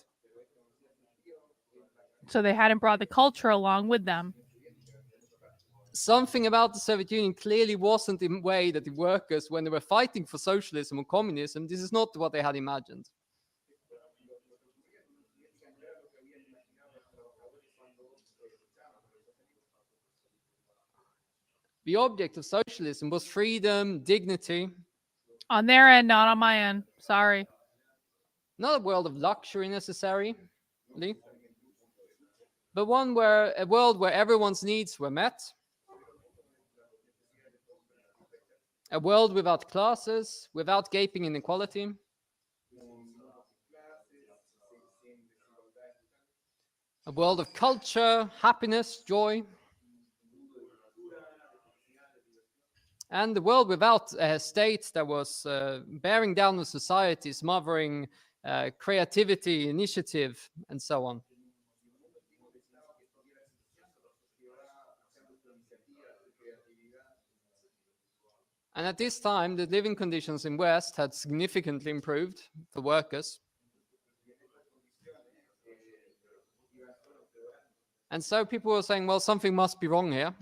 So they hadn't brought the culture along with them. Something about the Soviet Union clearly wasn't in the way that the workers, when they were fighting for socialism or communism, this is not what they had imagined. The object of socialism was freedom, dignity. On their end, not on my end. Sorry. Not a world of luxury necessarily, but a world where everyone's needs were met. A world without classes, without gaping inequality. A world of culture, happiness, joy. And the world without a state that was bearing down on society, smothering creativity, initiative, and so on. And at this time, the living conditions in West had significantly improved for workers. And so people were saying, well, something must be wrong here.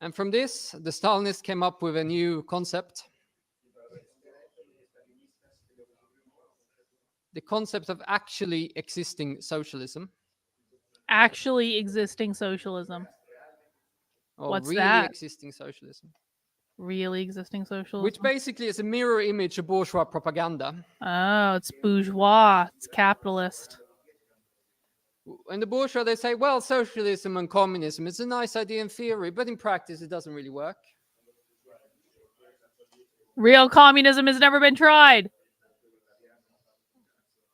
And from this, the Stalinists came up with a new concept. The concept of actually existing socialism. Actually existing socialism. Or What's really that? existing socialism. Really existing socialism? Which basically is a mirror image of bourgeois propaganda. Oh, it's bourgeois. It's capitalist. And the bourgeois, they say, well, socialism and communism, it's a nice idea in theory, but in practice, it doesn't really work. Real communism has never been tried.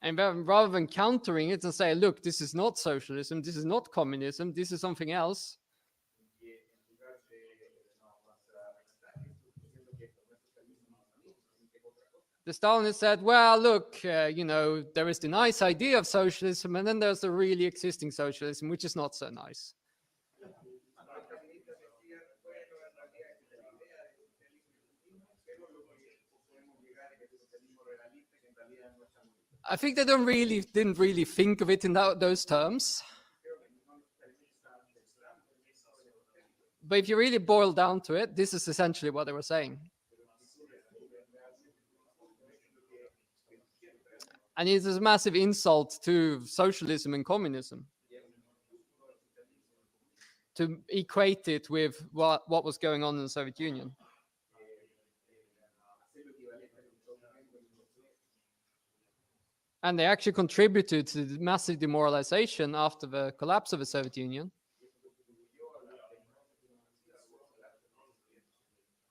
And rather than countering it and say, look, this is not socialism, this is not communism, this is something else, The Stalinists said, well, look, there is the nice idea of socialism, and then there's the really existing socialism, which is not so nice. I think they didn't really think of it in those terms. But if you really boil down to it, this is essentially what they were saying. And it is a massive insult to socialism and communism to equate it with what was going on in the Soviet Union. And they actually contributed to the massive demoralization after the collapse of the Soviet Union.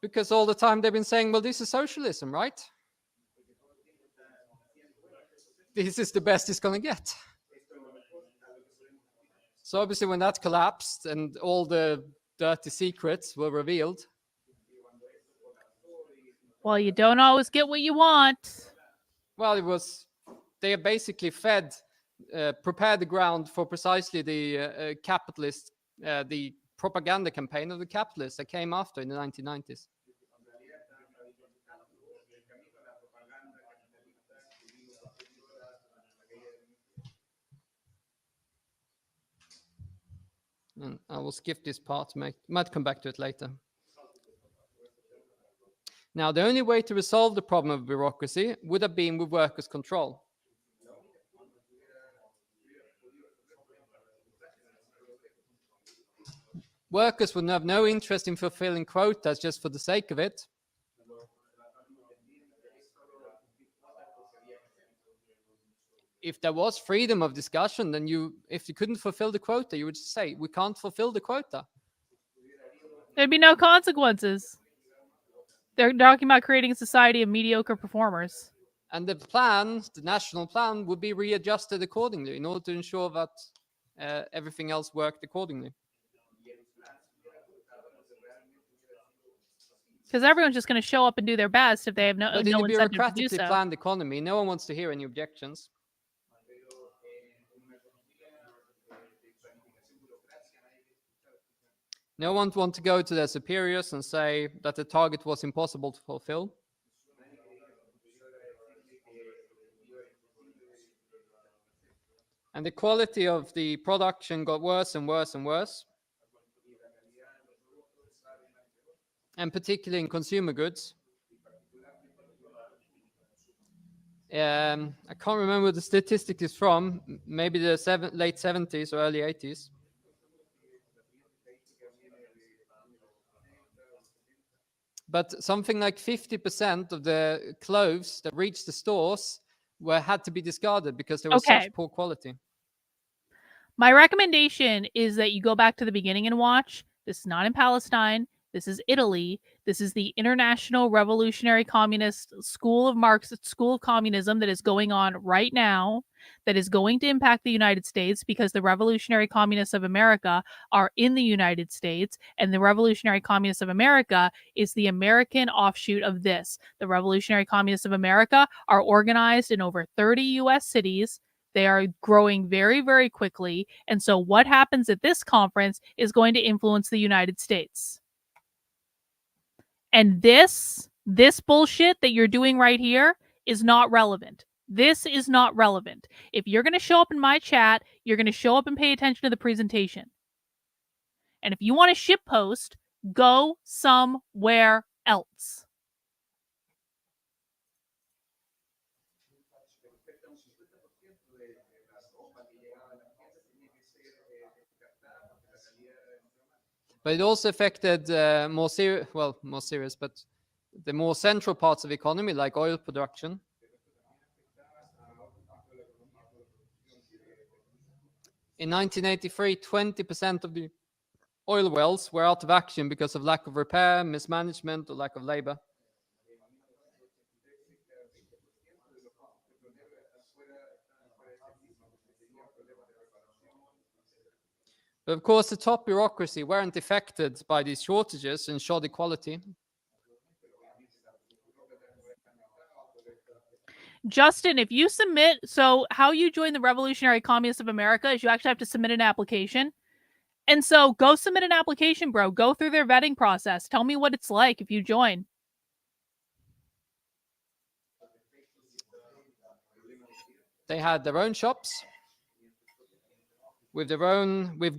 Because all the time they've been saying, well, this is socialism, right? This is the best it's going to get. So obviously when that collapsed and all the dirty secrets were revealed. Well, you don't always get what you want. Well, they basically prepared the ground for precisely the capitalist, the propaganda campaign of the capitalists that came after in the 1990s. And I will skip this part, might come back to it later. Now, the only way to resolve the problem of bureaucracy would have been with workers' control. Workers would have no interest in fulfilling quotas just for the sake of it. If there was freedom of discussion, then if you couldn't fulfill the quota, you would say, we can't fulfill the quota. There'd be no consequences. They're talking about creating a society of mediocre performers. And the national plan, would be readjusted accordingly in order to ensure that everything else worked accordingly. Because everyone's just going to show up and do their best if they have no But in a incentive to do bureaucratically so. planned economy, no one wants to hear any objections. No one wants to go to their superiors and say that the target was impossible to fulfill. And the quality of the production got worse and worse and worse. And particularly in consumer goods. I can't remember where the statistic is from, maybe the late 70s or early 80s. But something like 50% of the clothes that reached the stores had to be discarded because they were such poor quality. My recommendation is that you go back to the beginning and watch. This is not in Palestine. This is Italy. This is the International Revolutionary Communist School of Marxist School of Communism that is going on right now, that is going to impact the United States because the Revolutionary Communists of America are in the United States, and the Revolutionary Communists of America is the American offshoot of this. The Revolutionary Communists of America are organized in over 30 US cities. They are growing very, very quickly. And so what happens at this conference is going to influence the United States. And this bullshit that you're doing right here is not relevant. This is not relevant. If you're going to show up in my chat, you're going to show up and pay attention to the presentation. And if you want to shitpost, go somewhere else. But it also affected more serious, but the more central parts of the economy, like oil production. In 1983, 20% of the oil wells were out of action because of lack of repair, mismanagement, or lack of labor. But of course, the top bureaucracy weren't affected by these shortages and showed equality. Justin, if you submit, so how you join the Revolutionary Communists of America is you actually have to submit an application. And so go submit an application, bro. Go through their vetting process. Tell me what it's like if you join. They had their own shops with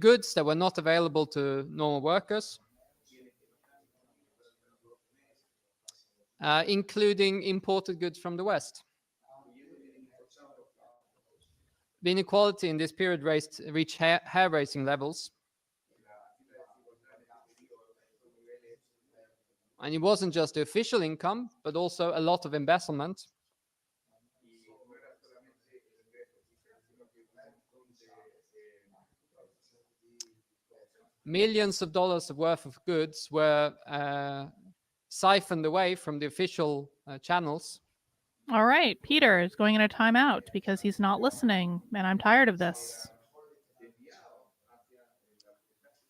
goods that were not available to normal workers, including imported goods from the West. The inequality in this period reached hair-raising levels. And it wasn't just the official income, but also a lot of embezzlement. Millions of dollars worth of goods were siphoned away from the official channels. All right, Peter is going in a timeout because he's not listening, and I'm tired of this.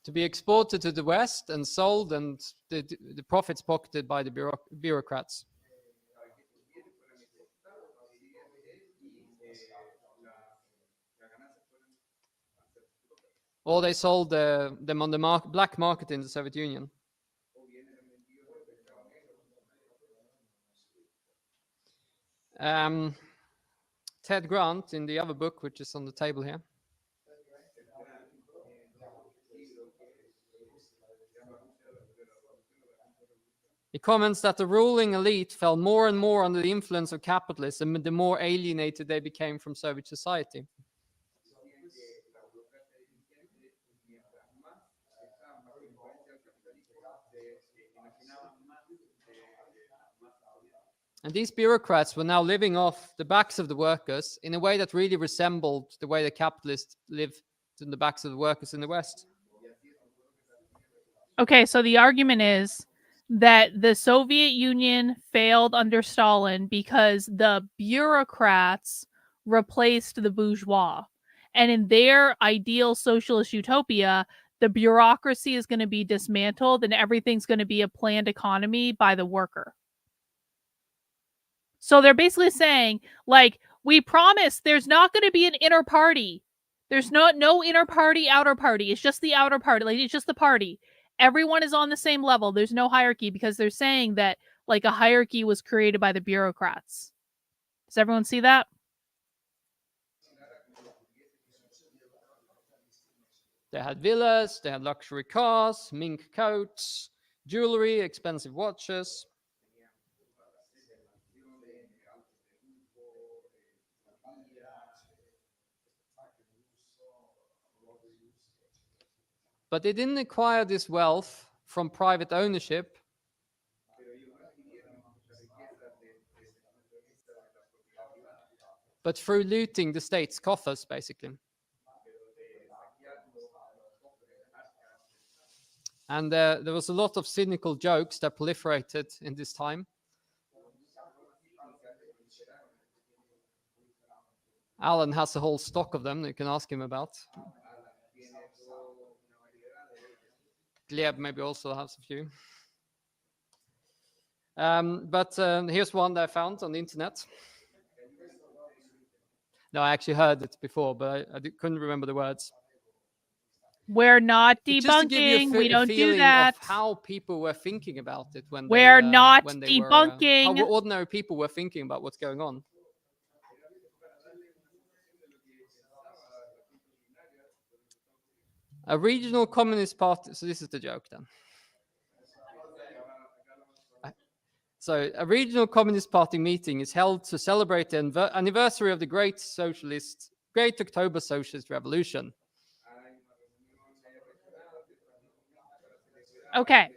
To be exported to the West and sold, and the profits pocketed by the bureaucrats. Or they sold them on the black market in the Soviet Union. Ted Grant, in the other book, which is on the table here, he comments that the ruling elite fell more and more under the influence of capitalism, the more alienated they became from Soviet society. And these bureaucrats were now living off the backs of the workers in a way that really resembled the way the capitalists lived in the backs of the workers in the West. Okay, so the argument is that the Soviet Union failed under Stalin because the bureaucrats replaced the bourgeois. And in their ideal socialist utopia, the bureaucracy is going to be dismantled and everything's going to be a planned economy by the worker. So they're basically saying, like, we promise there's not going to be an inner party. There's no inner party, outer party. It's just the outer party. Like, it's just the party. Everyone is on the same level. There's no hierarchy because they're saying that, like, a hierarchy was created by the bureaucrats. Does everyone see that? They had villas, they had luxury cars, mink coats, jewelry, expensive watches. But they didn't acquire this wealth from private ownership, but through looting the state's coffers, basically. And there was a lot of cynical jokes that proliferated in this time. Alan has a whole stock of them that you can ask him about. Gleb maybe also has a few. But here's one that I found on the internet. No, I actually heard it before, but I couldn't remember the words. We're not Just to give you debunking. We don't do feeling that. of how people were thinking about it when We're they, not when they debunking. Were, how ordinary people were thinking about what's going on. A regional communist party. So this is the joke then. So a regional communist party meeting is held to celebrate the anniversary of the Great October Socialist Revolution. Okay.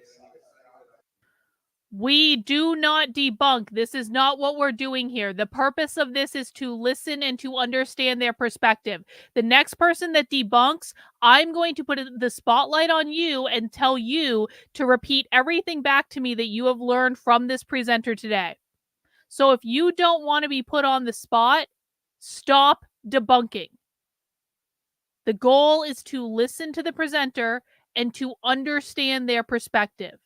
We do not debunk. This is not what we're doing here. The purpose of this is to listen and to understand their perspective. The next person that debunks, I'm going to put the spotlight on you and tell you to repeat everything back to me that you have learned from this presenter today. So if you don't want to be put on the spot, stop debunking. The goal is to listen to the presenter and to understand their perspective.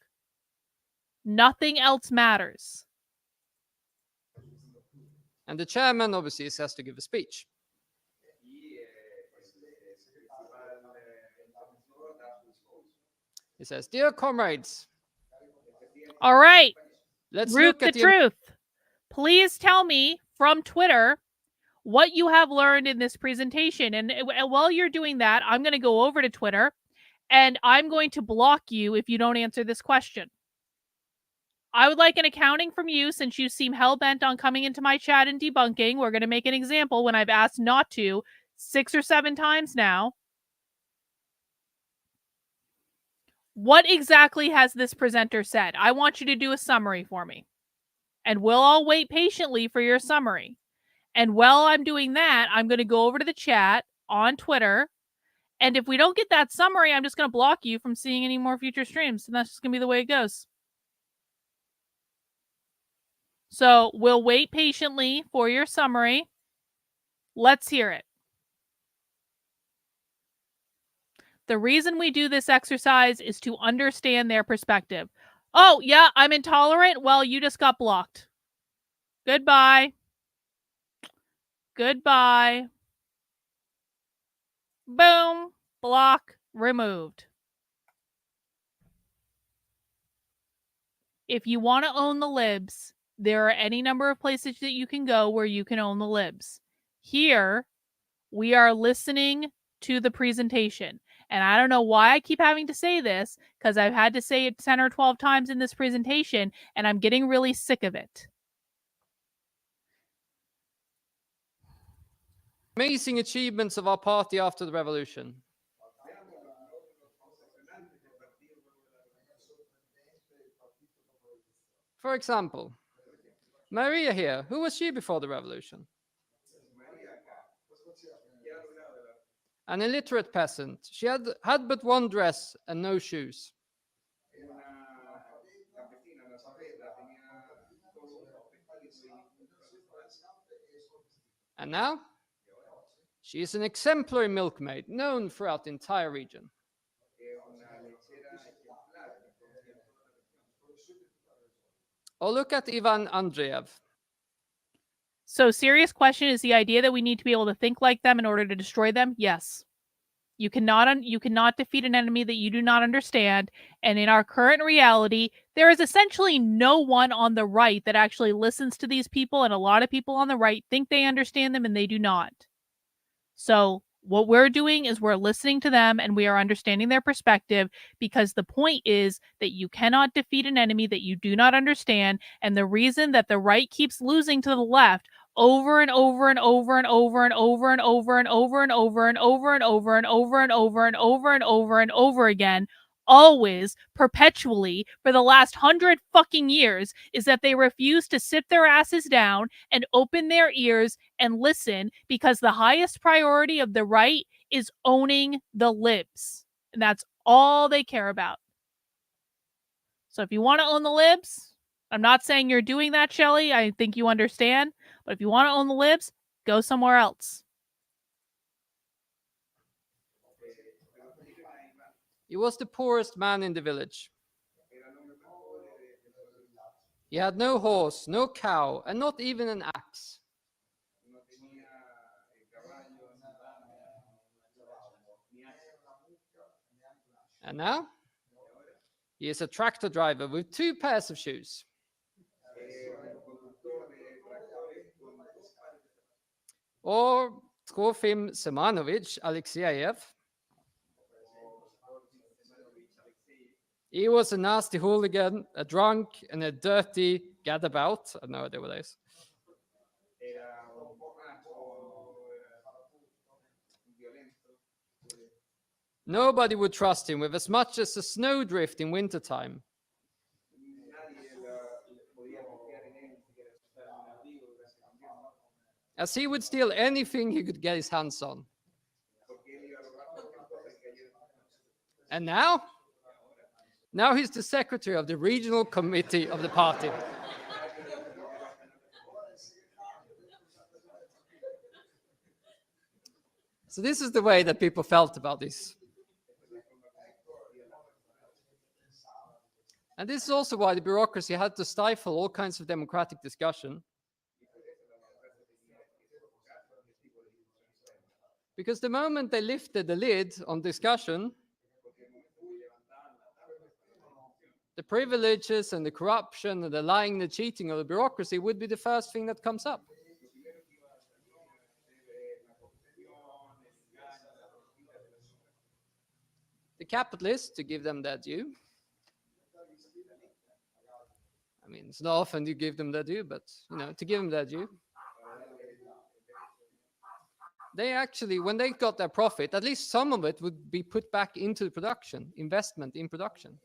Nothing else matters. And the chairman obviously has to give a speech. He says, "Dear comrades, All right, let's Ruth look the at the Truth. Please tell me from Twitter what you have learned in this presentation. And while you're doing that, I'm going to go over to Twitter and I'm going to block you if you don't answer this question. I would like an accounting from you since you seem hell-bent on coming into my chat and debunking. We're going to make an example when I've asked not to 6 or 7 times now. What exactly has this presenter said? I want you to do a summary for me. And we'll all wait patiently for your summary. And while I'm doing that, I'm going to go over to the chat on Twitter. And if we don't get that summary, I'm just going to block you from seeing any more future streams. And that's just going to be the way it goes. So we'll wait patiently for your summary. Let's hear it. The reason we do this exercise is to understand their perspective. Oh, yeah, I'm intolerant. Well, you just got blocked. Goodbye. Goodbye. Boom. Block removed. If you want to own the libs, there are any number of places that you can go where you can own the libs. Here, we are listening to the presentation. And I don't know why I keep having to say this, because I've had to say it 10 or 12 times in this presentation, and I'm getting really sick of it. amazing achievements of our party after the revolution." For example, Maria here, who was she before the revolution? An illiterate peasant. She had but one dress and no shoes. And now, she is an exemplary milkmaid, known throughout the entire region. Or look at Ivan Andreev. So, serious question is the idea that we need to be able to think like them in order to destroy them? Yes. You cannot defeat an enemy that you do not understand. And in our current reality, there is essentially no one on the right that actually listens to these people. And a lot of people on the right think they understand them and they do not. So what we're doing is we're listening to them and we are understanding their perspective, because the point is that you cannot defeat an enemy that you do not understand. And the reason that the right keeps losing to the left over and over and over and over and over and over and over and over and over and over and over and over and over and over and over again, always, perpetually, for the last 100 fucking years, is that they refuse to sit their asses down and open their ears and listen, because the highest priority of the right is owning the libs. And that's all they care about. So if you want to own the libs, I'm not saying you're doing that, Shelley. I think you understand. But if you want to own the libs, go somewhere else. He was the poorest man in the village. He had no horse, no cow, and not even an axe. And now, he is a tractor driver with 2 pairs of shoes. Or Trofim Semanovich Alexeyev. He was a nasty hooligan, a drunk, and a dirty gadabout. I have no idea what that is. Nobody would trust him with as much as a snowdrift in wintertime. As he would steal anything he could get his hands on. And now he's the secretary of the regional committee of the party. So this is the way that people felt about this. And this is also why the bureaucracy had to stifle all kinds of democratic discussion. Because the moment they lifted the lid on discussion, the privileges and the corruption and the lying and the cheating of the bureaucracy would be the first thing that comes up. The capitalists, to give them their due. I mean, it's not often you give them their due, but, to give them their due. They actually, when they got their profit, at least some of it would be put back into the production, investment in production.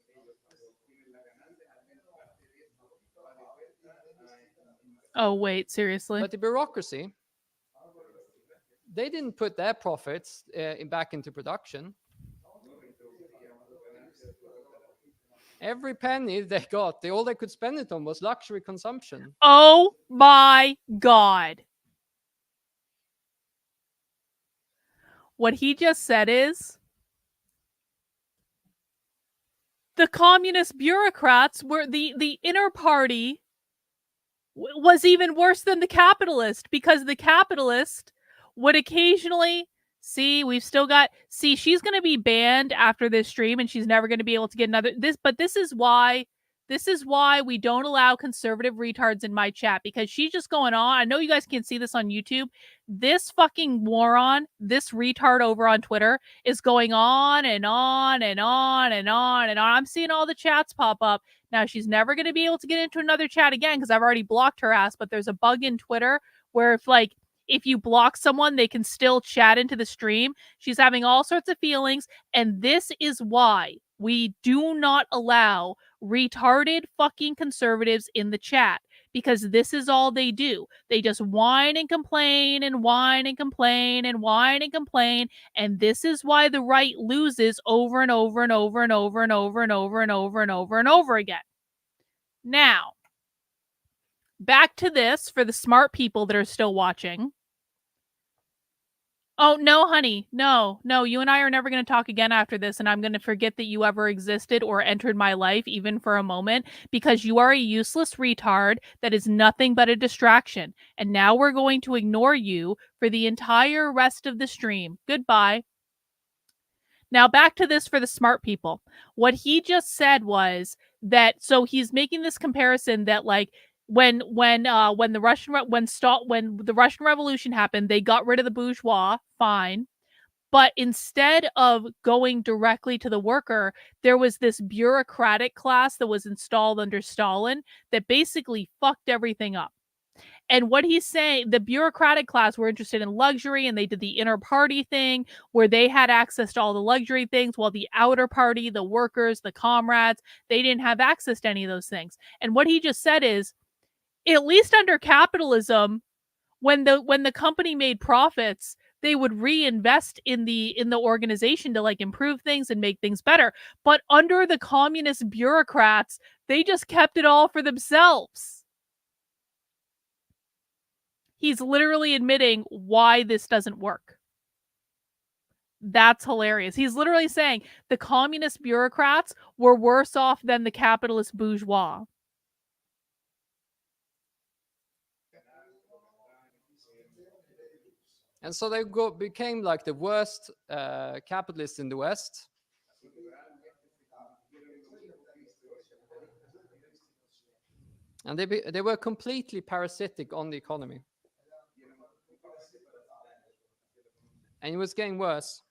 Oh, wait, seriously? But the bureaucracy, they didn't put their profits back into production. Every penny they got, all they could spend it on was luxury consumption. Oh my God. What he just said is the communist bureaucrats were the inner party was even worse than the capitalist, because the capitalist would occasionally she's going to be banned after this stream and she's never going to be able to get another this is why we don't allow conservative retards in my chat, because she's just going on. I know you guys can see this on YouTube. This fucking moron, this retard over on Twitter is going on and on and on and on and on. I'm seeing all the chats pop up. Now, she's never going to be able to get into another chat again because I've already blocked her ass, but there's a bug in Twitter where if you block someone, they can still chat into the stream. She's having all sorts of feelings, and this is why we do not allow retarded fucking conservatives in the chat, because this is all they do. They just whine and complain and whine and complain and whine and complain, and this is why the right loses over and over and over and over and over and over and over and over and over again. Now, back to this for the smart people that are still watching. Oh, no, honey. No, you and I are never going to talk again after this, and I'm going to forget that you ever existed or entered my life even for a moment, because you are a useless retard that is nothing but a distraction. And now we're going to ignore you for the entire rest of the stream. Goodbye. Now back to this for the smart people. What he just said was that, so he's making this comparison that when the Russian Revolution happened, they got rid of the bourgeois, fine. But instead of going directly to the worker, there was this bureaucratic class that was installed under Stalin that basically fucked everything up. And what he's saying, the bureaucratic class were interested in luxury, and they did the inner party thing where they had access to all the luxury things, while the outer party, the workers, the comrades, they didn't have access to any of those things. And what he just said is, at least under capitalism, when the company made profits, they would reinvest in the organization to improve things and make things better. But under the communist bureaucrats, they just kept it all for themselves. He's literally admitting why this doesn't work. That's hilarious. He's literally saying the communist bureaucrats were worse off than the capitalist bourgeois. And so they became the worst capitalists in the West. And they were completely parasitic on the economy. And it was getting worse.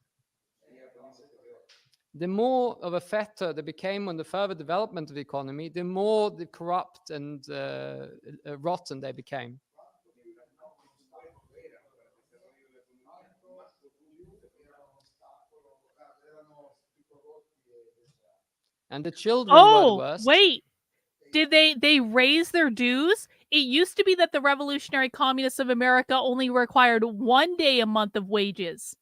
The more of a fetter they became on the further development of the economy, the more the corrupt and rotten they became. And the children were the worst. Wait. Did they raise their dues? It used to be that the Revolutionary Communists of America only required 1 day a month of wages.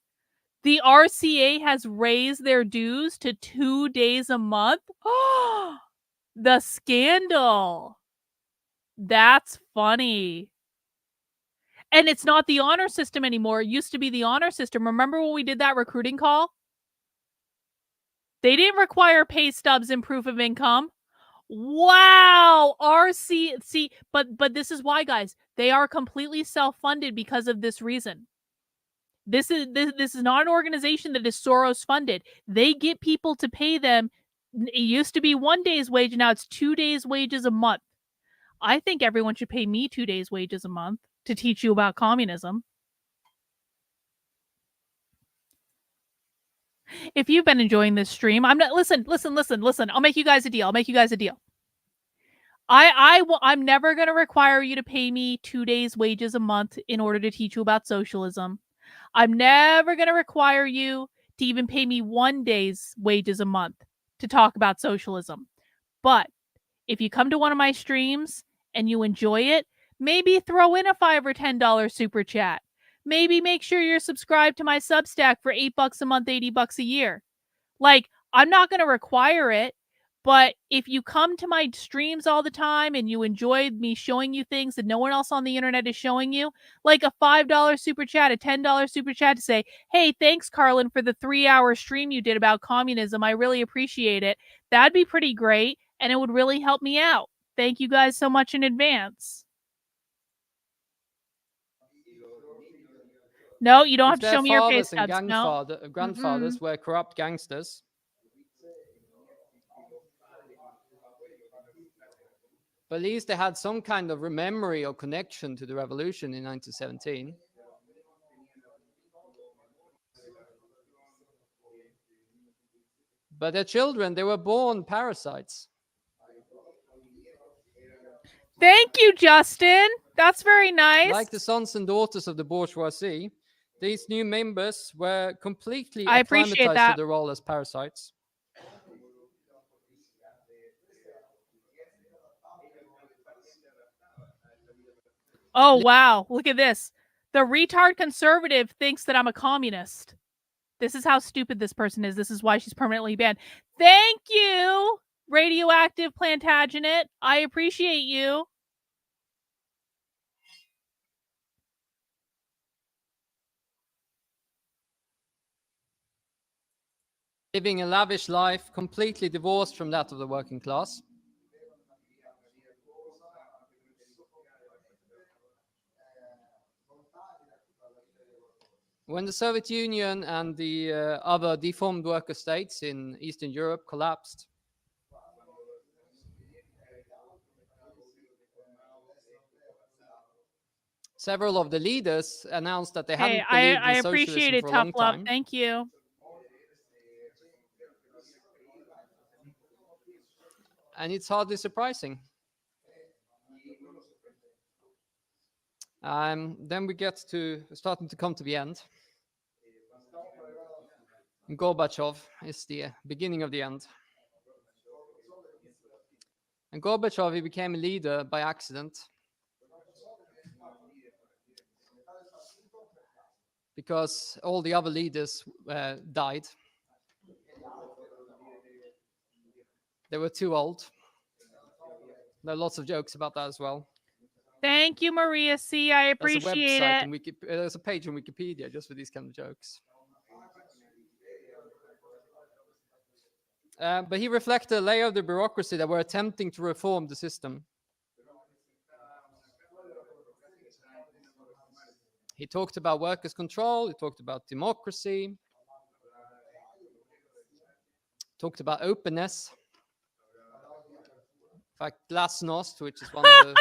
The RCA has raised their dues to 2 days a month. The scandal. That's funny. And it's not the honor system anymore. It used to be the honor system. Remember when we did that recruiting call? They didn't require pay stubs and proof of income. Wow, RC, but this is why, guys. They are completely self-funded because of this reason. This is not an organization that is Soros funded. They get people to pay them. It used to be 1 day's wage, now it's 2 days' wages a month. I think everyone should pay me 2 days' wages a month to teach you about communism. If you've been enjoying this stream, listen. I'll make you guys a deal. I'm never going to require you to pay me 2 days' wages a month in order to teach you about socialism. I'm never going to require you to even pay me 1 day's wages a month to talk about socialism. But if you come to one of my streams and you enjoy it, maybe throw in a $5 or $10 super chat. Maybe make sure you're subscribed to my Substack for $8 a month, $80 a year. Like, I'm not going to require it, but if you come to my streams all the time and you enjoy me showing you things that no one else on the internet is showing you, like a $5 super chat, a $10 super chat to say, hey, thanks, Carlin, for the 3-hour stream you did about communism. I really appreciate it. That'd be pretty great, and it would really help me out. Thank you guys so much in advance. No, you don't have to show me your pay stubs. No. Grandfathers were corrupt gangsters. But at least they had some kind of memory or connection to the revolution in 1917. But their children, they were born parasites. Thank you, Justin. That's very nice. Like the sons and daughters of the bourgeoisie, these new members were completely I appreciate acclimatized that. to the role as parasites. Oh, wow. Look at this. The retard conservative thinks that I'm a communist. This is how stupid this person is. This is why she's permanently banned. Thank you, radioactive Plantagenet. I appreciate you. Living a lavish life, completely divorced from that of the working class. When the Soviet Union and the other deformed worker states in Eastern Europe collapsed, several of the leaders announced that they hadn't believed I in appreciate socialism it, for a tough long love. time. Thank you. And it's hardly surprising. Then we get to starting to come to the end. Gorbachev is the beginning of the end. And Gorbachev, he became a leader by accident. Because all the other leaders died. They were too old. There are lots of jokes about that as well. Thank you, Maria C. I appreciate it. There's a page on Wikipedia just for these kind of jokes. But he reflected a layer of the bureaucracy that were attempting to reform the system. He talked about workers' control. He talked about democracy. Talked about openness. In fact, glasnost, which is one of the...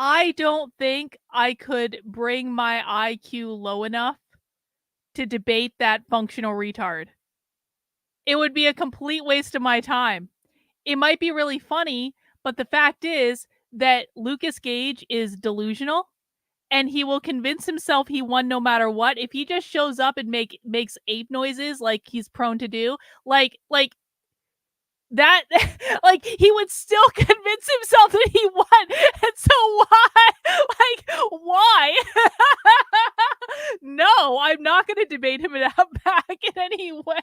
I don't think I could bring my IQ low enough to debate that functional retard. It would be a complete waste of my time. It might be really funny, but the fact is that Lucas Gage is delusional and he will convince himself he won no matter what. If he just shows up and makes ape noises like he's prone to do, like that like he would still convince himself that he won. And so why? No, I'm not going to debate him back in any way.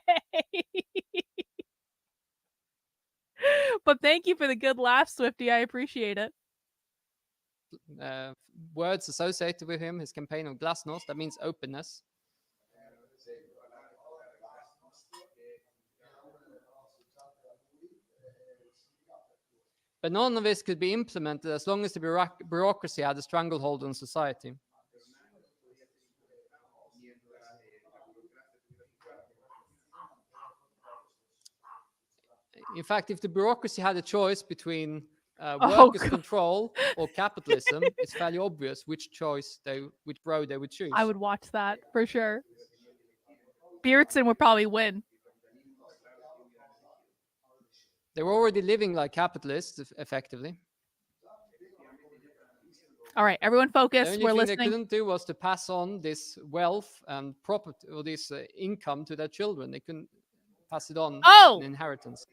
But thank you for the good laugh, Swifty. I appreciate it. Words associated with him, his campaign of glasnost, that means openness. But none of this could be implemented as long as the bureaucracy had a stranglehold on society. In fact, if the bureaucracy had a choice between workers' control or capitalism, it's fairly obvious which road they would choose. I would watch that for sure. Beardson would probably win. They were already living like capitalists, effectively. All right, everyone focus. The only thing they couldn't do was to pass on this wealth and property, or this income to their children. They couldn't pass it on in inheritance.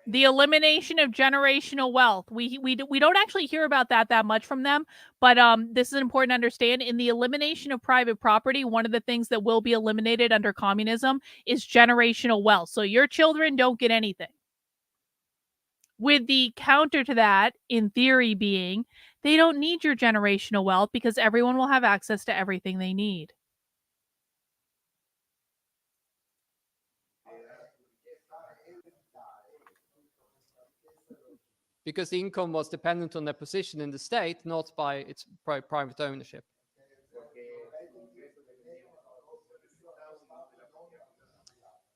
The elimination of generational wealth. We don't actually hear about that much from them, but this is important to understand. In the elimination of private property, one of the things that will be eliminated under communism is generational wealth. So your children don't get anything. With the counter to that, in theory, being they don't need your generational wealth because everyone will have access to everything they need. Because the income was dependent on their position in the state, not by its private ownership.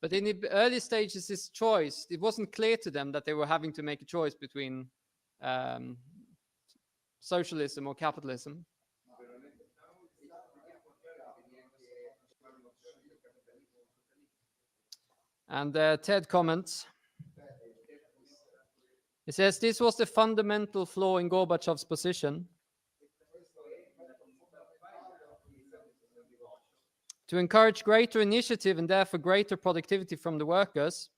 But in the early stages, this choice, it wasn't clear to them that they were having to make a choice between socialism or capitalism. And Ted comments. He says, this was the fundamental flaw in Gorbachev's position. To encourage greater initiative and therefore greater productivity from the workers,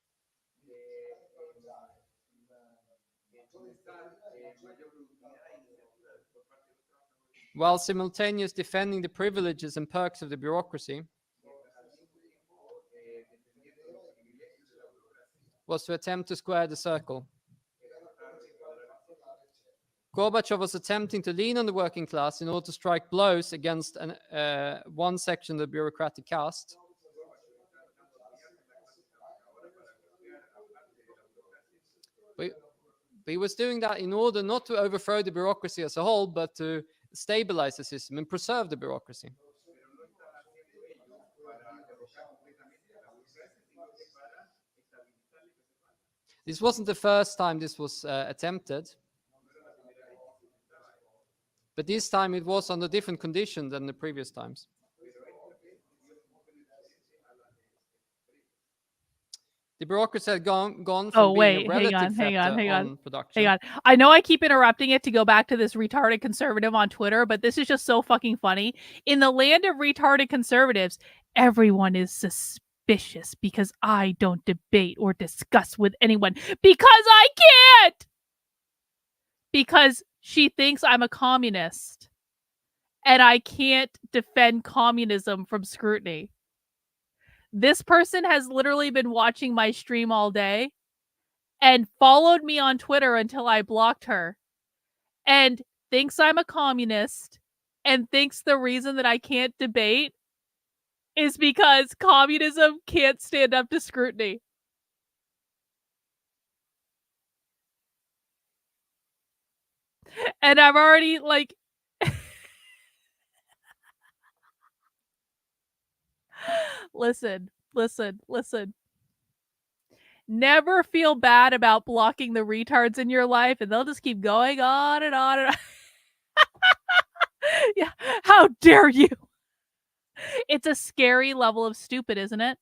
while simultaneously defending the privileges and perks of the bureaucracy, was to attempt to square the circle. Gorbachev was attempting to lean on the working class in order to strike blows against one section of the bureaucratic caste. But he was doing that in order not to overthrow the bureaucracy as a whole, but to stabilize the system and preserve the bureaucracy. This wasn't the first time this was attempted. But this time it was under different conditions than the previous times. The bureaucracy had gone from being a relative factor on production. Hang on. I know I keep interrupting it to go back to this retarded conservative on Twitter, but this is just so fucking funny. In the land of retarded conservatives, everyone is suspicious because I don't debate or discuss with anyone because I can't! Because she thinks I'm a communist and I can't defend communism from scrutiny. This person has literally been watching my stream all day and followed me on Twitter until I blocked her and thinks I'm a communist and thinks the reason that I can't debate is because communism can't stand up to scrutiny. And I've already, like... Listen. Never feel bad about blocking the retards in your life, and they'll just keep going on and on and on. Yeah, how dare you? It's a scary level of stupid, isn't it?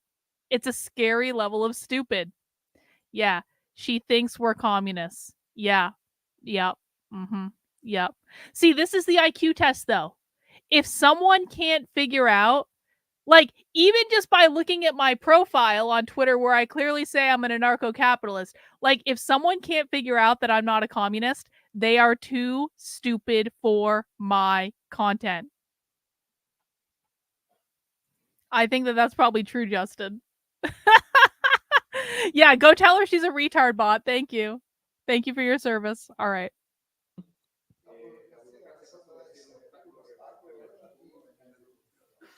It's a scary level of stupid. Yeah, she thinks we're communists. Yeah, yep, yep. See, this is the IQ test, though. If someone can't figure out Like, even just by looking at my profile on Twitter where I clearly say I'm an anarcho-capitalist, like, if someone can't figure out that I'm not a communist, they are too stupid for my content. I think that that's probably true, Justin. Yeah, go tell her she's a retard bot. Thank you. Thank you for your service. All right.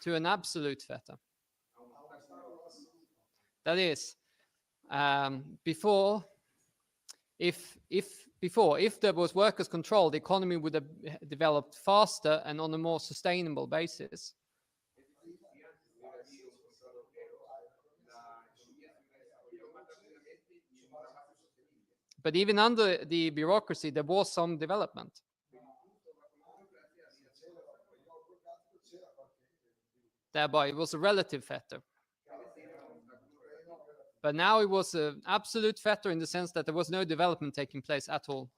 To an absolute fetter. That is, before, if there was workers' control, the economy would have developed faster and on a more sustainable basis. But even under the bureaucracy, there was some development. Thereby, it was a relative fetter. But now it was an absolute fetter in the sense that there was no development taking place at all.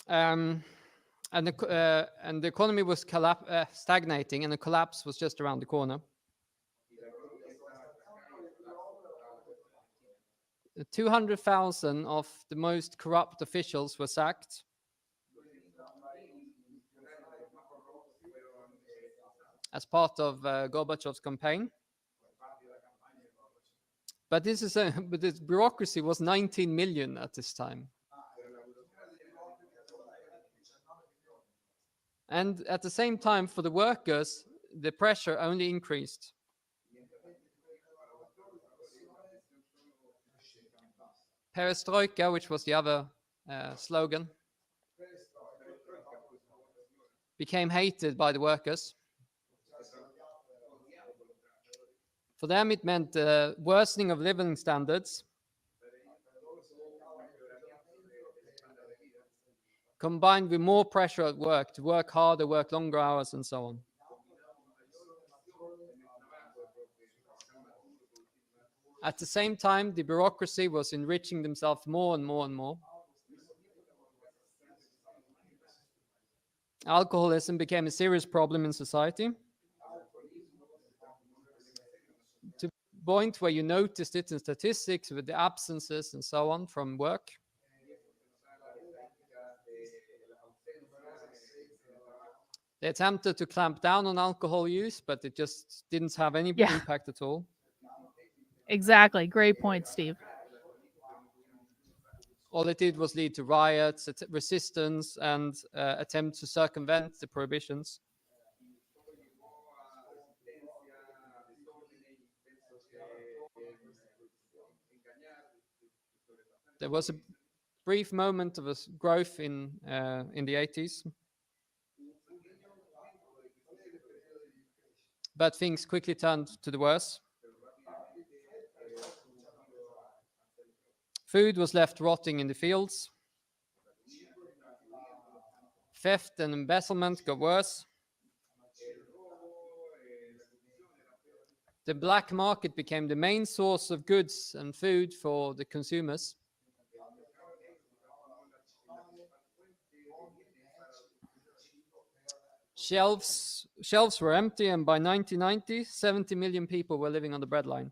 And the economy was stagnating, and the collapse was just around the corner. 200,000 of the most corrupt officials were sacked. As part of Gorbachev's campaign. But this bureaucracy was 19 million at this time. And at the same time, for the workers, the pressure only increased. Perestroika, which was the other slogan, became hated by the workers. For them, it meant worsening of living standards, combined with more pressure at work to work harder, work longer hours, and so on. At the same time, the bureaucracy was enriching themselves more and more and more. Alcoholism became a serious problem in society, to the point where you noticed it in statistics with the absences and so on from work. They attempted to clamp down on alcohol use, but it just didn't have any impact at all. Exactly. Great point, Steve. All it did was lead to riots, resistance, and attempts to circumvent the prohibitions. There was a brief moment of a growth in the 80s. But things quickly turned to the worse. Food was left rotting in the fields. Theft and embezzlement got worse. The black market became the main source of goods and food for the consumers. Shelves were empty, and by 1990, 70 million people were living on the breadline.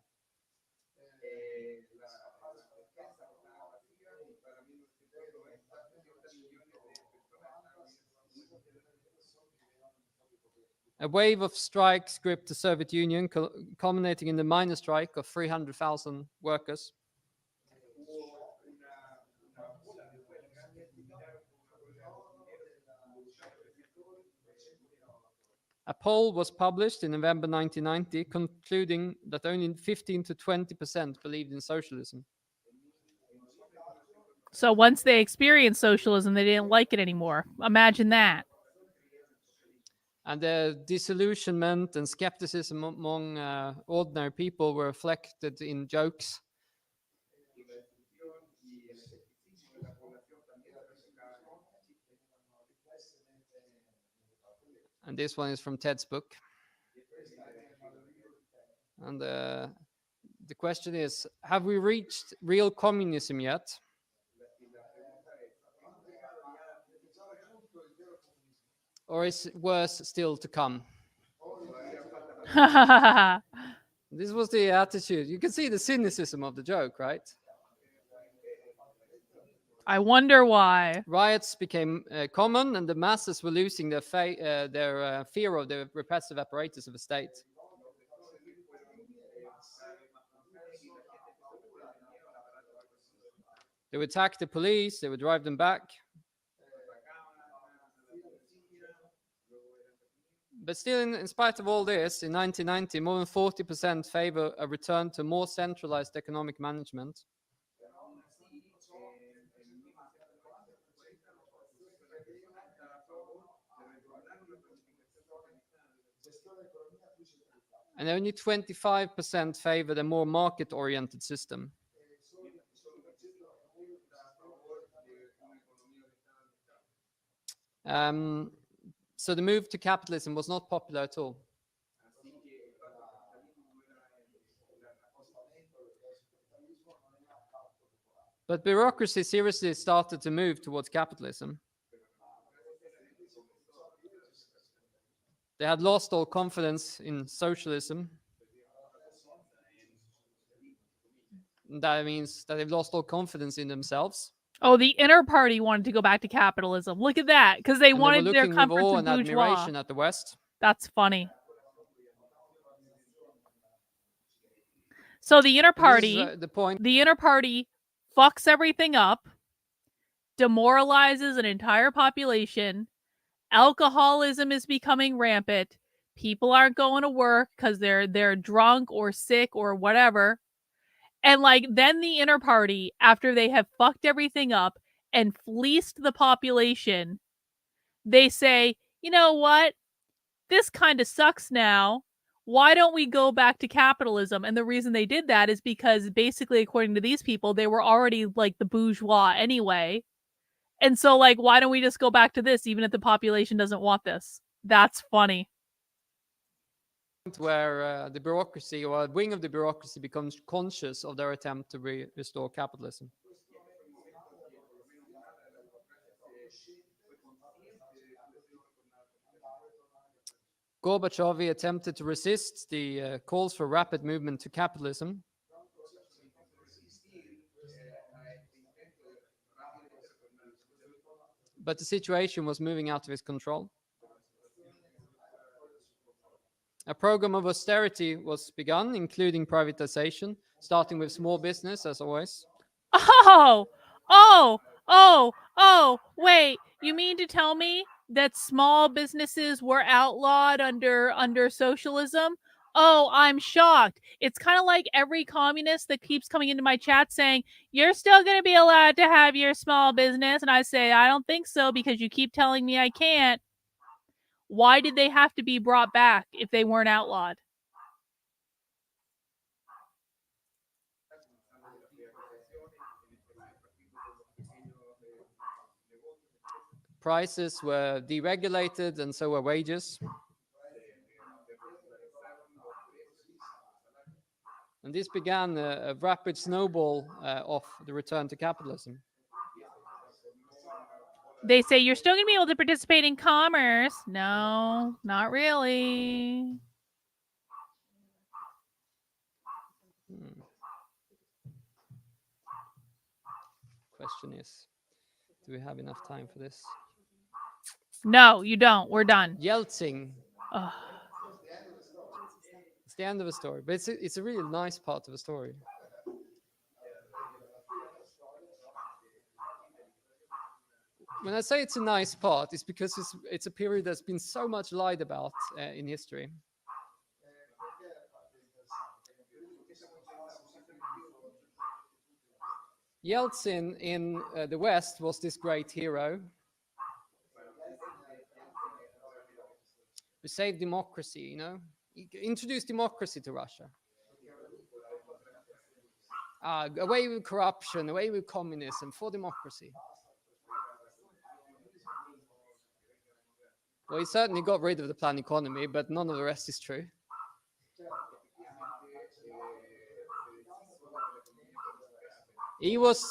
A wave of strikes gripped the Soviet Union, culminating in the miners' strike of 300,000 workers. A poll was published in November 1990, concluding that only 15 to 20% believed in socialism. So once they experienced socialism, they didn't like it anymore. Imagine that. And the disillusionment and skepticism among ordinary people were reflected in jokes. And this one is from Ted's book. And the question is, have we reached real communism yet? Or is worse still to come? This was the attitude. You can see the cynicism of the joke, right? I wonder why. Riots became common, and the masses were losing their fear of the repressive apparatus of the state. They would attack the police, they would drive them back. But still, in spite of all this, in 1990, more than 40% favor a return to more centralized economic management. And only 25% favored a more market-oriented system. So the move to capitalism was not popular at all. But bureaucracy seriously started to move towards capitalism. They had lost all confidence in socialism. That means that they've lost all confidence in themselves. Oh, the inner party wanted to go back to capitalism. Look at that, because they And wanted they were their looking with comforts awe of and bourgeois. admiration at the West. That's funny. So the inner party, the point. The inner party fucks everything up, demoralizes an entire population. Alcoholism is becoming rampant. People aren't going to work because they're drunk or sick or whatever. And like then the inner party, after they have fucked everything up and fleeced the population, they say, you know what? This kind of sucks now. Why don't we go back to capitalism? And the reason they did that is because basically, according to these people, they were already like the bourgeois anyway. And so like, why don't we just go back to this even if the population doesn't want this? That's funny. Where the bureaucracy or a wing of the bureaucracy becomes conscious of their attempt to restore capitalism. Gorbachev attempted to resist the calls for rapid movement to capitalism. But the situation was moving out of his control. A program of austerity was begun, including privatization, starting with small business, as always. Wait, you mean to tell me that small businesses were outlawed under socialism? Oh, I'm shocked. It's kind of like every communist that keeps coming into my chat saying, you're still going to be allowed to have your small business. And I say, I don't think so because you keep telling me I can't. Why did they have to be brought back if they weren't outlawed? Prices were deregulated and so were wages. And this began a rapid snowball of the return to capitalism. They say you're still going to be able to participate in commerce. No, not really. Question is, do we have enough time for this? No, you don't. We're done. Yeltsin. Ugh. It's the end of the story, but it's a really nice part of the story. When I say it's a nice part, it's because it's a period that's been so much lied about in history. Yeltsin in the West was this great hero who saved democracy, you know? He introduced democracy to Russia. Away with corruption, away with communism, for democracy. Well, he certainly got rid of the planned economy, but none of the rest is true. He was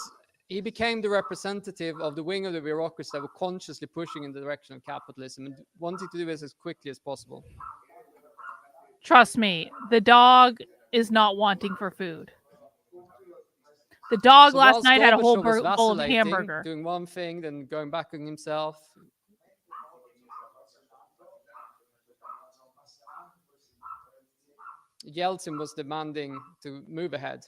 He became the representative of the wing of the bureaucracy that were consciously pushing in the direction of capitalism and wanting to do this as quickly as possible. Trust me, the dog is not wanting for food. The dog So last whilst night had a whole Gorbachev was bowl of vacillating, hamburger. doing one thing, then going back on himself, Yeltsin was demanding to move ahead.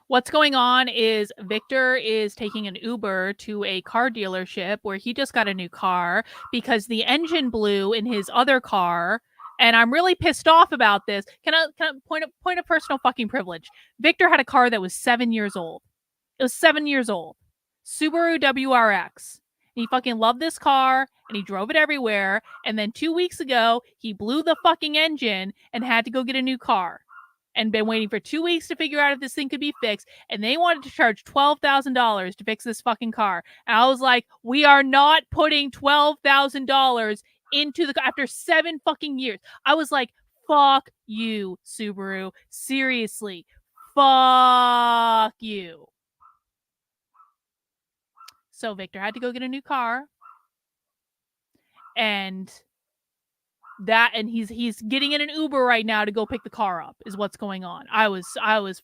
What's going on is Victor is taking an Uber to a car dealership where he just got a new car because the engine blew in his other car. And I'm really pissed off about this. Can I point of personal fucking privilege? Victor had a car that was 7 years old. It was 7 years old. Subaru WRX. And he fucking loved this car and he drove it everywhere. And then 2 weeks ago, he blew the fucking engine and had to go get a new car. And been waiting for 2 weeks to figure out if this thing could be fixed. And they wanted to charge $12,000 to fix this fucking car. And I was like, we are not putting $12,000 into the car after 7 fucking years. I was like, fuck you, Subaru. Seriously. Fuck you. So Victor had to go get a new car. And he's getting in an Uber right now to go pick the car up is what's going on. I was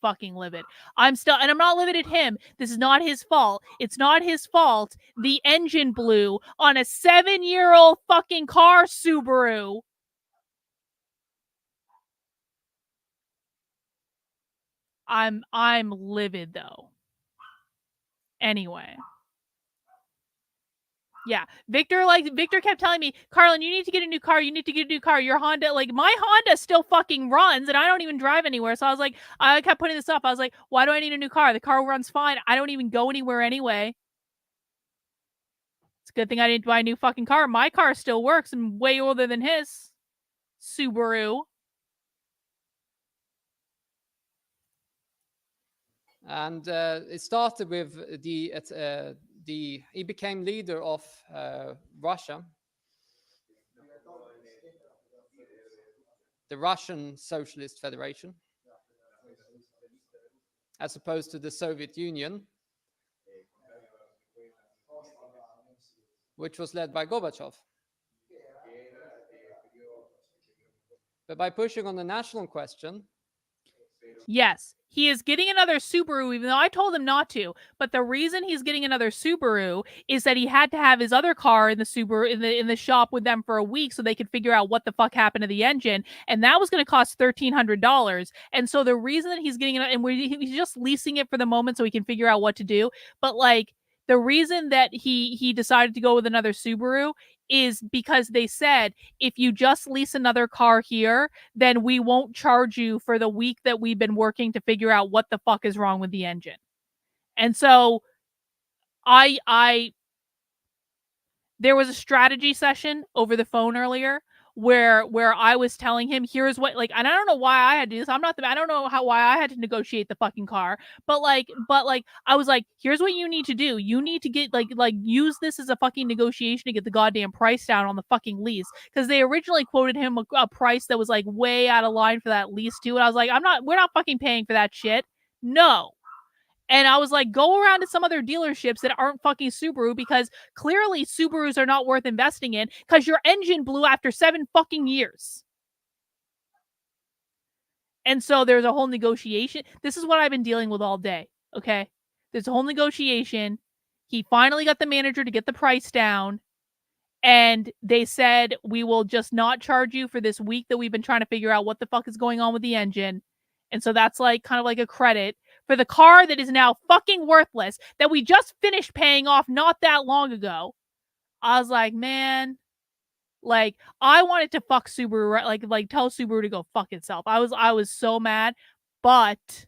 fucking livid. I'm not livid at him. This is not his fault. It's not his fault. The engine blew on a 7-year-old fucking car, Subaru. I'm livid though. Anyway. Yeah, Victor kept telling me, Carlin, you need to get a new car. You need to get a new car. Your Honda, like my Honda still fucking runs and I don't even drive anywhere. So I was like, I kept putting this up. I was like, why do I need a new car? The car runs fine. I don't even go anywhere anyway. It's a good thing I didn't buy a new fucking car. My car still works and way older than his. Subaru. And it started with he became leader of Russia, the Russian Socialist Federation, as opposed to the Soviet Union, which was led by Gorbachev. But by pushing on the national question, yes, he is getting another Subaru, even though I told him not to. But the reason he's getting another Subaru is that he had to have his other car in the Subaru in the shop with them for a week so they could figure out what the fuck happened to the engine, and that was going to cost $1,300. And so the reason that he's getting it, and he's just leasing it for the moment so he can figure out what to do. But like the reason that he decided to go with another Subaru is because they said, if you just lease another car here, then we won't charge you for the week that we've been working to figure out what the fuck is wrong with the engine. And so there was a strategy session over the phone earlier where I was telling him, here's what, like, and I don't know why I had to do this. I don't know why I had to negotiate the fucking car, but I was like, here's what you need to do. You need to get like use this as a fucking negotiation to get the goddamn price down on the fucking lease. Cause they originally quoted him a price that was like way out of line for that lease too. And I was like, we're not fucking paying for that shit. No. And I was like, go around to some other dealerships that aren't fucking Subaru, because clearly Subarus are not worth investing in because your engine blew after 7 fucking years. And so there's a whole negotiation. This is what I've been dealing with all day. Okay. There's a whole negotiation. He finally got the manager to get the price down. And they said, we will just not charge you for this week that we've been trying to figure out what the fuck is going on with the engine. And so that's like kind of like a credit for the car that is now fucking worthless that we just finished paying off not that long ago. I was like, man, like I wanted to fuck Subaru, like tell Subaru to go fuck itself. I was so mad, but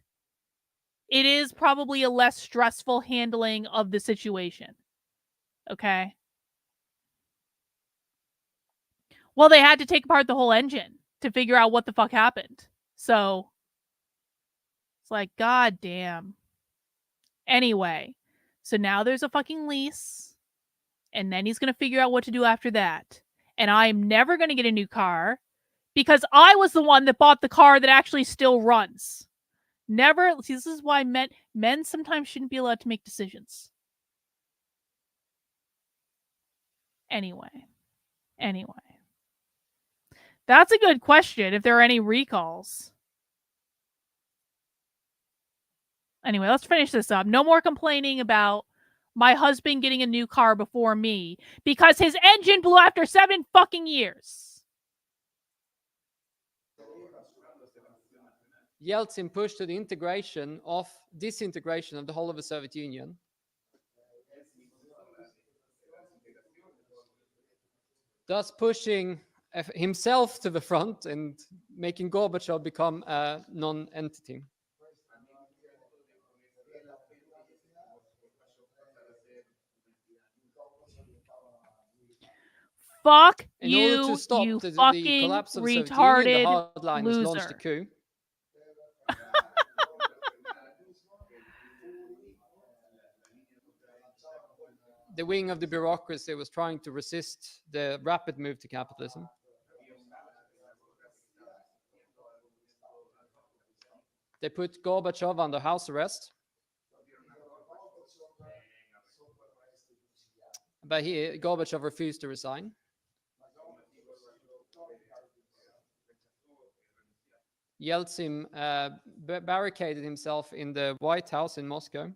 it is probably a less stressful handling of the situation. Okay. Well, they had to take apart the whole engine to figure out what the fuck happened. So it's like, god damn. Anyway, so now there's a fucking lease, and then he's going to figure out what to do after that. And I'm never going to get a new car because I was the one that bought the car that actually still runs. Never. See, this is why men sometimes shouldn't be allowed to make decisions. Anyway. That's a good question, if there are any recalls. Anyway, let's finish this up. No more complaining about my husband getting a new car before me because his engine blew after 7 fucking years. Yeltsin pushed to the disintegration of the whole of the Soviet Union. Thus pushing himself to the front and making Gorbachev become a non-entity. Fuck In you, order to stop you the fucking collapse of the Soviet Union, the retarded hardliners launched a loser. coup. The wing of the bureaucracy was trying to resist the rapid move to capitalism. They put Gorbachev under house arrest. But Gorbachev refused to resign. Yeltsin barricaded himself in the White House in Moscow.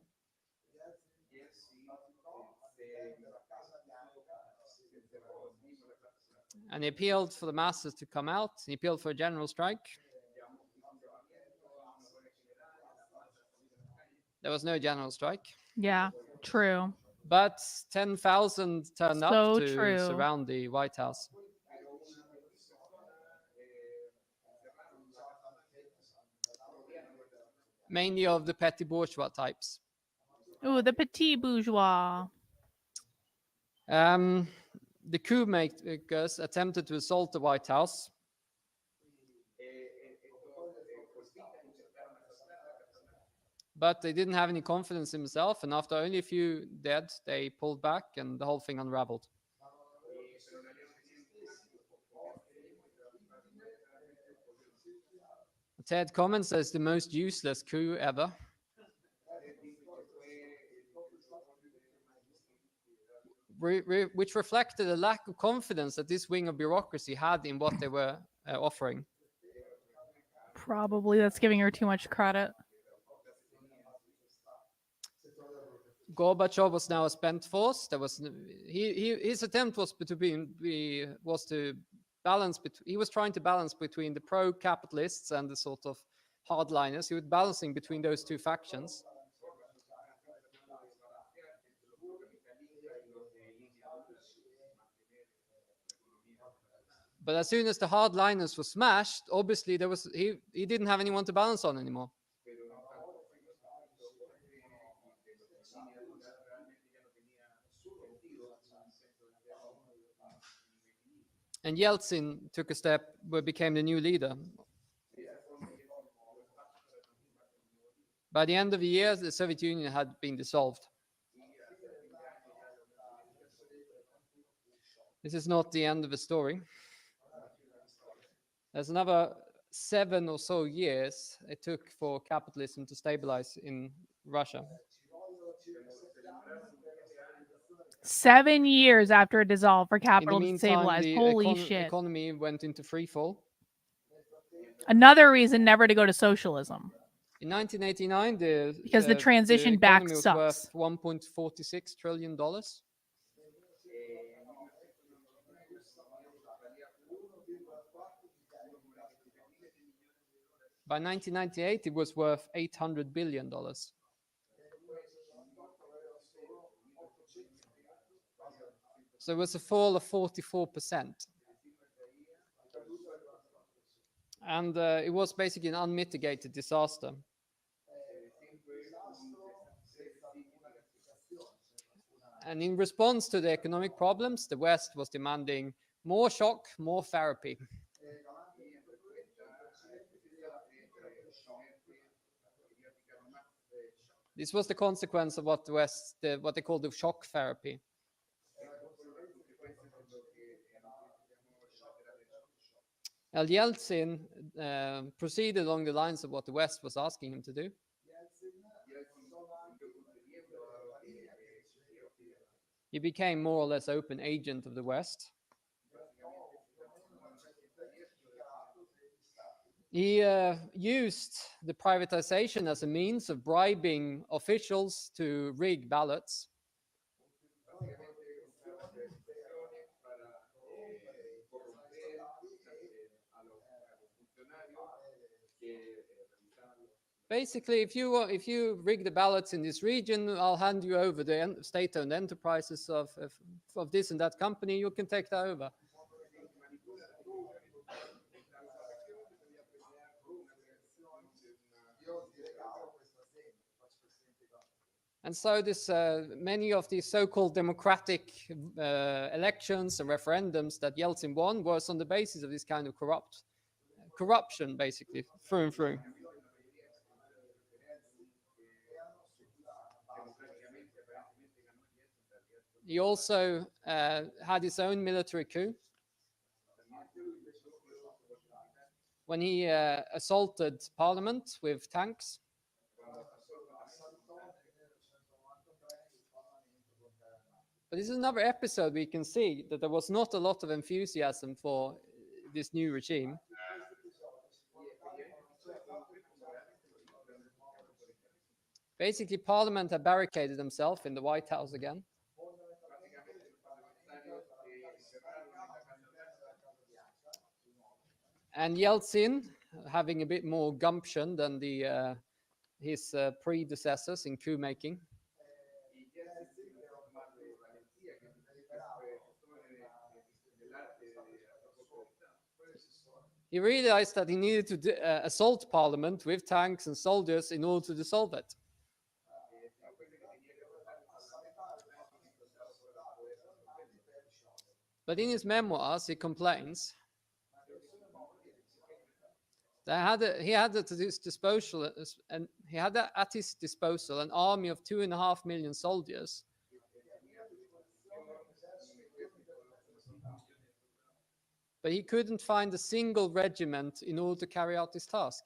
And he appealed for the masses to come out. He appealed for a general strike. There was no general strike. Yeah, true. But 10,000 turned up to true. surround the White House. Mainly of the petty bourgeois types. Ooh, the petit bourgeois. The coup makers attempted to assault the White House. But they didn't have any confidence in themselves, and after only a few dead, they pulled back and the whole thing unraveled. Ted comments as the most useless coup ever. Which reflected a lack of confidence that this wing of bureaucracy had in what they were offering. Probably that's giving her too much credit. Gorbachev was now a spent force. His attempt was to balance. He was trying to balance between the pro-capitalists and the sort of hardliners. He was balancing between those two factions. But as soon as the hardliners were smashed, obviously he didn't have anyone to balance on anymore. And Yeltsin took a step where became the new leader. By the end of the year, the Soviet Union had been dissolved. This is not the end of the story. There's another 7 or so years it took for capitalism to stabilize in Russia. 7 years after it dissolved for In the capital to meantime, stabilize. the Holy shit. economy went into free fall. Another reason never to go to socialism. In 1989, Because the transition back economy was sucks. worth $1.46 trillion. By 1998, it was worth $800 billion. So it was a fall of 44%. And it was basically an unmitigated disaster. And in response to the economic problems, the West was demanding more shock, more therapy. This was the consequence of what they called the shock therapy. Yeltsin proceeded along the lines of what the West was asking him to do. He became more or less open agent of the West. He used the privatization as a means of bribing officials to rig ballots. Basically, if you rig the ballots in this region, I'll hand you over the state-owned enterprises of this and that company. You can take that over. And so this many of these so-called democratic elections and referendums that Yeltsin won was on the basis of this kind of corruption, basically, through and through. He also had his own military coup when he assaulted parliament with tanks. But this is another episode we can see that there was not a lot of enthusiasm for this new regime. Basically, Parliament had barricaded themselves in the White House again. And Yeltsin, having a bit more gumption than his predecessors in coup making, he realized that he needed to assault Parliament with tanks and soldiers in order to dissolve it. But in his memoirs, he complains that he had at his disposal an army of 2.5 million soldiers. But he couldn't find a single regiment in order to carry out this task.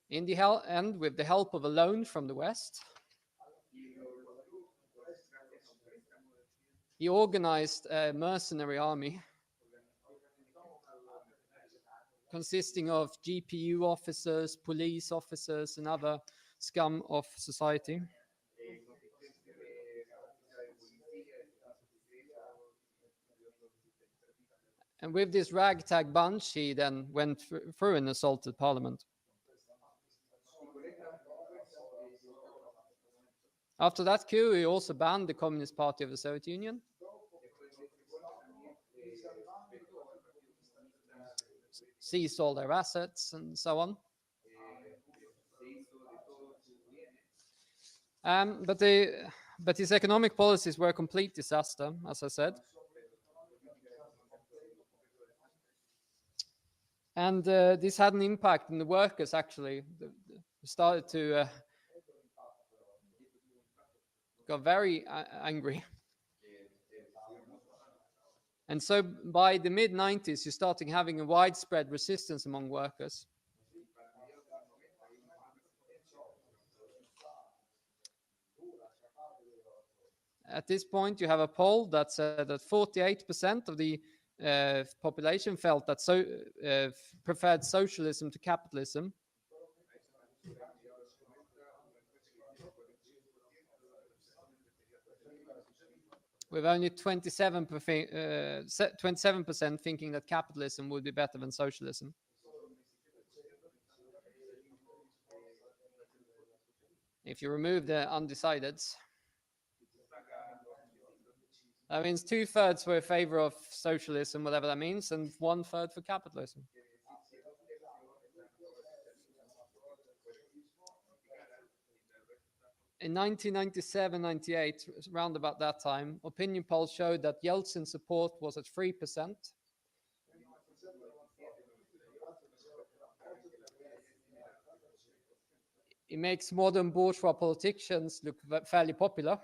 In the end, with the help of a loan from the West, he organized a mercenary army consisting of GPU officers, police officers, and other scum of society. And with this ragtag bunch, he then went through and assaulted Parliament. After that coup, he also banned the Communist Party of the Soviet Union. Seized all their assets and so on. But his economic policies were a complete disaster, as I said. And this had an impact on the workers, actually. They started to got very angry. And so by the mid-90s, you're starting having a widespread resistance among workers. At this point, you have a poll that said that 48% of the population felt that preferred socialism to capitalism. With only 27% thinking that capitalism would be better than socialism. If you remove the undecideds, that means 2/3 were in favor of socialism, whatever that means, and 1/3 for capitalism. In 1997-98, around about that time, opinion polls showed that Yeltsin's support was at 3%. It makes modern bourgeois politicians look fairly popular.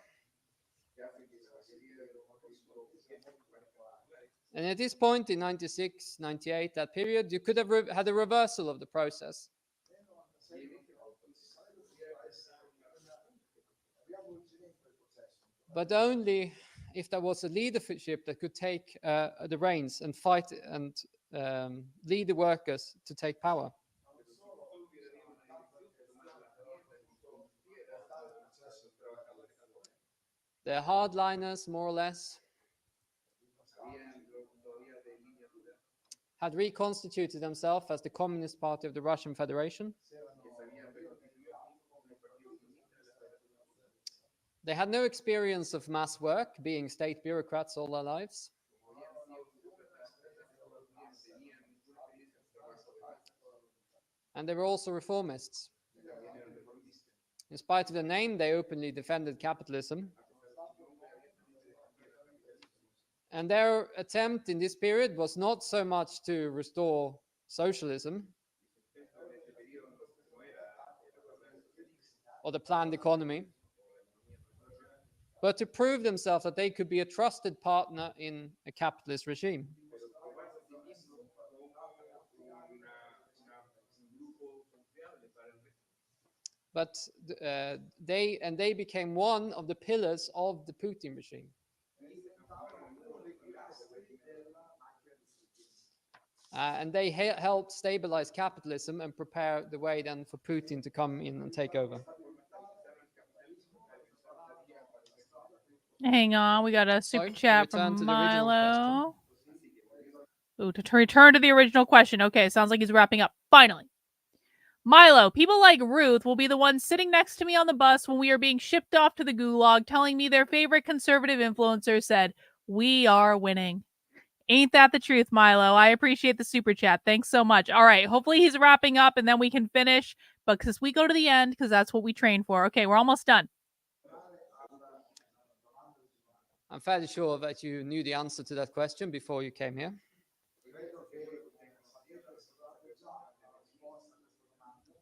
And at this point in 96, 98, that period, you could have had a reversal of the process. But only if there was a leadership that could take the reins and fight and lead the workers to take power. The hardliners, more or less, had reconstituted themselves as the Communist Party of the Russian Federation. They had no experience of mass work, being state bureaucrats all their lives. And they were also reformists. In spite of the name, they openly defended capitalism. And their attempt in this period was not so much to restore socialism or the planned economy, but to prove themselves that they could be a trusted partner in a capitalist regime. But they became one of the pillars of the Putin regime. And they helped stabilize capitalism and prepare the way then for Putin to come in and take over. Hang on, we got a super chat from Milo. Ooh, to return to the original question. Okay, sounds like he's wrapping up. Finally. Milo, people like Ruth will be the ones sitting next to me on the bus when we are being shipped off to the gulag telling me their favorite conservative influencer said, "We are winning." Ain't that the truth, Milo? I appreciate the super chat. Thanks so much. All right, hopefully he's wrapping up and then we can finish, but because we go to the end, because that's what we train for. Okay, we're almost done. I'm fairly sure that you knew the answer to that question before you came here.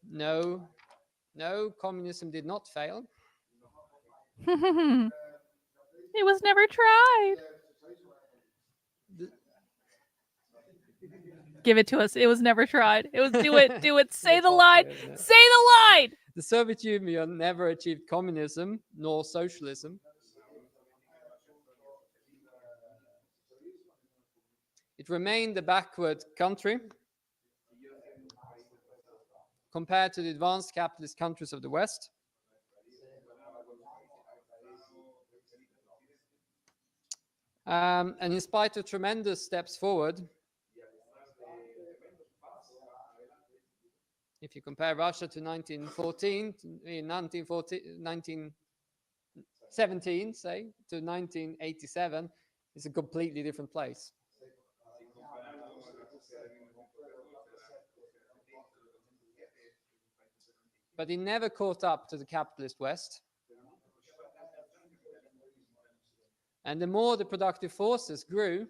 No, communism did not fail. It was never tried. Give it to us. It was never tried. It was do it. Say the line. Say the line. The Soviet Union never achieved communism nor socialism. It remained a backward country compared to the advanced capitalist countries of the West. And in spite of tremendous steps forward, if you compare Russia to 1914, in 1917, say, to 1987, it's a completely different place. But it never caught up to the capitalist West. And the more the productive forces grew,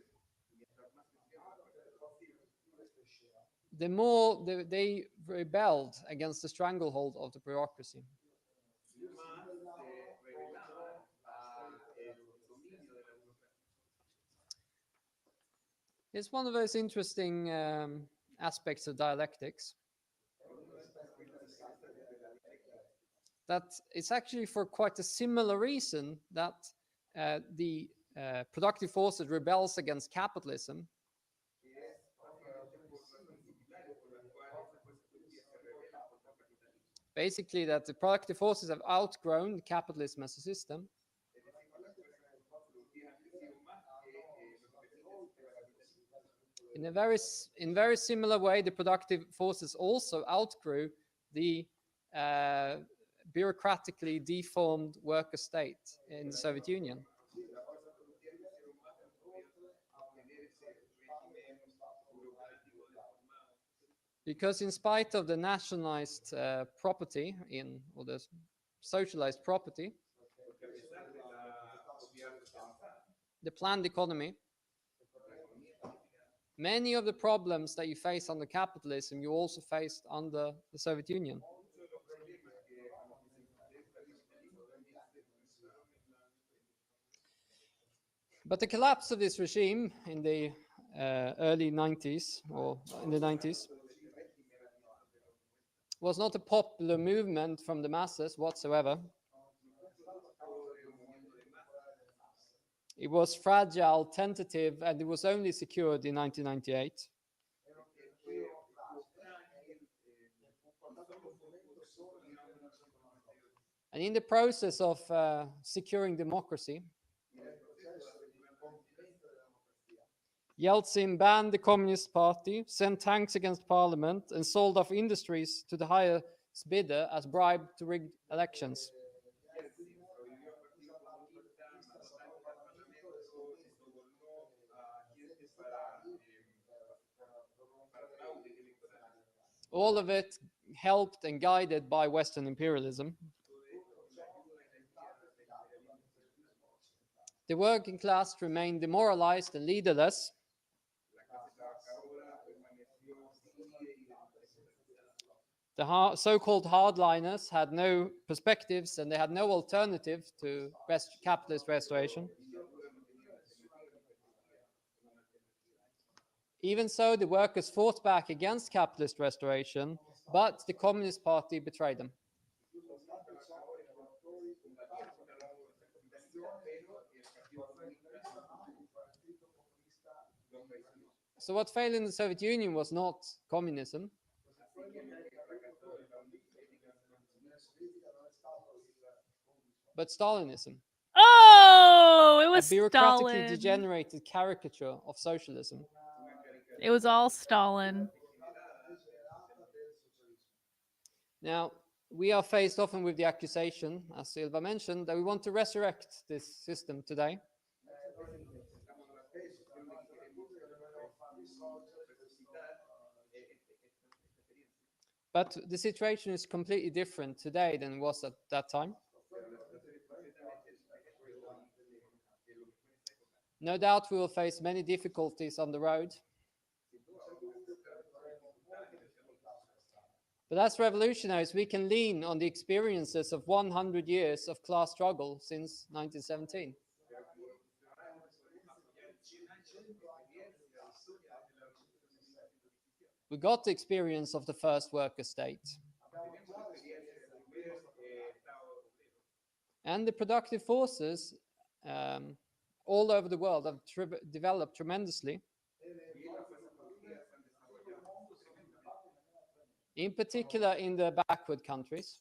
the more they rebelled against the stranglehold of the bureaucracy. It's one of those interesting aspects of dialectics. That it's actually for quite a similar reason that the productive forces rebels against capitalism. Basically, that the productive forces have outgrown capitalism as a system. In a very similar way, the productive forces also outgrew the bureaucratically deformed worker state in the Soviet Union. Because in spite of the nationalized property or the socialized property, the planned economy, many of the problems that you face under capitalism, you also faced under the Soviet Union. But the collapse of this regime in the early 90s or in the 90s was not a popular movement from the masses whatsoever. It was fragile, tentative, and it was only secured in 1998. And in the process of securing democracy, Yeltsin banned the Communist Party, sent tanks against parliament, and sold off industries to the highest bidder as bribe to rig elections. All of it helped and guided by Western imperialism. The working class remained demoralized and leaderless. The so-called hardliners had no perspectives and they had no alternative to capitalist restoration. Even so, the workers fought back against capitalist restoration, but the Communist Party betrayed them. So what failed in the Soviet Union was not communism. But Stalinism. Oh, it A was bureaucratically Stalin. degenerated caricature of socialism. It was all Stalin. Now, we are faced often with the accusation, as Silva mentioned, that we want to resurrect this system today. But the situation is completely different today than it was at that time. No doubt we will face many difficulties on the road. But as revolutionaries, we can lean on the experiences of 100 years of class struggle since 1917. We got the experience of the first worker state. And the productive forces all over the world have developed tremendously. In particular in the backward countries,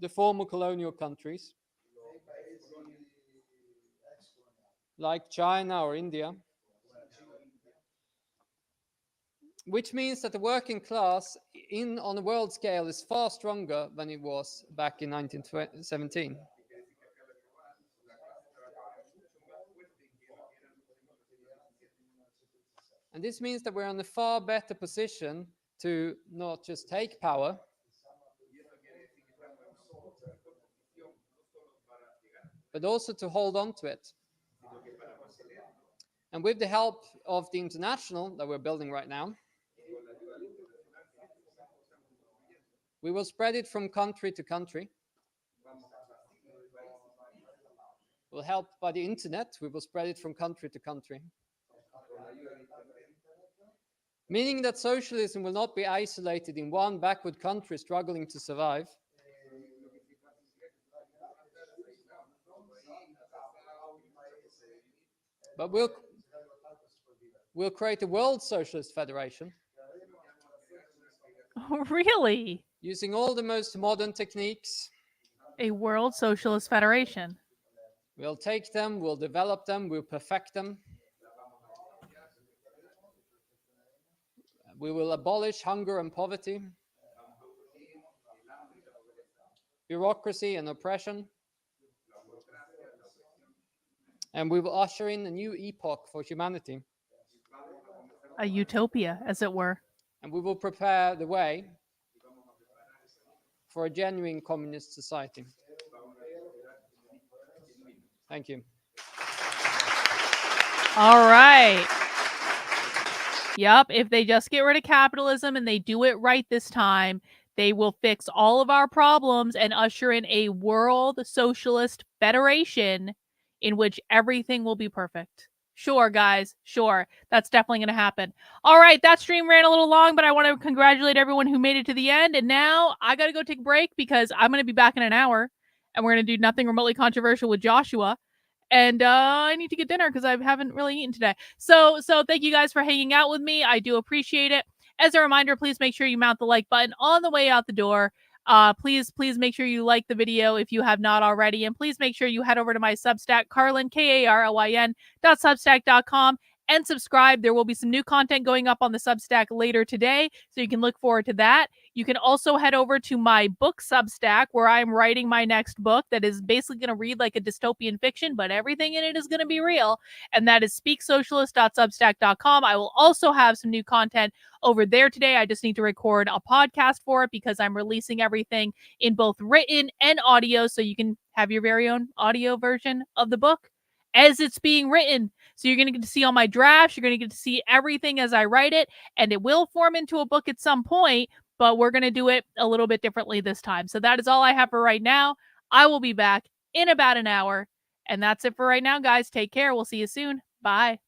the former colonial countries, like China or India, which means that the working class on a world scale is far stronger than it was back in 1917. And this means that we're in a far better position to not just take power, but also to hold on to it. And with the help of the international that we're building right now, we will spread it from country to country. We'll help by the internet, we will spread it from country to country. Meaning that socialism will not be isolated in one backward country struggling to survive. But we'll create a world socialist federation. Oh, really? Using all the most modern techniques. A world socialist federation. We'll take them, we'll develop them, we'll perfect them. We will abolish hunger and poverty, bureaucracy and oppression, and we will usher in a new epoch for humanity. A utopia, as it were. And we will prepare the way for a genuine communist society. Thank you. All right. Yep, if they just get rid of capitalism and they do it right this time, they will fix all of our problems and usher in a world socialist federation in which everything will be perfect. Sure, guys. Sure. That's definitely going to happen. All right. That stream ran a little long, but I want to congratulate everyone who made it to the end. And now I got to go take a break because I'm going to be back in an hour and we're going to do nothing remotely controversial with Joshua. And I need to get dinner because I haven't really eaten today. So thank you guys for hanging out with me. I do appreciate it. As a reminder, please make sure you mount the like button on the way out the door. Please make sure you like the video if you have not already, and please make sure you head over to my Substack, Carlin, KARLYN.substack.com, and subscribe. There will be some new content going up on the Substack later today, so you can look forward to that. You can also head over to my book Substack, where I'm writing my next book that is basically going to read like a dystopian fiction, but everything in it is going to be real, and that is speaksocialist.substack.com. I will also have some new content over there today. I just need to record a podcast for it because I'm releasing everything in both written and audio, so you can have your very own audio version of the book as it's being written. So you're going to get to see all my drafts. You're going to get to see everything as I write it, and it will form into a book at some point, but we're going to do it a little bit differently this time. So that is all I have for right now. I will be back in about an hour, and that's it for right now, guys. Take care. We'll see you soon. Bye.